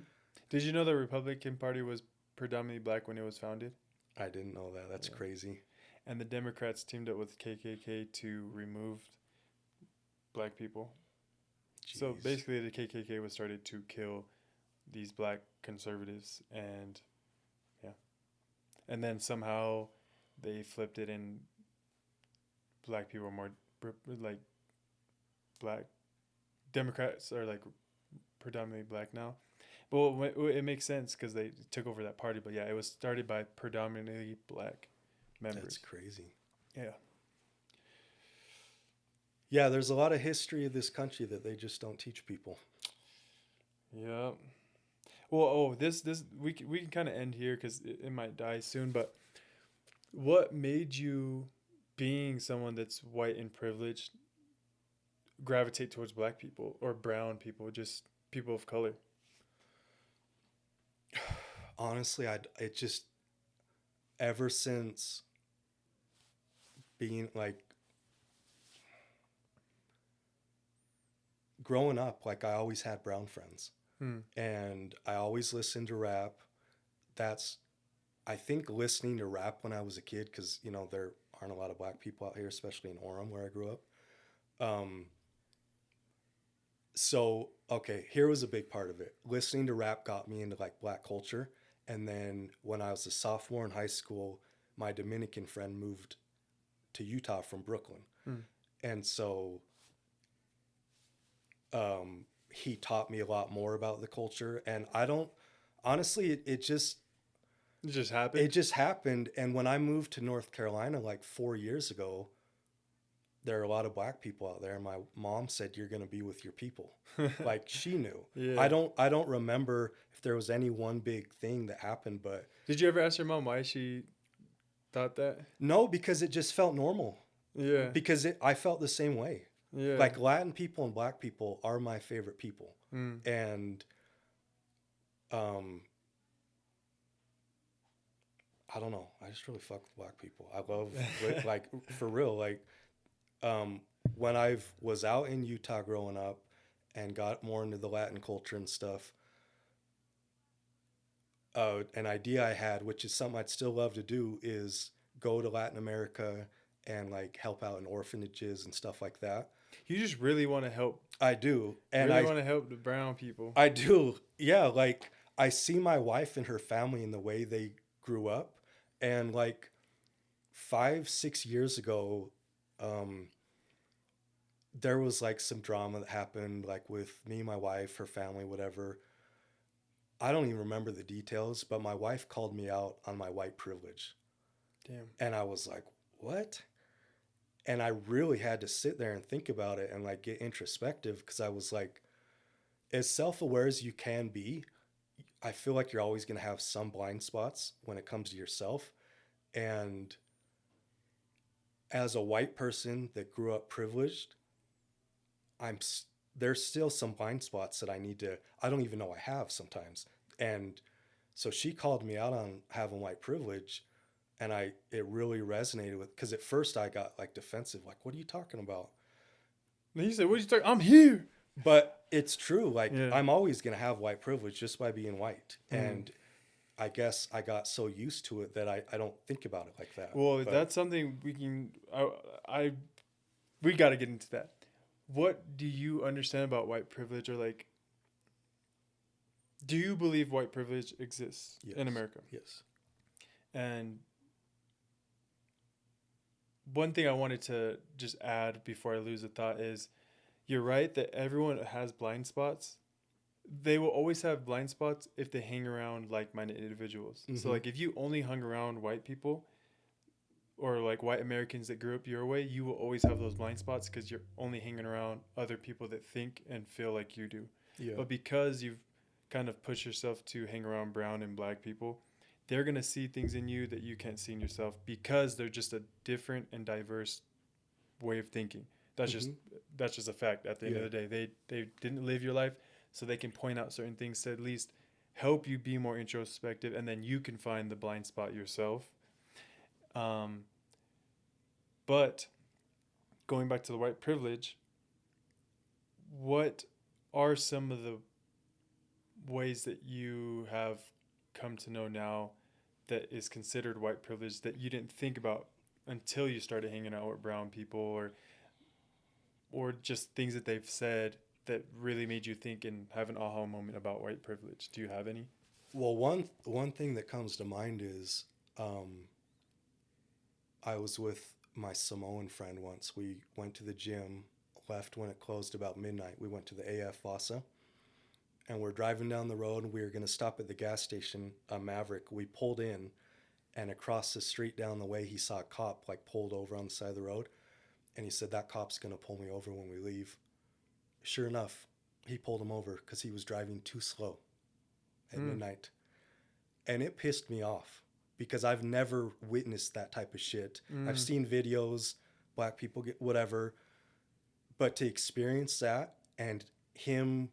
Did you know the Republican Party was predominantly black when it was founded? I didn't know that. That's crazy. And the Democrats teamed up with KKK to remove black people. Jeez. So basically, the KKK was started to kill these black conservatives, and yeah, and then somehow they flipped it, and black people are more like black. Democrats are like predominantly black now. But it makes sense because they took over that party. But yeah, it was started by predominantly black members. That's crazy. Yeah. Yeah, there's a lot of history of this country that they just don't teach people. Yeah. Well, this we can kind of end here because it might die soon. But what made you, being someone that's white and privileged, gravitate towards black people or brown people, just people of color? Honestly, it just ever since being like growing up, like I always had brown friends Hmm. and I always listened to rap. That's, I think, listening to rap when I was a kid, because, you know, there aren't a lot of black people out here, especially in Orem where I grew up. Um, so, okay, here was a big part of it. Listening to rap got me into like black culture. And then when I was a sophomore in high school, my Dominican friend moved to Utah from Brooklyn. Hmm. And so he taught me a lot more about the culture. And I don't, honestly, It just it happened. just happened. And when I moved to North Carolina like 4 years ago, there are a lot of black people out there. And my mom said, "You're going to be with your people." Like she knew. Yeah. I don't remember if there was any one big thing that happened, but Did you ever ask your mom why she thought that? no, because it just felt normal. Yeah. Because I felt the same way. Yeah. Like Latin people and black people are my favorite people. Hmm. And um I don't know. I just really fuck with black people. I love like for real. Like um, when I was out in Utah growing up and got more into the Latin culture and stuff, an idea I had, which is something I'd still love to do, is go to Latin America and like help out in orphanages and stuff like that. You just really want to help. I do, and Really want to help the brown people. I do, yeah. Like I see my wife and her family and the way they grew up, and like 5 6 years ago, um, there was like some drama that happened like with me, my wife, her family, whatever. I don't even remember the details, but my wife called me out on my white privilege. Damn. And I was like, what? And I really had to sit there and think about it and like get introspective, because I was like, as self aware as you can be, I feel like you're always going to have some blind spots when it comes to yourself. And as a white person that grew up privileged, I'm there's still some blind spots that I don't even know I have sometimes. And so she called me out on having white privilege, and it really resonated with, because at first I got like defensive, like, what are you talking about? And he said, "What are you talking? I'm here." But it's true. Like Yeah. I'm always going to have white privilege just by being white. Mm. And I guess I got so used to it that I don't think about it like that. Well, But that's something we can. I we got to get into that. What do you understand about white privilege, or like, do you believe white privilege exists yes, in America? yes. And one thing I wanted to just add before I lose a thought is, you're right that everyone has blind spots. They will always have blind spots if they hang around like-minded individuals. So Mm-hmm. like if you only hung around white people or like white Americans that grew up your way, you will always have those blind spots because you're only hanging around other people that think and feel like you do. Yeah. But because you've kind of pushed yourself to hang around brown and black people, they're going to see things in you that you can't see in yourself because they're just a different and diverse way of thinking. That's just Mm-hmm. that's just a fact. At the end Yeah. of the day, they didn't live your life, so they can point out certain things to at least help you be more introspective, and then you can find the blind spot yourself. Um, but going back to the white privilege, what are some of the ways that you have come to know now that is considered white privilege that you didn't think about until you started hanging out with brown people, or just things that they've said that really made you think and have an aha moment about white privilege? Do you have any? Well, one thing that comes to mind is um, I was with my Samoan friend once. We went to the gym, left when it closed about midnight. We went to the AF Vasa, and we're driving down the road. We were going to stop at the gas station, Maverick. We pulled in, and across the street down the way, he saw a cop like pulled over on the side of the road, and he said, "That cop's going to pull me over when we leave." Sure enough, he pulled him over because he was driving too slow at Mm. midnight. And it pissed me off because I've never witnessed that type of shit. I've Mm. seen videos, black people get whatever, but to experience that and him,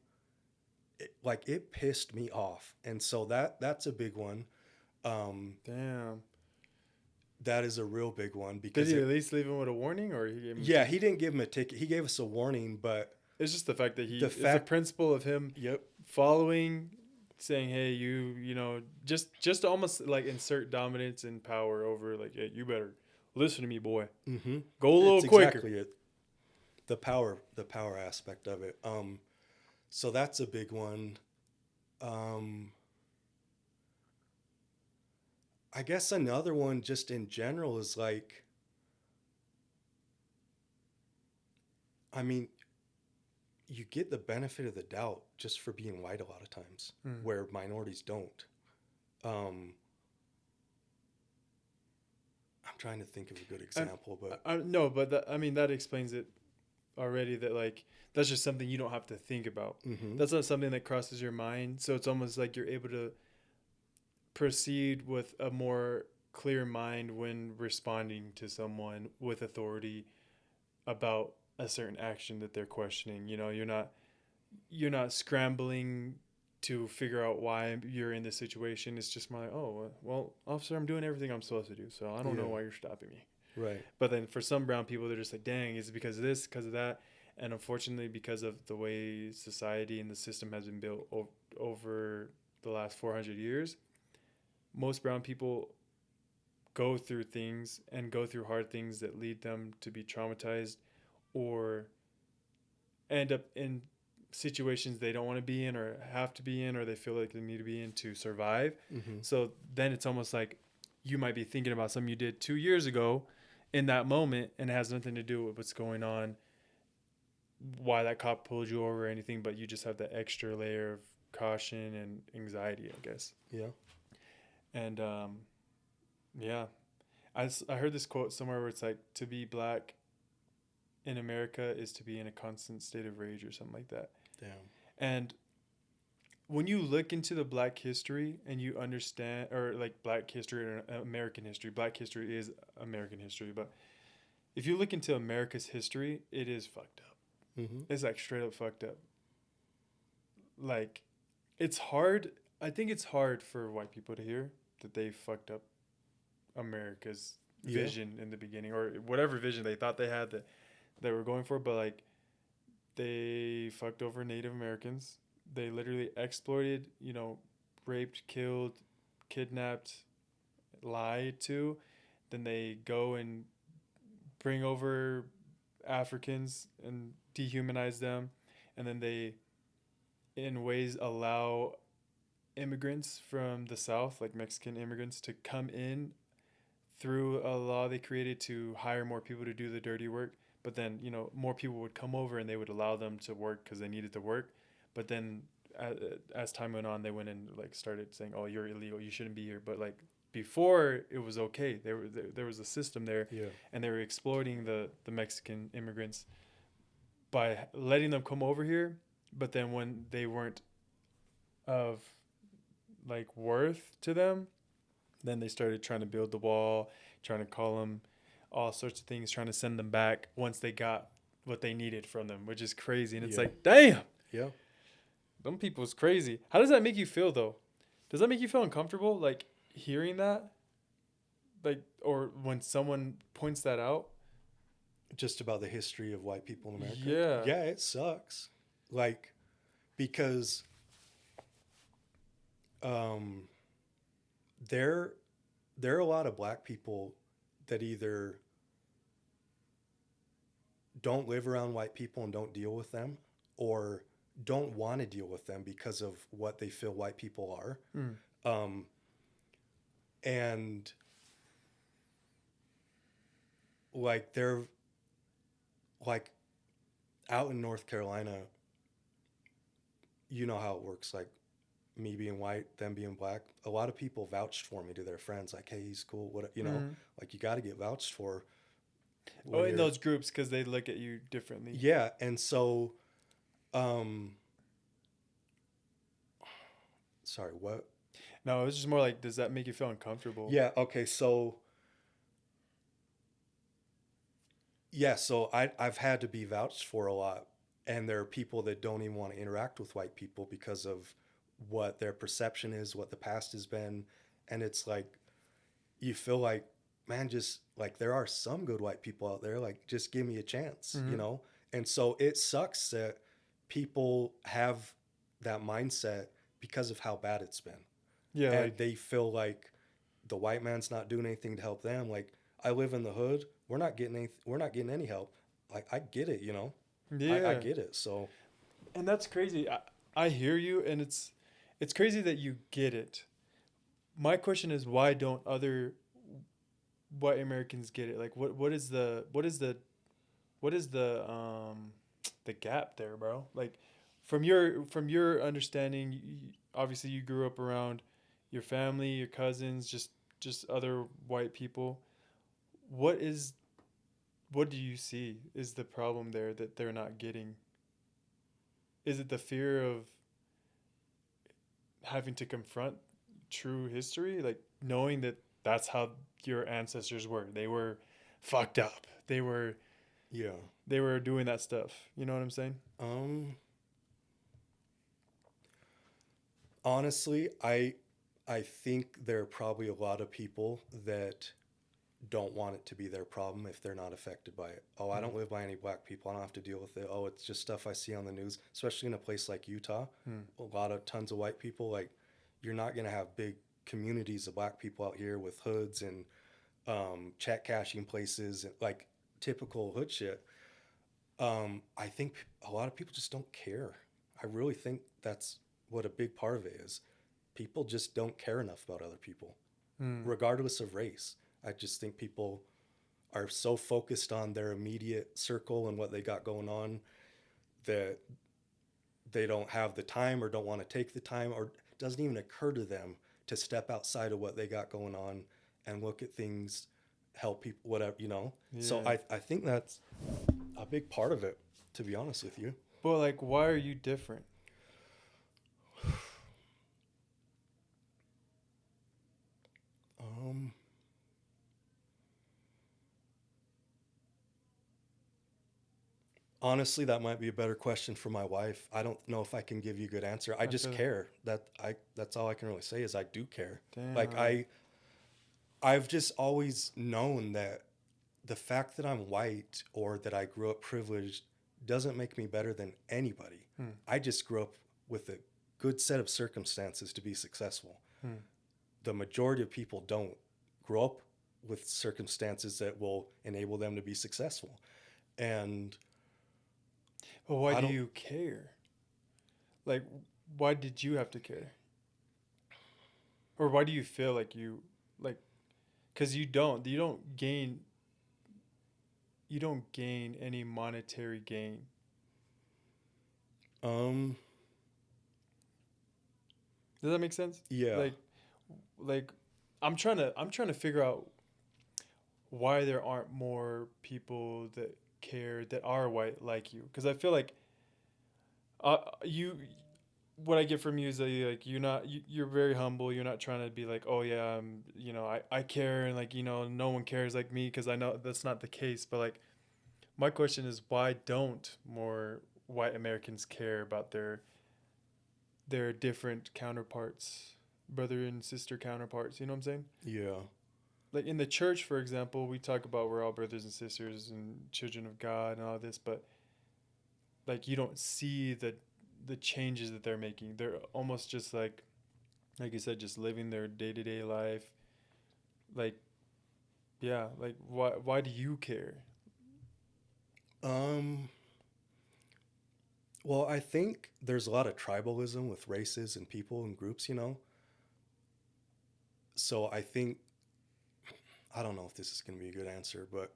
it pissed me off. And so that's a big one. Um, Damn. That is a real big one Did because he at least leave him with a warning, or he gave him a yeah, ticket? he didn't give him a ticket. He gave us a warning, but It's just the fact that the it's a fact, principle of him yep, following, saying, "Hey, you know, just to almost like insert dominance and power over, like, hey, you better listen to me, boy. mm-hmm. Go a little It's quicker." exactly it. The power aspect of it. So that's a big one. Um, I guess another one just in general is like, I mean, you get the benefit of the doubt just for being white a lot of times, Mm. where minorities don't. Um, I'm trying to think of a good And example, but no, but I mean that explains it already. That like that's just something you don't have to think about. mm-hmm. That's not something that crosses your mind. So it's almost like you're able to proceed with a more clear mind when responding to someone with authority about a certain action that they're questioning. You know, you're not scrambling to figure out why you're in this situation. It's just more like, oh, well, officer, I'm doing everything I'm supposed to do, so I don't know Yeah, why you're stopping me. right. But then for some brown people, they're just like, dang, is it because of this, because of that? And unfortunately, because of the way society and the system has been built over the last 400 years, most brown people go through things and go through hard things that lead them to be traumatized or end up in situations they don't want to be in or have to be in or they feel like they need to be in to survive. Mm-hmm. So then it's almost like you might be thinking about something you did 2 years ago in that moment and it has nothing to do with what's going on, why that cop pulled you over or anything, but you just have that extra layer of caution and anxiety, I guess. Yeah. And yeah, I heard this quote somewhere where it's like, to be black in America is to be in a constant state of rage or something like that. Damn. And when you look into the black history and you understand, or like black history or American history, black history is American history, but if you look into America's history, it is fucked up. Mm-hmm. It's like straight up fucked up. Like, it's hard. I think it's hard for white people to hear that they fucked up America's Yeah. vision in the beginning or whatever vision they thought they had that they were going for, but like they fucked over Native Americans. They literally exploited, raped, killed, kidnapped, lied to. Then they go and bring over Africans and dehumanize them. And then they, in ways, allow immigrants from the South, like Mexican immigrants, to come in through a law they created to hire more people to do the dirty work. But then, more people would come over and they would allow them to work because they needed to work. But then as time went on, they went and like started saying, "Oh, you're illegal. You shouldn't be here." But like before, it was okay. There was a system there, Yeah. and they were exploiting the Mexican immigrants by letting them come over here. But then when they weren't of like worth to them, then they started trying to build the wall, trying to call them all sorts of things, trying to send them back once they got what they needed from them, which is crazy. And it's Yeah. like, damn, Yeah. them people's crazy. How does that make you feel though? Does that make you feel uncomfortable, like hearing that, like, or when someone points that out? Just about the history of white people in America. Yeah. Yeah, it sucks. Like, because um, there there are a lot of black people that either don't live around white people and don't deal with them, or don't want to deal with them because of what they feel white people are. Mm. Um, and like they're like out in North Carolina, you know how it works. Like me being white, them being black, a lot of people vouched for me to their friends. Like, hey, he's cool. What Mm. like you got to get vouched for Oh, when in you're those groups because they look at you differently. yeah. And so, um, sorry, what? No, it was just more like, does that make you feel uncomfortable? Yeah. Okay. So yeah. So I've had to be vouched for a lot, and there are people that don't even want to interact with white people because of what their perception is, what the past has been, and it's like you feel like man, just like there are some good white people out there, like just give me a chance, you Mm-hmm. know? And so it sucks that people have that mindset because of how bad it's been. Yeah, And like they feel like the white man's not doing anything to help them. Like I live in the hood, we're not getting any help. Like I get it, you know? I yeah, get it. So and that's crazy. I hear you, and it's crazy that you get it. My question is, why don't other white Americans get it? Like, what is the gap there, bro? Like, from your understanding, obviously you grew up around your family, your cousins, just other white people. What is what do you see is the problem there that they're not getting? Is it the fear of having to confront true history, like knowing that that's how your ancestors were? They were fucked up. yeah. They were doing that stuff. You know what I'm saying? Um Honestly, I think there are probably a lot of people that don't want it to be their problem if they're not affected by it. Oh, I Mm. don't live by any black people. I don't have to deal with it. Oh, it's just stuff I see on the news, especially in a place like Utah. Mm. A lot of tons of white people. Like, you're not going to have big communities of black people out here with hoods and check cashing places, like typical hood shit. I think a lot of people just don't care. I really think that's what a big part of it is. People just don't care enough about other people, Mm. regardless of race. I just think people are so focused on their immediate circle and what they got going on that they don't have the time or don't want to take the time, or it doesn't even occur to them to step outside of what they got going on and look at things, help people, whatever, you know? So Yeah. I think that's a big part of it, to be honest with you. But like, why are you different? Um, Honestly, that might be a better question for my wife. I don't know if I can give you a good answer. I I just feel care. That's all I can really say is I do care. Like damn. I've just always known that the fact that I'm white or that I grew up privileged doesn't make me better than anybody. Hmm. I just grew up with a good set of circumstances to be successful. Hmm. The majority of people don't grow up with circumstances that will enable them to be successful. And But why I do don't you care? Like, why did you have to care? Or why do you feel like you like? Because you don't gain any monetary gain. um Does that make sense? yeah. Like like I'm trying to figure out why there aren't more people that care that are white like you, because I feel like you what I get from you is that you're very humble. You're not trying to be like, oh yeah, I care, and like, no one cares like me, because I know that's not the case. But like, my question is, why don't more white Americans care about their different counterparts, brother and sister counterparts? You know what I'm saying? Yeah. Like in the church, for example, we talk about we're all brothers and sisters and children of God and all this, but like you don't see the changes that they're making. They're almost just like you said, just living their day to day life. Like, yeah, like why do you care? Um well, I think there's a lot of tribalism with races and people and groups, you know. So I think I don't know if this is going to be a good answer, but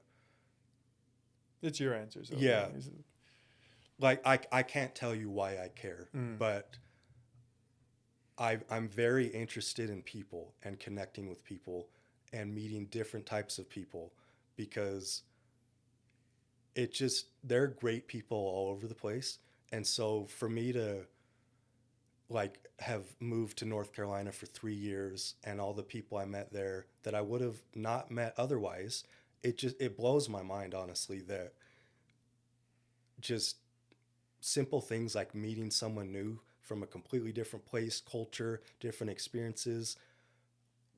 It's your answer, so yeah, yeah. like I can't tell you why I care, Mm. but I'm very interested in people and connecting with people and meeting different types of people because it just they're great people all over the place. And so for me to like have moved to North Carolina for 3 years and all the people I met there that I would have not met otherwise, it blows my mind honestly that just simple things like meeting someone new from a completely different place, culture, different experiences,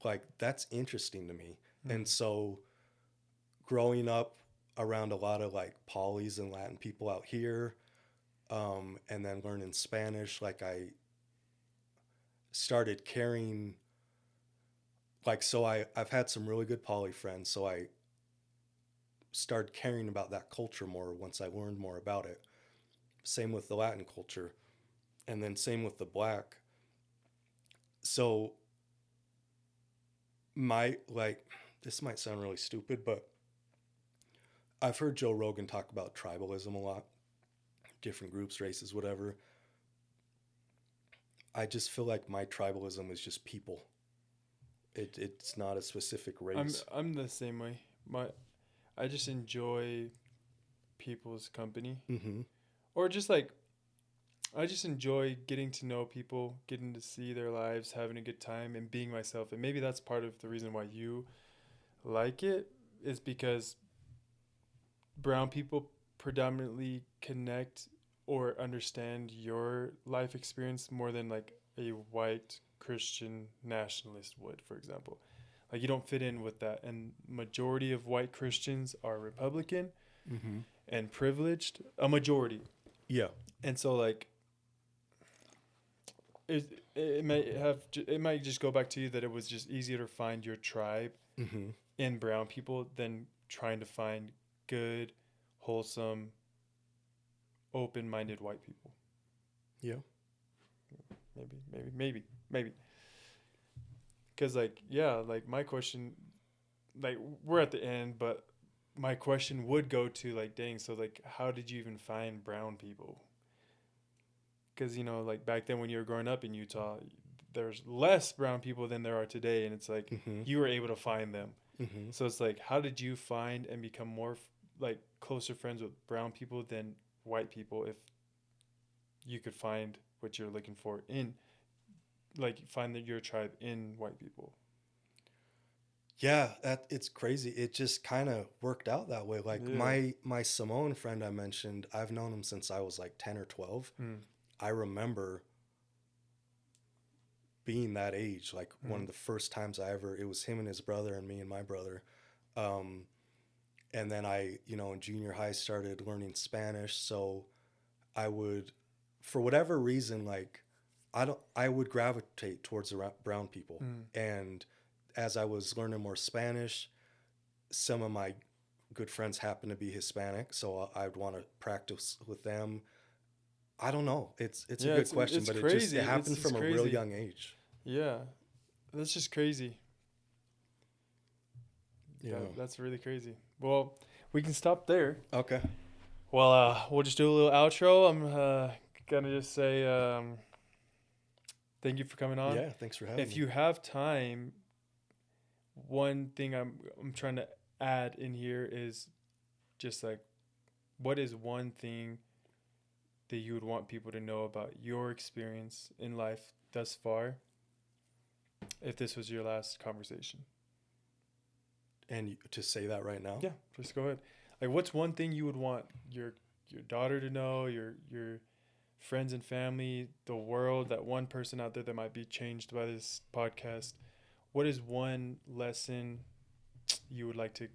like that's interesting to me. And so growing up around a lot of like polys and Latin people out here, and then learning Spanish, like I started caring, like, so I've had some really good poly friends, so I started caring about that culture more once I learned more about it. Same with the Latin culture, and then same with the black. So my, like, this might sound really stupid, but I've heard Joe Rogan talk about tribalism a lot, different groups, races, whatever. I just feel like my tribalism is just people. It's not a specific I'm race. I'm the same way. My I just enjoy people's company, Mm-hmm. or just like I just enjoy getting to know people, getting to see their lives, having a good time, and being myself. And maybe that's part of the reason why you like it, is because brown people predominantly connect or understand your life experience more than like a white Christian nationalist would, for example. Like you don't fit in with that, and majority of white Christians are Republican Mm-hmm. and privileged, a majority. Yeah. And so like it might just go back to you that it was just easier to find your tribe Mm-hmm. in brown people than trying to find good, wholesome, open-minded white people. Yeah. Maybe. Because like yeah, like my question, like we're at the end, but my question would go to like, dang, so like, how did you even find brown people? Because like back then when you were growing up in Utah, there's less brown people than there are today, and it's like Mm-hmm. you were able to find them. Mm-hmm. So it's like, how did you find and become more like closer friends with brown people than white people if you could find what you're looking for in, like, find that your tribe in white people? Yeah, that it's crazy. It just kind of worked out that way. Like Yeah. my Samoan friend I mentioned, I've known him since I was like 10 or 12. Mm. I remember being that age, like one Mm. of the first times I ever, it was him and his brother and me and my brother. Um, and then I, in junior high started learning Spanish. So I would, for whatever reason, like I would gravitate towards the brown people. Mm. And as I was learning more Spanish, some of my good friends happen to be Hispanic, so I'd want to practice with them. I don't know. It's a Yeah, good question, it's but crazy. it It's happened it's from a real crazy. young age. Yeah, that's just crazy. Yeah. That's really crazy. Well, we can stop there. Okay. Well, we'll just do a little outro. I'm gonna just say thank you for coming on. Yeah. Thanks for having If me. you have time, one thing I'm trying to add in here is just like, what is one thing that you would want people to know about your experience in life thus far, if this was your last conversation? And to say that right now. Yeah, just go ahead. Like, what's one thing you would want your daughter to know, your friends and family, the world, that one person out there that might be changed by this podcast? What is one lesson you would like to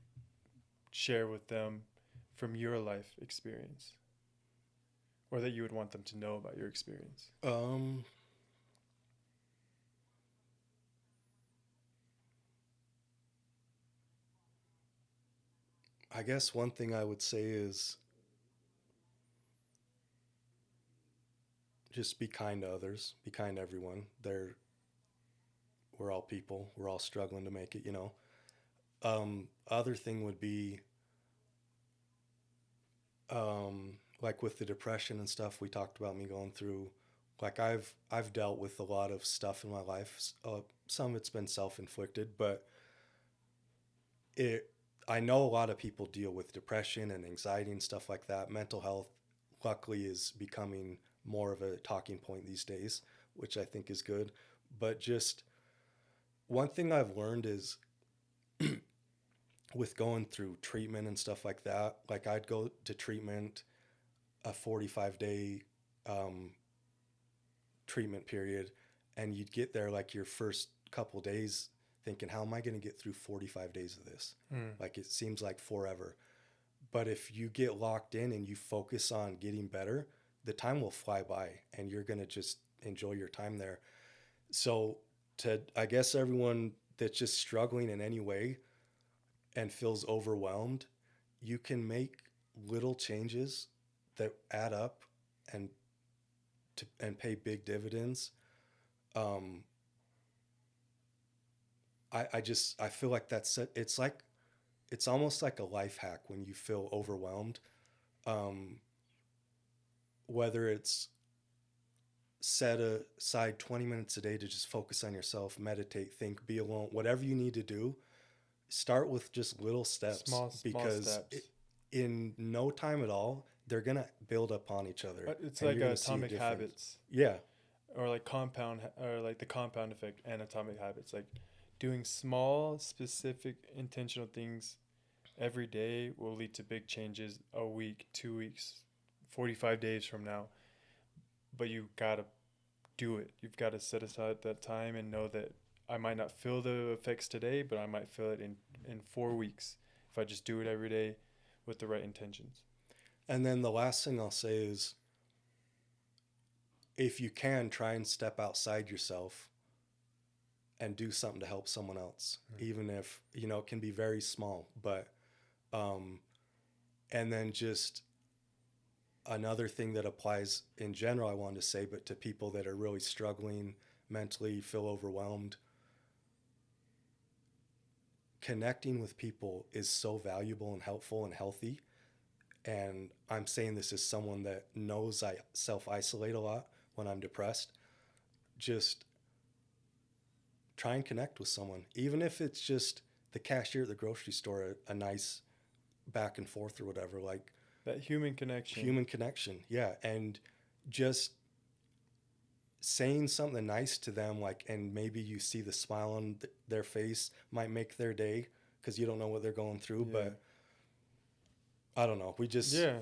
share with them from your life experience, or that you would want them to know about your experience? Um, I guess one thing I would say is just be kind to others. Be kind to everyone. We're all people. We're all struggling to make it. Other thing would be like with the depression and stuff we talked about me going through. Like I've dealt with a lot of stuff in my life. Some of it's been self-inflicted, but it I know a lot of people deal with depression and anxiety and stuff like that. Mental health, luckily, is becoming more of a talking point these days, which I think is good. But just one thing I've learned is with going through treatment and stuff like that, like I'd go to treatment, a 45-day um, treatment period, and you'd get there like your first couple days thinking, how am I going to get through 45 days of this? Mm. Like, it seems like forever. But if you get locked in and you focus on getting better, the time will fly by and you're going to just enjoy your time there. So, to, I guess, everyone that's just struggling in any way and feels overwhelmed, you can make little changes that add up and and pay big dividends. Um, I feel like that's it. It's almost like a life hack when you feel overwhelmed. Um, whether it's set aside 20 minutes a day to just focus on yourself, meditate, think, be alone, whatever you need to do, start with just little steps Small because steps. in no time at all, they're going to build up on each other It's and like you're going to see a atomic difference. habits, Yeah. or like or like the compound effect and atomic habits. Like doing small, specific, intentional things every day will lead to big changes a week, 2 weeks, 45 days from now. But you gotta do it. You've got to set aside that time and know that I might not feel the effects today, but I might feel it in 4 weeks if I just do it every day with the right intentions. And then the last thing I'll say is if you can, try and step outside yourself and do something to help someone else, even if, it can be very small. But, and then just another thing that applies in general, I wanted to say, but to people that are really struggling mentally, feel overwhelmed, connecting with people is so valuable and helpful and healthy. And I'm saying this as someone that knows I self-isolate a lot when I'm depressed. Just try and connect with someone, even if it's just the cashier at the grocery store, a nice back and forth or whatever, like that human connection. Human connection, yeah. And just saying something nice to them, like, and maybe you see the smile on their face might make their day because you don't know what they're going through. Yeah. But I don't know. Yeah.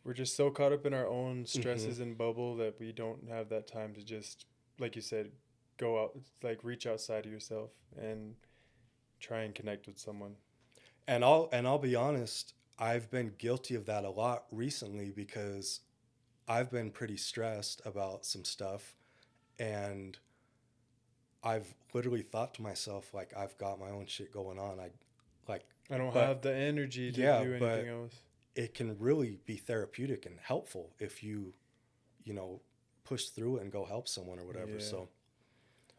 We're just so caught up in our own stresses Mhm. and bubble that we don't have that time to just, like you said, go out, like reach outside of yourself and try and connect with someone. And I'll be honest, I've been guilty of that a lot recently because I've been pretty stressed about some stuff, and I've literally thought to myself, like, I've got my own shit going on. Like, I don't but have the energy to yeah, do anything but else. it can really be therapeutic and helpful if you know, push through it and go help someone or whatever. Yeah. So,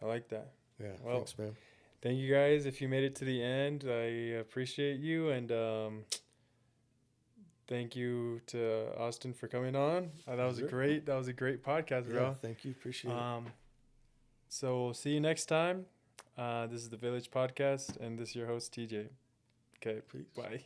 I like that. yeah, Well, thanks, man. thank you guys. If you made it to the end, I appreciate you. And thank you to Austin for coming on. Sure. That was a great podcast, Yeah, bro. thank you. Appreciate it. So we'll see you next time. This is the Village Podcast, and this is your host, TJ. Okay, Peace. bye.